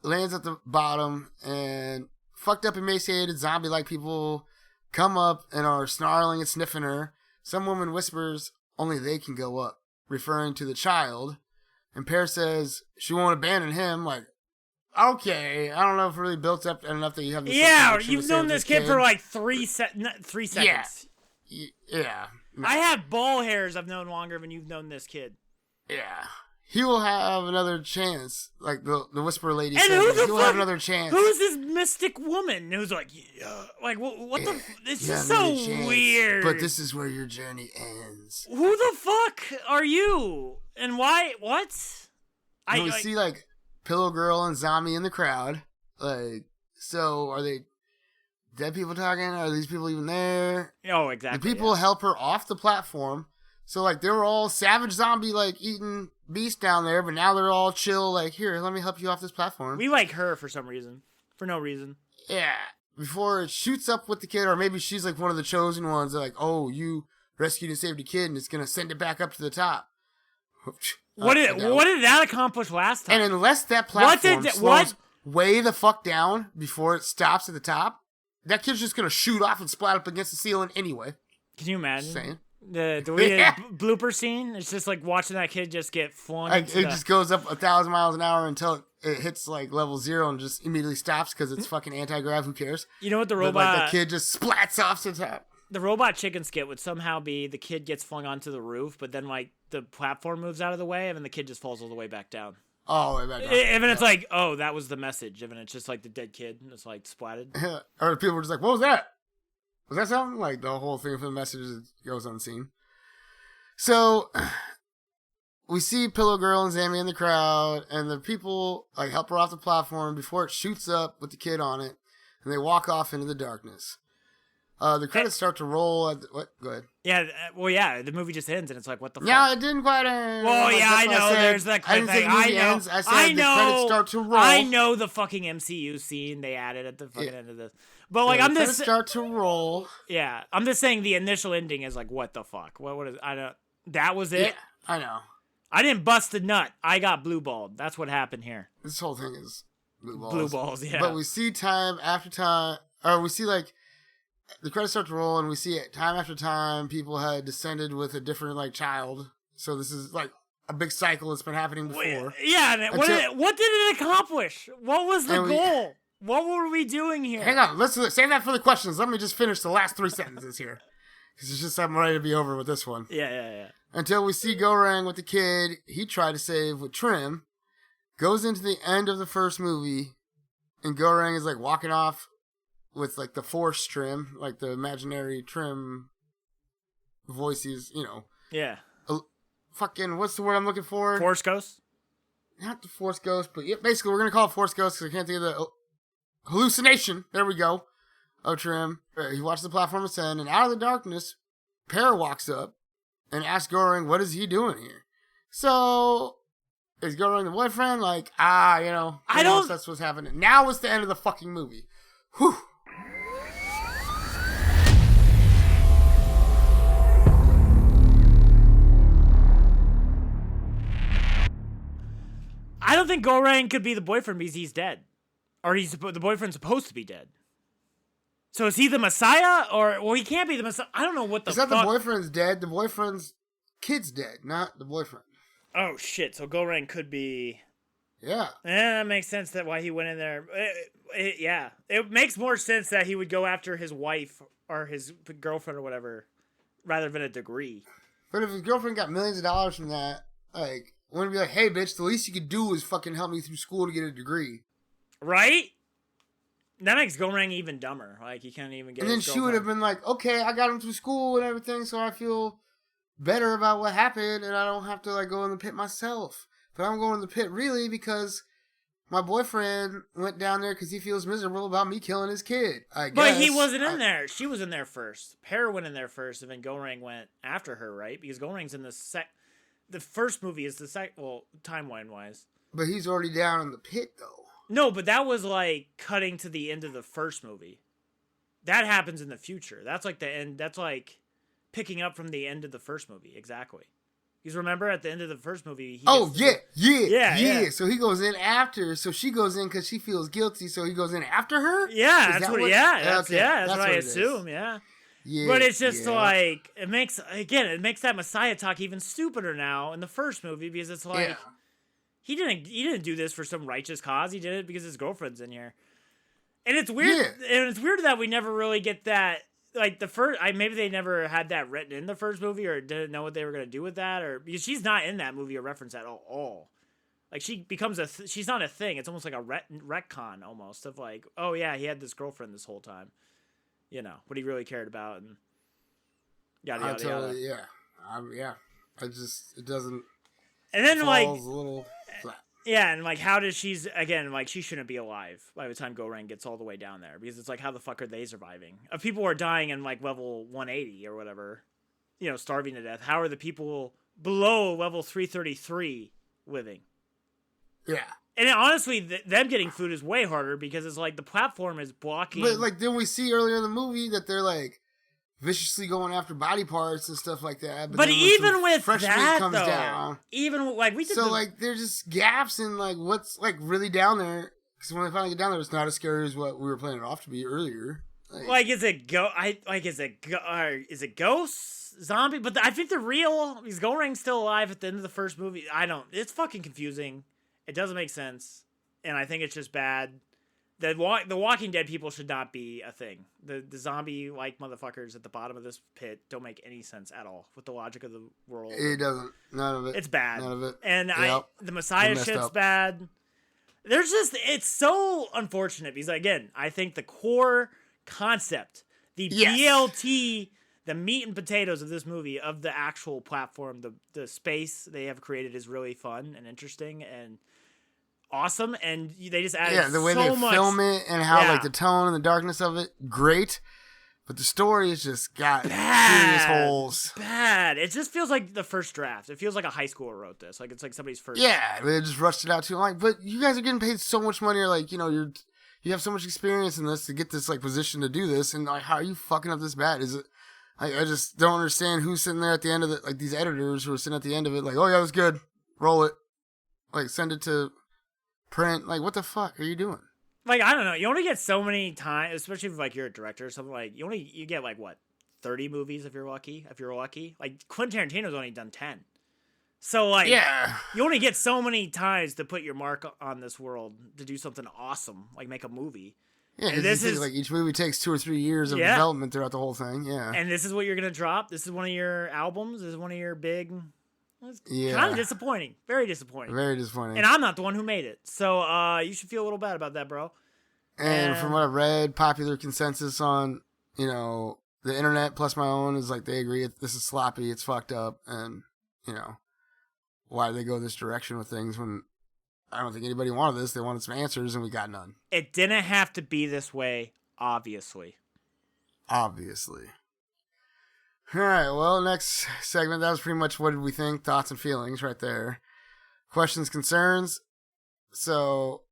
lands at the bottom, and fucked up, emaciated zombie-like people come up and are snarling and sniffing her. Some woman whispers, "Only they can go up," referring to the child. And Pear says she won't abandon him. Like, okay, I don't know if it really built up enough that you have this. Yeah, you've known this kid for like 3 seconds. Yeah. I have ball hairs I've known longer than you've known this kid. Yeah. He will have another chance, like the Whisperer lady and said. He will have another chance. Who is this mystic woman who's like, what the? It's just so weird. But this is where your journey ends. Who the fuck are you? And why? What? We see like Pillow Girl and Zombie in the crowd. Like, so are they dead people talking? Are these people even there? Oh, exactly. The people help her off the platform. So like they were all savage zombie like eating beast down there, but now they're all chill. Like, here, let me help you off this platform. We like her for some reason, for no reason. Yeah. Before it shoots up with the kid, or maybe she's like one of the chosen ones. They're like, oh, you rescued and saved a kid, and it's gonna send it back up to the top. What did that accomplish last time? And unless that platform slows way the fuck down before it stops at the top, that kid's just gonna shoot off and splat up against the ceiling anyway. Can you imagine? Just saying. The blooper scene, it's just like watching that kid just get flung. It just goes up 1,000 miles an hour until it hits like level 0 and just immediately stops because it's fucking anti-grav. Who cares? You know what the robot? But, like, the kid just splats off to the top. The robot chicken skit would somehow be the kid gets flung onto the roof, but then like the platform moves out of the way, and then the kid just falls all the way back down. Oh, way back down. And then it's like, oh, that was the message. And then it's just like the dead kid, and it's like splatted. Or people were just like, what was that? Was that something? Like, the whole thing for the message goes unseen. So, we see Pillow Girl and Zammy in the crowd, and the people, like, help her off the platform before it shoots up with the kid on it, and they walk off into the darkness. The credits start to roll at what? Go ahead. Yeah, the movie just ends, and it's like, what the fuck? Yeah, it didn't quite end. Well, yeah, I know, there's that kind of thing. I know. Ends. I said the credits start to roll. I know the fucking MCU scene they added at the fucking end of this. But, like, I'm just... start to roll. Yeah, I'm just saying the initial ending is like, what the fuck? What is... I don't... That was it? Yeah, I know. I didn't bust a nut. I got blue balled. That's what happened here. This whole thing is blue balls. Blue balls, yeah. But we see time after time... Or we see, like... The credits start to roll, and we see it time after time. People had descended with a different like child, so this is like a big cycle that's been happening before. Yeah, what did it accomplish? What was the goal? What were we doing here? Hang on, let's save that for the questions. Let me just finish the last 3 sentences here, because it's just I'm ready to be over with this one. Yeah. Until we see Gorang with the kid he tried to save with Trim, goes into the end of the first movie, and Gorang is like walking off with, like, the Force Trim, like the imaginary Trim voices, you know. Yeah. Fucking, what's the word I'm looking for? Force Ghost? Not the Force Ghost, but yeah, basically we're going to call it Force Ghost because I can't think of the hallucination. There we go. Of Trim. He watches the platform ascend, and out of the darkness, Pear walks up and asks Gorang, what is he doing here? So, is Gorang the boyfriend? Like, I don't... That's what's happening. Now it's the end of the fucking movie. Whew. I don't think Gorang could be the boyfriend because he's dead. Or the boyfriend's supposed to be dead. So is he the Messiah? Or, well, he can't be the Messiah. I don't know what the fuck. It's not the boyfriend's dead. The boyfriend's kid's dead, not the boyfriend. Oh shit! So Goreng could be. Yeah. That makes sense that why he went in there. Yeah, it makes more sense that he would go after his wife or his girlfriend or whatever, rather than a degree. But if his girlfriend got millions of dollars from that, like, wouldn't be like, hey, bitch, the least you could do is fucking help me through school to get a degree. Right? That makes Goreng even dumber. Like, he can't even get And then she would have been like, okay, I got him through school and everything, so I feel better about what happened, and I don't have to, like, go in the pit myself. But I'm going in the pit, really, because my boyfriend went down there because he feels miserable about me killing his kid, I guess. But he wasn't in there. She was in there first. Hera went in there first, and then Goreng went after her, right? Because Goreng's in the first movie is the second, well, timeline-wise. But he's already down in the pit, though. No, but that was, like, cutting to the end of the first movie. That happens in the future. That's, like, the end. That's, like, picking up from the end of the first movie. Exactly. Because remember, at the end of the first movie... Yeah. So he goes in after. So she goes in because she feels guilty, so he goes in after her? Yeah, that's what I assume, yeah. Yeah. But it's just, like, it makes that Messiah talk even stupider now in the first movie, because it's like... Yeah. He didn't do this for some righteous cause. He did it because his girlfriend's in here. And it's weird. Yeah. And it's weird that we never really get that. Like the first, maybe they never had that written in the first movie, or didn't know what they were gonna do with that, or because she's not in that movie or reference at all. Like she becomes she's not a thing. It's almost like a retcon almost of like, oh yeah, he had this girlfriend this whole time, you know, what he really cared about, and yada yada yada. Yeah. It doesn't. And then like a little flat. Yeah, and like how does she shouldn't be alive by the time Goreng gets all the way down there, because it's like, how the fuck are they surviving? If people are dying in like level 180 or whatever, you know, starving to death, how are the people below level 333 living? Yeah. And honestly, them getting food is way harder because it's like the platform is blocking. But like then we see earlier in the movie that they're like viciously going after body parts and stuff like that. But even with fresh that, meat comes though, down. even like we did, like there's just gaps in like what's like really down there. Because when they finally get down there, it's not as scary as what we were playing it off to be earlier. Is it ghosts, zombie? But I think they're real. Because Goreng's still alive at the end of the first movie. It's fucking confusing. It doesn't make sense, and I think it's just bad. The Walking Dead people should not be a thing. The zombie-like motherfuckers at the bottom of this pit don't make any sense at all with the logic of the world. It doesn't. None of it. It's bad. None of it. And the Messiah shit's bad. It's so unfortunate because, again, I think the core concept, the BLT, the meat and potatoes of this movie, of the actual platform, the space they have created is really fun and interesting and awesome, and they just added the way they film it and how like the tone and the darkness of it, great. But the story has just got serious holes. Bad. It just feels like the first draft. It feels like a high schooler wrote this. Like it's like somebody's first. Yeah, they just rushed it out too. Like, but you guys are getting paid so much money. Or like, you know, you have so much experience in this to get this like position to do this, and like, how are you fucking up this bad? Is it? I just don't understand who's sitting there at the end of it. Like these editors who are sitting at the end of it, like, oh yeah, that's good. Roll it. Like send it to print. Like, what the fuck are you doing? Like, I don't know. You only get so many times, especially if like you're a director or something. Like you get like what, 30 movies if you're lucky. Like Quentin Tarantino's only done 10. So like, you only get so many times to put your mark on this world to do something awesome, like make a movie. Yeah, and this is like each movie takes 2 or 3 years of development throughout the whole thing. Yeah, and this is what you're gonna drop. This is one of your albums. This is one of your big. It's kind of disappointing. Very disappointing. Very disappointing. And I'm not the one who made it. So you should feel a little bad about that, bro. And from what I've read, popular consensus on, you know, the internet plus my own is like they agree this is sloppy, it's fucked up, and, you know, why do they go this direction with things when I don't think anybody wanted this. They wanted some answers, and we got none. It didn't have to be this way, obviously. Obviously. All right, well, next segment, that was pretty much what did we think, thoughts and feelings right there. Questions, concerns. So,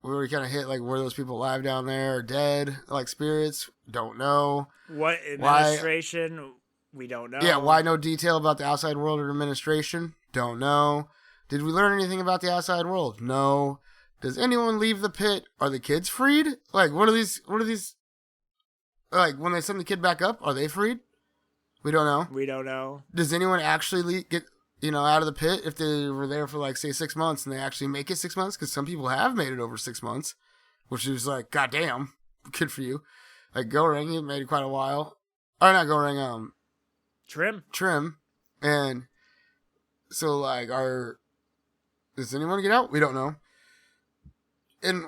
we already kind of hit, like, were those people alive down there or dead, like spirits? Don't know. What administration? We don't know. Yeah, why no detail about the outside world or administration? Don't know. Did we learn anything about the outside world? No. Does anyone leave the pit? Are the kids freed? Like, what are these... Like, when they send the kid back up, are they freed? We don't know. We don't know. Does anyone actually get, out of the pit if they were there for, like, say, 6 months and they actually make it 6 months? Because some people have made it over 6 months, which is like, goddamn, good for you. Like, Gore, he made it quite a while. Or not Gore, Trim. And so, like, does anyone get out? We don't know. And,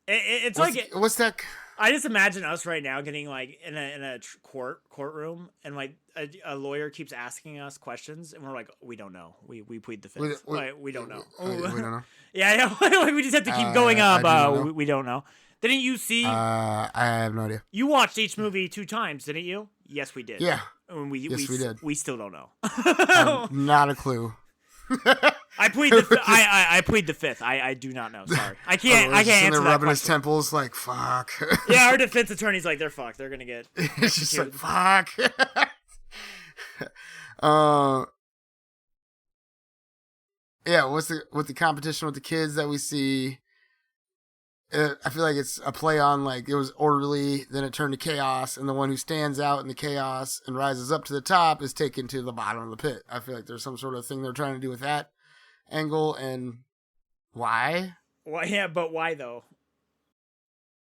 it's what's that? I just imagine us right now getting like in a courtroom, and like a lawyer keeps asking us questions, and we're like, we don't know. We plead the fifth. We don't know. We don't know. Yeah. We just have to keep going up. We don't know. Didn't you see? I have no idea. You watched each movie 2 times, didn't you? Yes, we did. Yeah. And we did. We still don't know. Not a clue. I plead the fifth. I do not know. Sorry, I can't. I can't answer that rubbing question. His temples like fuck. Yeah, our defense attorney's like, they're fucked. They're gonna get. It's just like fuck. Yeah. With the competition with the kids that we see? I feel like it's a play on, like, it was orderly, then it turned to chaos, and the one who stands out in the chaos and rises up to the top is taken to the bottom of the pit. I feel like there's some sort of thing they're trying to do with that angle, and why? Why? Yeah, but why though?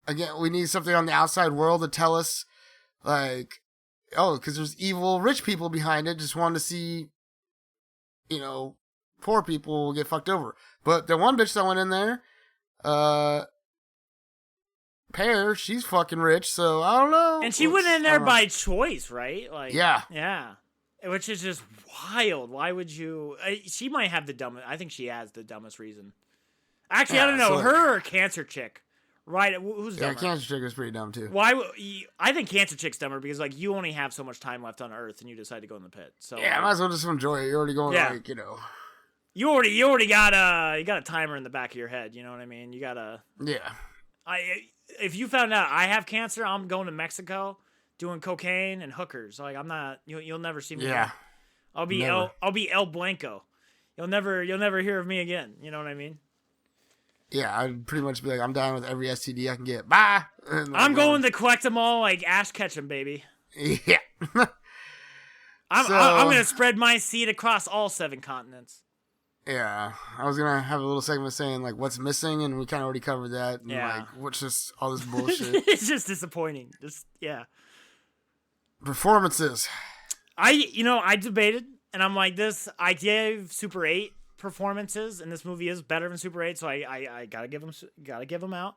Again, we need something on the outside world to tell us, like, because there's evil rich people behind it, just wanting to see, poor people get fucked over. But the one bitch that went in there, Pear, she's fucking rich, so I don't know. And she went in there by choice, right? Like, yeah, which is just wild. Why would you? She might have the dumbest. I think she has the dumbest reason. Actually, I don't know. Her or Cancer Chick, right? Who's dumber? Yeah, Cancer Chick is pretty dumb too. Why? I think Cancer Chick's dumber because like you only have so much time left on Earth, and you decide to go in the pit. So yeah, might as well just enjoy it. You're already going You already got a timer in the back of your head. You know what I mean? You gotta. Yeah. If you found out I have cancer, I'm going to Mexico doing cocaine and hookers. Like I'm not. You'll never see me. Yeah. Again. I'll be El Blanco. You'll never hear of me again. You know what I mean? Yeah, I'd pretty much be like, I'm down with every STD I can get. Bye. I'm going to collect them all like Ash Ketchum, baby. Yeah. I'm gonna spread my seed across all 7 continents. Yeah, I was gonna have a little segment saying like what's missing, and we kind of already covered that. And, yeah, like what's just all this bullshit. It's just disappointing. Performances. I debated, and I'm like this. I gave Super 8 performances, and this movie is better than Super 8, so I gotta give them out.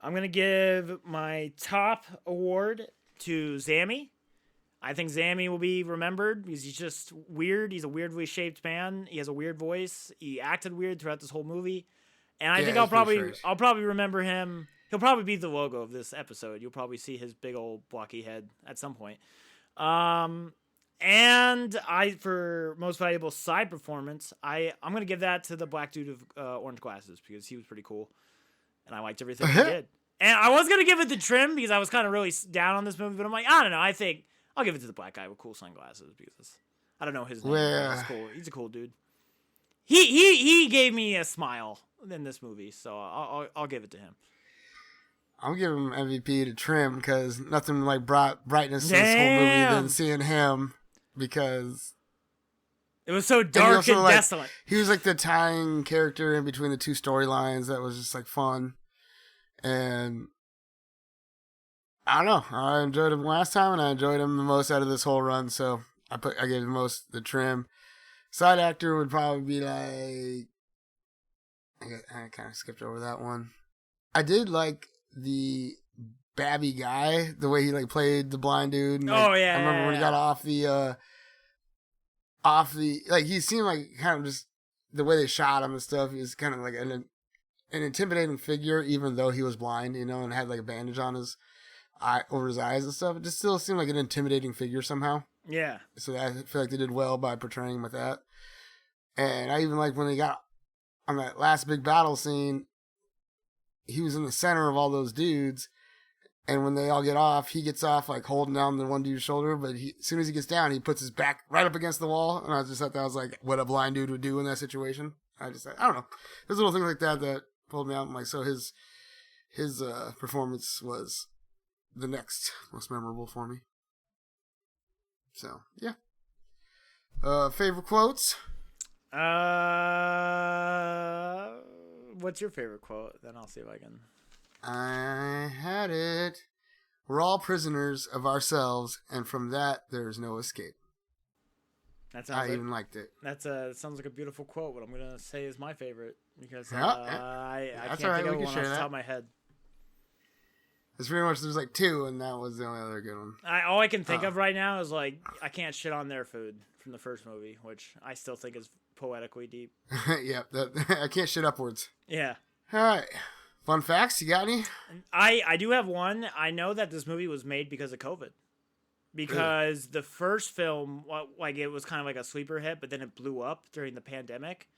I'm gonna give my top award to Zammy. I think Zammy will be remembered because he's just weird. He's a weirdly shaped man. He has a weird voice. He acted weird throughout this whole movie. And I think I'll probably remember him. He'll probably be the logo of this episode. You'll probably see his big old blocky head at some point. And for most valuable side performance, I'm going to give that to the black dude of orange glasses because he was pretty cool. And I liked everything he did. And I was going to give it to Trim because I was kind of really down on this movie. But I'm like, I don't know. I think I'll give it to the black guy with cool sunglasses because I don't know his name. He's cool. He's a cool dude. He gave me a smile in this movie, so I'll give it to him. I'm giving MVP to Trim because nothing like brought brightness to this whole movie than seeing him because it was so dark and like, desolate. He was like the tying character in between the 2 storylines that was just like fun, and I don't know. I enjoyed him last time, and I enjoyed him the most out of this whole run. So I gave the most the Trim. Side actor would probably be like I kind of skipped over that one. I did like the Babby guy, the way he like played the blind dude. And, like, I remember when he got off the like he seemed like kind of just the way they shot him and stuff. He was kind of like an intimidating figure, even though he was blind, and had like a bandage on his over his eyes and stuff. It just still seemed like an intimidating figure somehow. Yeah. So I feel like they did well by portraying him with that. And I even like when they got on that last big battle scene, he was in the center of all those dudes. And when they all get off, he gets off like holding down the one dude's shoulder. But as soon as he gets down, he puts his back right up against the wall. And I just thought that was like what a blind dude would do in that situation. I don't know. There's little things like that pulled me out. I'm like, so his performance was the next most memorable for me. So yeah. Favorite quotes? What's your favorite quote? Then I'll see if I can. I had it. We're all prisoners of ourselves, and from that there is no escape. Even liked it. That sounds like a beautiful quote. What I'm gonna say is my favorite because I can't right. think of one off the that. top of my head. It's pretty much there's like two, and that was the only other good one. All I can think of right now is like I can't shit on their food from the first movie, which I still think is poetically deep. Yeah, I can't shit upwards. Yeah. All right. Fun facts, you got any? I do have one. I know that this movie was made because of COVID. Because the first film, like it was kind of like a sleeper hit, but then it blew up during the pandemic.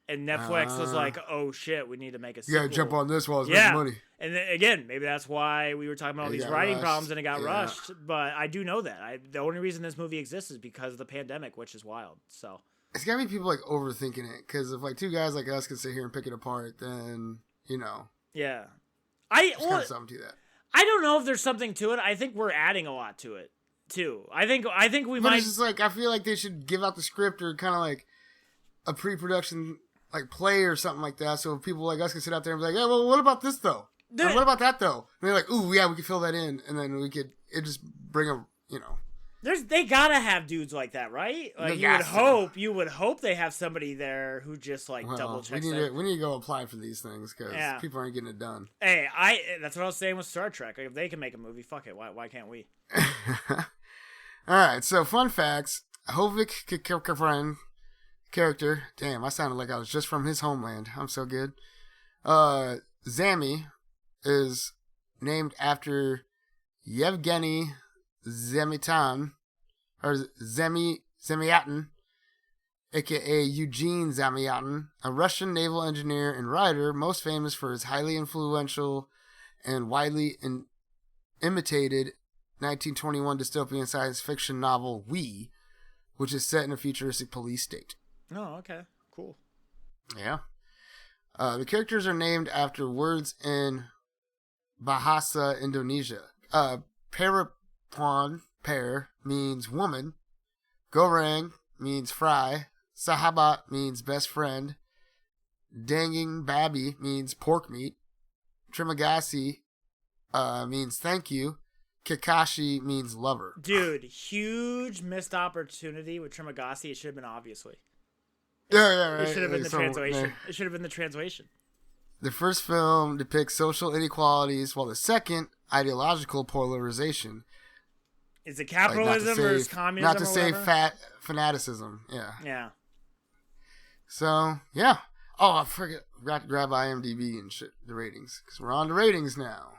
And Netflix was like, oh shit, we need to make a sequel. You gotta jump on this while it's making money. And then, again, maybe that's why we were talking about all these writing problems and it got rushed. But I do know that. The only reason this movie exists is because of the pandemic, which is wild. So it's gotta be people like overthinking it. Because if like two guys like us can sit here and pick it apart, then, you know. Yeah. There's kind of something to that. I don't know if there's something to it. I think we're adding a lot to it, too. I think we might. But it's just like, I feel like they should give out the script or kind of like a pre-production like play or something like that. So people like us can sit out there and be like, yeah, well, what about this though? What about that though? And they're like, ooh, yeah, we could fill that in. And then it just bring a, you know. They gotta have dudes like that, right? Like you would hope they have somebody there who just like double checks. We need to go apply for these things because people aren't getting it done. Hey, that's what I was saying with Star Trek. Like, if they can make a movie, fuck it. Why can't we? All right, so fun facts. Hovik Kikafran character. Damn, I sounded like I was just from his homeland. I'm so good. Zami is named after Yevgeny Zamyatin, or Zamyatin, aka Eugene Zamyatin, a Russian naval engineer and writer, most famous for his highly influential and widely imitated 1921 dystopian science fiction novel We, which is set in a futuristic police state. Oh, okay. Cool. Yeah. The characters are named after words in Bahasa Indonesia. Perempuan, pair, means woman. Goreng means fry. Sahabat means best friend. Daging babi means pork meat. Trimagasi means thank you. Kakashi means lover. Dude, huge missed opportunity with Trimagasi. It should have been obviously. Yeah, right. It should have been the translation. It should have been the translation. The first film depicts social inequalities, while the second, ideological polarization. Is it capitalism versus communism? Not to say fanaticism. Yeah. Yeah. So, yeah. Oh, I forgot to grab IMDb and shit, the ratings. Because we're on the ratings now.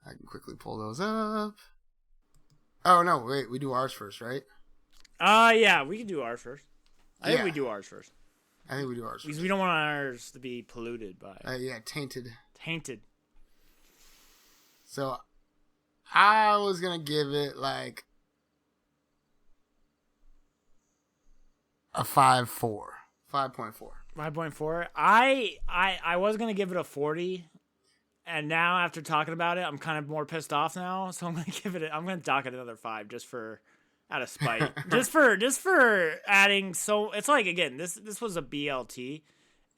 I can quickly pull those up. Oh, no, wait. We do ours first, right? Yeah, we can do ours first. I think we do ours first. I think we do ours first. Because we don't want ours to be polluted by... tainted. Tainted. So, I was going to give it, like, a 5.4. 5.4. 5.4. I was going to give it a 40. And now, after talking about it, I'm kind of more pissed off now. So, I'm going to I'm going to dock it another 5 just for... out of spite. just for adding it's like, again, this was a BLT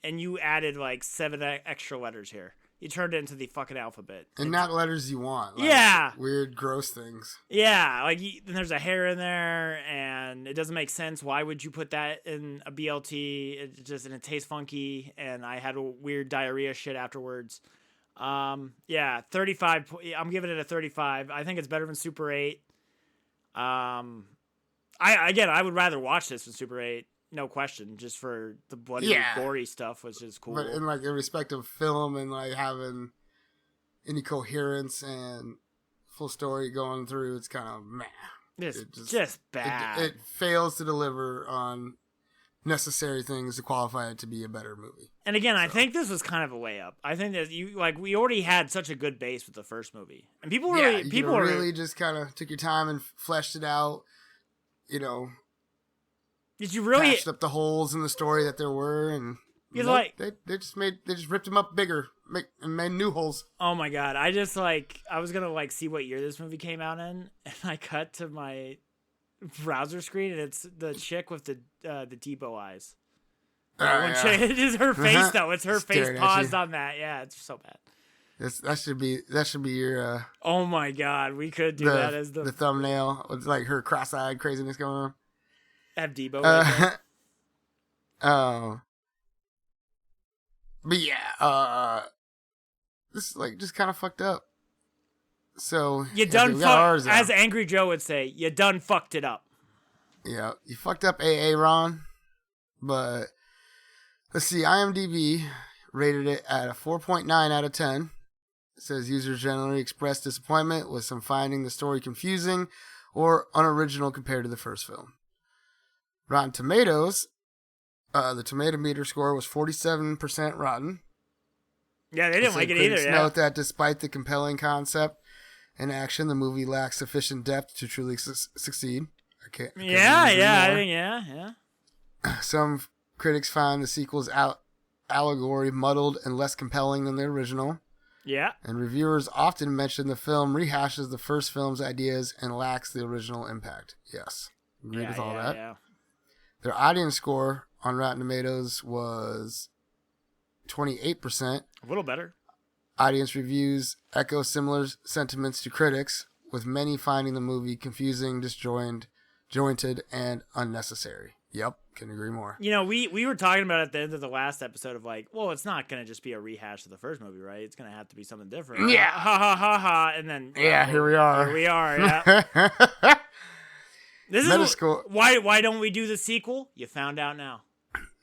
and you added like 7 extra letters here. You turned it into the fucking alphabet. And not letters you want. Like weird, gross things. Yeah. Like there's a hair in there and it doesn't make sense. Why would you put that in a BLT? And it tastes funky. And I had a weird diarrhea shit afterwards. 35. I'm giving it a 35. I think it's better than Super 8. I would rather watch this than Super 8, no question, just for the bloody gory stuff, which is cool. But in like in respect of film and like having any coherence and full story going through, it's kind of meh. It's just bad. It fails to deliver on necessary things to qualify it to be a better movie. And again, I think this was kind of a way up. I think that we already had such a good base with the first movie, and people really just kind of took your time and fleshed it out. You know, did you really patched up the holes in the story that there were, and they just ripped them up bigger and made new holes. Oh my god! I was gonna see what year this movie came out in, and I cut to my browser screen, and it's the chick with the Debo eyes. Yeah. It is her face though. It's her face Staring at paused you. on that. Yeah, it's so bad. That should be your Oh my god, we could do that as the thumbnail with like her cross-eyed craziness going on. have Debo. Right there. Oh, but yeah, this is like just kind of fucked up. So You done fucked, as Angry Joe would say, you done fucked it up. Yeah, you fucked up, AA Ron. But let's see, IMDb rated it at a 4.9 out of 10. It says users generally expressed disappointment with some finding the story confusing or unoriginal compared to the first film. Rotten Tomatoes, the tomato meter score was 47% rotten. Yeah, they didn't like it either. Yeah. Note that despite the compelling concept and action, the movie lacks sufficient depth to truly succeed. I think, yeah. Some critics find the sequel's allegory muddled and less compelling than the original. Yeah. And reviewers often mention the film rehashes the first film's ideas and lacks the original impact. Yes. Agree with all that. Yeah. Their audience score on Rotten Tomatoes was 28%. A little better. Audience reviews echo similar sentiments to critics, with many finding the movie confusing, disjointed, and unnecessary. Yep, can agree more. You know, we were talking about at the end of the last episode of like, well, it's not going to just be a rehash of the first movie, right? It's going to have to be something different. Yeah. Ha ha ha ha. And then Here we are. Here we are. Yeah. This Metascore. is why don't we do the sequel? You found out now.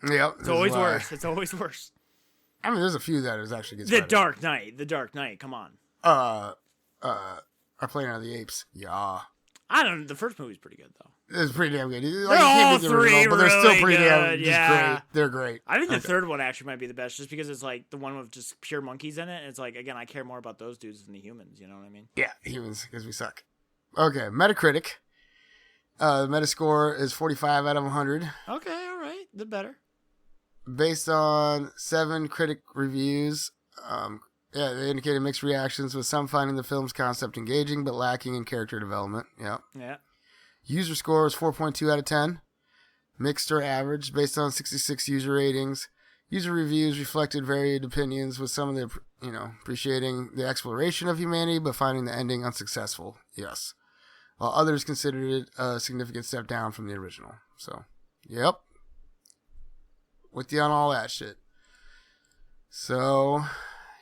Yep. It's always worse. It's always worse. I mean, there's a few that is actually gets The better. Dark Knight. Come on. Are Planet of the Apes. Yeah. I don't know. The first movie's pretty good though. It's pretty damn good. They're all three but they're still really pretty damn good, yeah. great. They're great. I think the third one actually might be the best, just because it's like the one with just pure monkeys in it. And it's like, again, I care more about those dudes than the humans. You know what I mean? Yeah, humans, because we suck. Okay, Metacritic. The Metascore is 45 out of 100. Okay, all right, the better. Based on 7 critic reviews, they indicated mixed reactions, with some finding the film's concept engaging but lacking in character development. Yeah. User score is 4.2 out of 10. Mixed or average, based on 66 user ratings. User reviews reflected varied opinions, with some of the, appreciating the exploration of humanity but finding the ending unsuccessful. Yes. While others considered it a significant step down from the original. So, yep. With you on all that shit. So,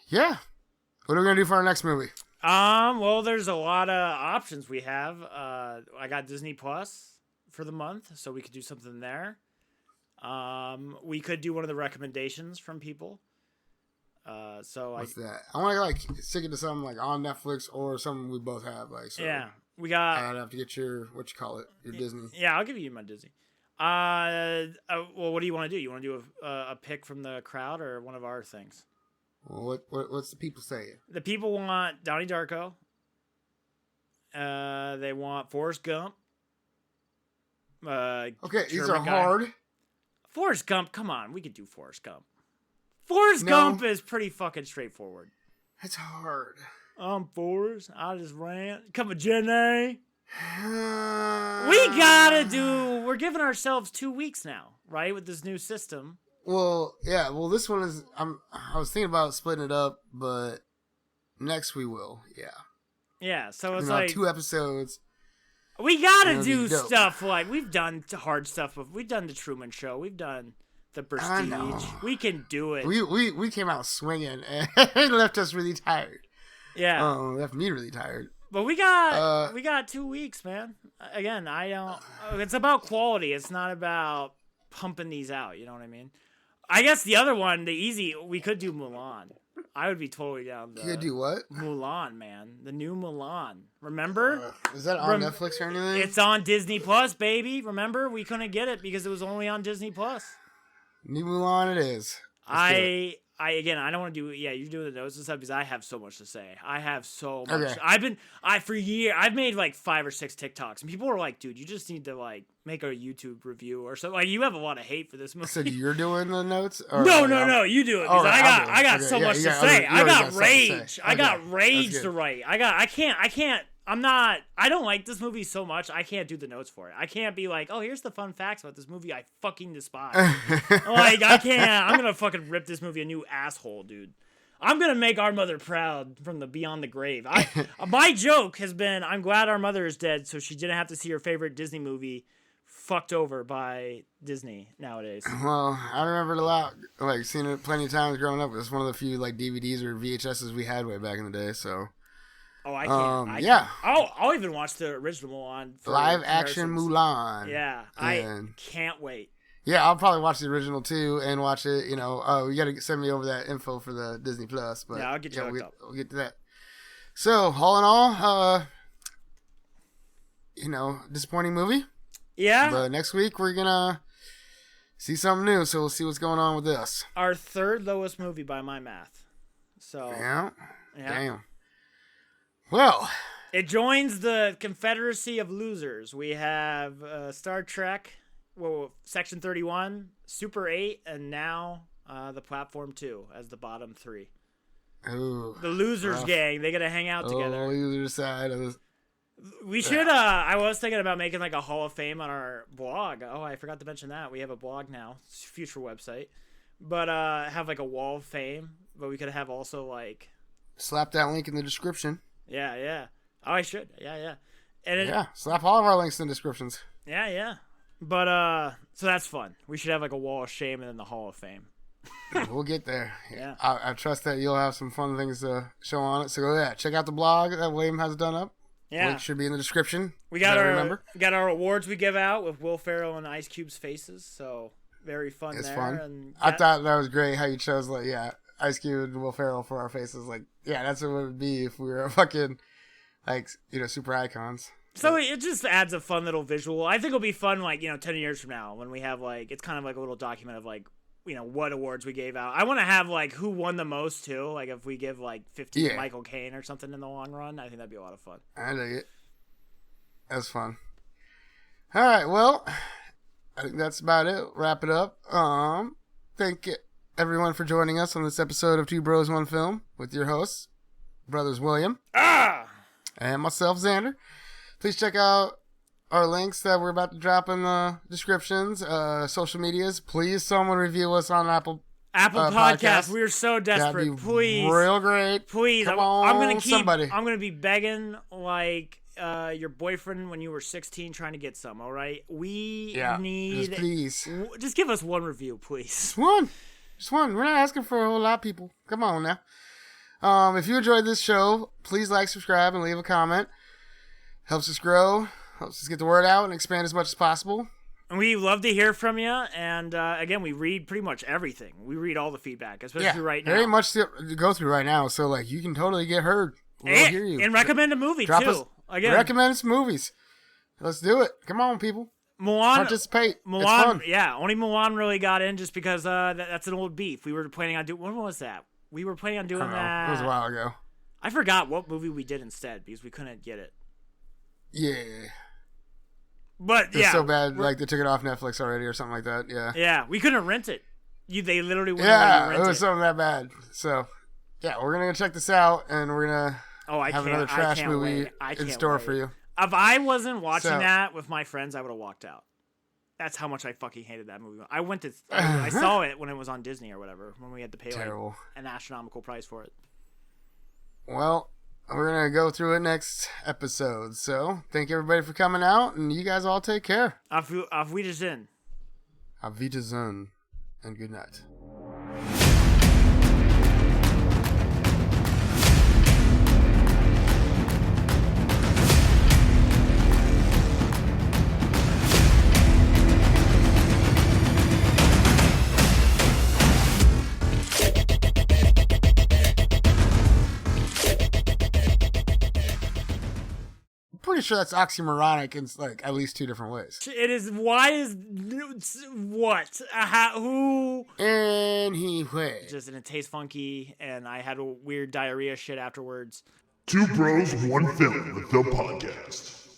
yeah. What are we going to do for our next movie? Well, there's a lot of options we have. I got Disney Plus for the month, so we could do something there. We could do one of the recommendations from people. What's that? I want to stick it to something like on Netflix or something we both have. Yeah, we got. I'd have to get your your Disney. Yeah, I'll give you my Disney. Well, what do you want to do? You want to do a pick from the crowd or one of our things? Well, what's the people saying? The people want Donnie Darko. They want Forrest Gump. Okay, these are German guy. hard. Forrest Gump, come on, we could do Forrest Gump. Forrest Gump is pretty fucking straightforward. It's hard. I'm Forrest. I just ran. Come on, Jenny. We're giving ourselves 2 weeks now, right? With this new system. Well, yeah. Well, this one is. I was thinking about splitting it up, but next we will. Yeah. Yeah. So it's like 2 episodes. We gotta do stuff like we've done hard stuff. We've done the Truman Show. We've done the Prestige. We can do it. We came out swinging and it left us really tired. Yeah. Left me really tired. But we got 2 weeks, man. Again, I don't. It's about quality. It's not about pumping these out. You know what I mean? I guess the other one, we could do Mulan. I would be totally down. You could do what? Mulan, man. The new Mulan. Remember? Is that on Netflix or anything? It's on Disney Plus, baby. Remember? We couldn't get it because it was only on Disney Plus. New Mulan it is. I don't want to do. Yeah, you're doing the notes and stuff because I have so much to say. I have so much. Okay. For years, I've made like 5 or 6 TikToks, and people are like, "Dude, you just need to like make a YouTube review or something." Like, you have a lot of hate for this movie. So you're doing the notes? Or no, you do it because I got so much to say. I got rage. I got rage to write. I can't I don't like this movie so much, I can't do the notes for it. I can't be like, oh, here's the fun facts about this movie I fucking despise. Like, I can't. I'm going to fucking rip this movie a new asshole, dude. I'm going to make our mother proud from the beyond the grave. My joke has been, I'm glad our mother is dead so she didn't have to see her favorite Disney movie fucked over by Disney nowadays. Well, I remember it a lot. Like, seen it plenty of times growing up. It was one of the few, like, DVDs or VHSs we had way back in the day, so... Oh, I can't. Yeah. I'll even watch the original one. Live action Mulan. Yeah, I can't wait. Yeah, I'll probably watch the original too and watch it. You know, you got to send me over that info for the Disney Plus. But yeah, I'll get you hooked up. We'll get to that. So, all in all, you know, disappointing movie. Yeah. But next week we're gonna see something new, so we'll see what's going on with this. Our third lowest movie by my math. So. Yeah. Damn. Well, it joins the Confederacy of Losers. We have Star Trek, Section 31, Super 8, and now the Platform 2 as the bottom three. Ooh, the Losers gang, they got to hang out together. Oh, loser side of this. We should, I was thinking about making like a Hall of Fame on our blog. Oh, I forgot to mention that. We have a blog now, future website. But have like a wall of fame, but we could have also like... Slap that link in the description. Yeah. Oh, I should. Yeah. And slap all of our links in the descriptions. Yeah. But, so that's fun. We should have like a wall of shame and then the Hall of Fame. We'll get there. Yeah. I trust that you'll have some fun things to show on it. So check out the blog that William has done up. Yeah. Link should be in the description. We got our awards we give out with Will Ferrell and Ice Cube's faces. So very fun. It's fun. And I thought that was great how you chose Ice Cube and Will Ferrell for our faces. Like, yeah, that's what it would be if we were fucking, like, you know, super icons. So it just adds a fun little visual. I think it'll be fun, like, you know, 10 years from now when we have, like, it's kind of like a little document of, like, you know, what awards we gave out. I want to have, like, who won the most, too. Like, if we give, like, 50 to Michael Caine or something in the long run, I think that'd be a lot of fun. I dig it. That's fun. All right, well, I think that's about it. Wrap it up. Thank everyone for joining us on this episode of Two Bros, One Film with your hosts, Brothers William and myself, Xander. Please check out our links that we're about to drop in the descriptions, social medias. Please, someone review us on Apple Podcasts. We're so desperate. That'd be please, real great. Please, come on, I'm gonna be begging like your boyfriend when you were 16 trying to get some. All right, we need. Just give us one review, please. Just one. We're not asking for a whole lot of people. Come on now. If you enjoyed this show, please like, subscribe, and leave a comment. Helps us grow. Helps us get the word out and expand as much as possible. And we love to hear from you. And again, we read pretty much everything. We read all the feedback, especially right now. Very much to go through right now. So, like, you can totally get heard. We'll hear you. And recommend a movie, too. Again, recommend some movies. Let's do it. Come on, people. Mulan, participate. Mulan, it's fun. Yeah, only Mulan really got in just because that's an old beef. We were planning on doing. When was that? We were planning on doing that. It was a while ago. I forgot what movie we did instead because we couldn't get it. Yeah. But it's so bad, like they took it off Netflix already or something like that. Yeah. Yeah, we couldn't rent it. They literally wouldn't let you rent it. It was something that bad. So, yeah, we're gonna go check this out, and we're gonna have another trash movie in store for you. If I wasn't watching that with my friends, I would have walked out. That's how much I fucking hated that movie. I saw it when it was on Disney or whatever, when we had to pay like an astronomical price for it. Well, we're going to go through it next episode. So, thank everybody for coming out, and you guys all take care. Auf Wiedersehen. Auf Wiedersehen, and good night. Pretty sure that's oxymoronic in like at least two different ways. It is. Why is what? Who? Anyway, Just and it tastes funky, and I had a weird diarrhea shit afterwards. Two Bros, One Film, the podcast.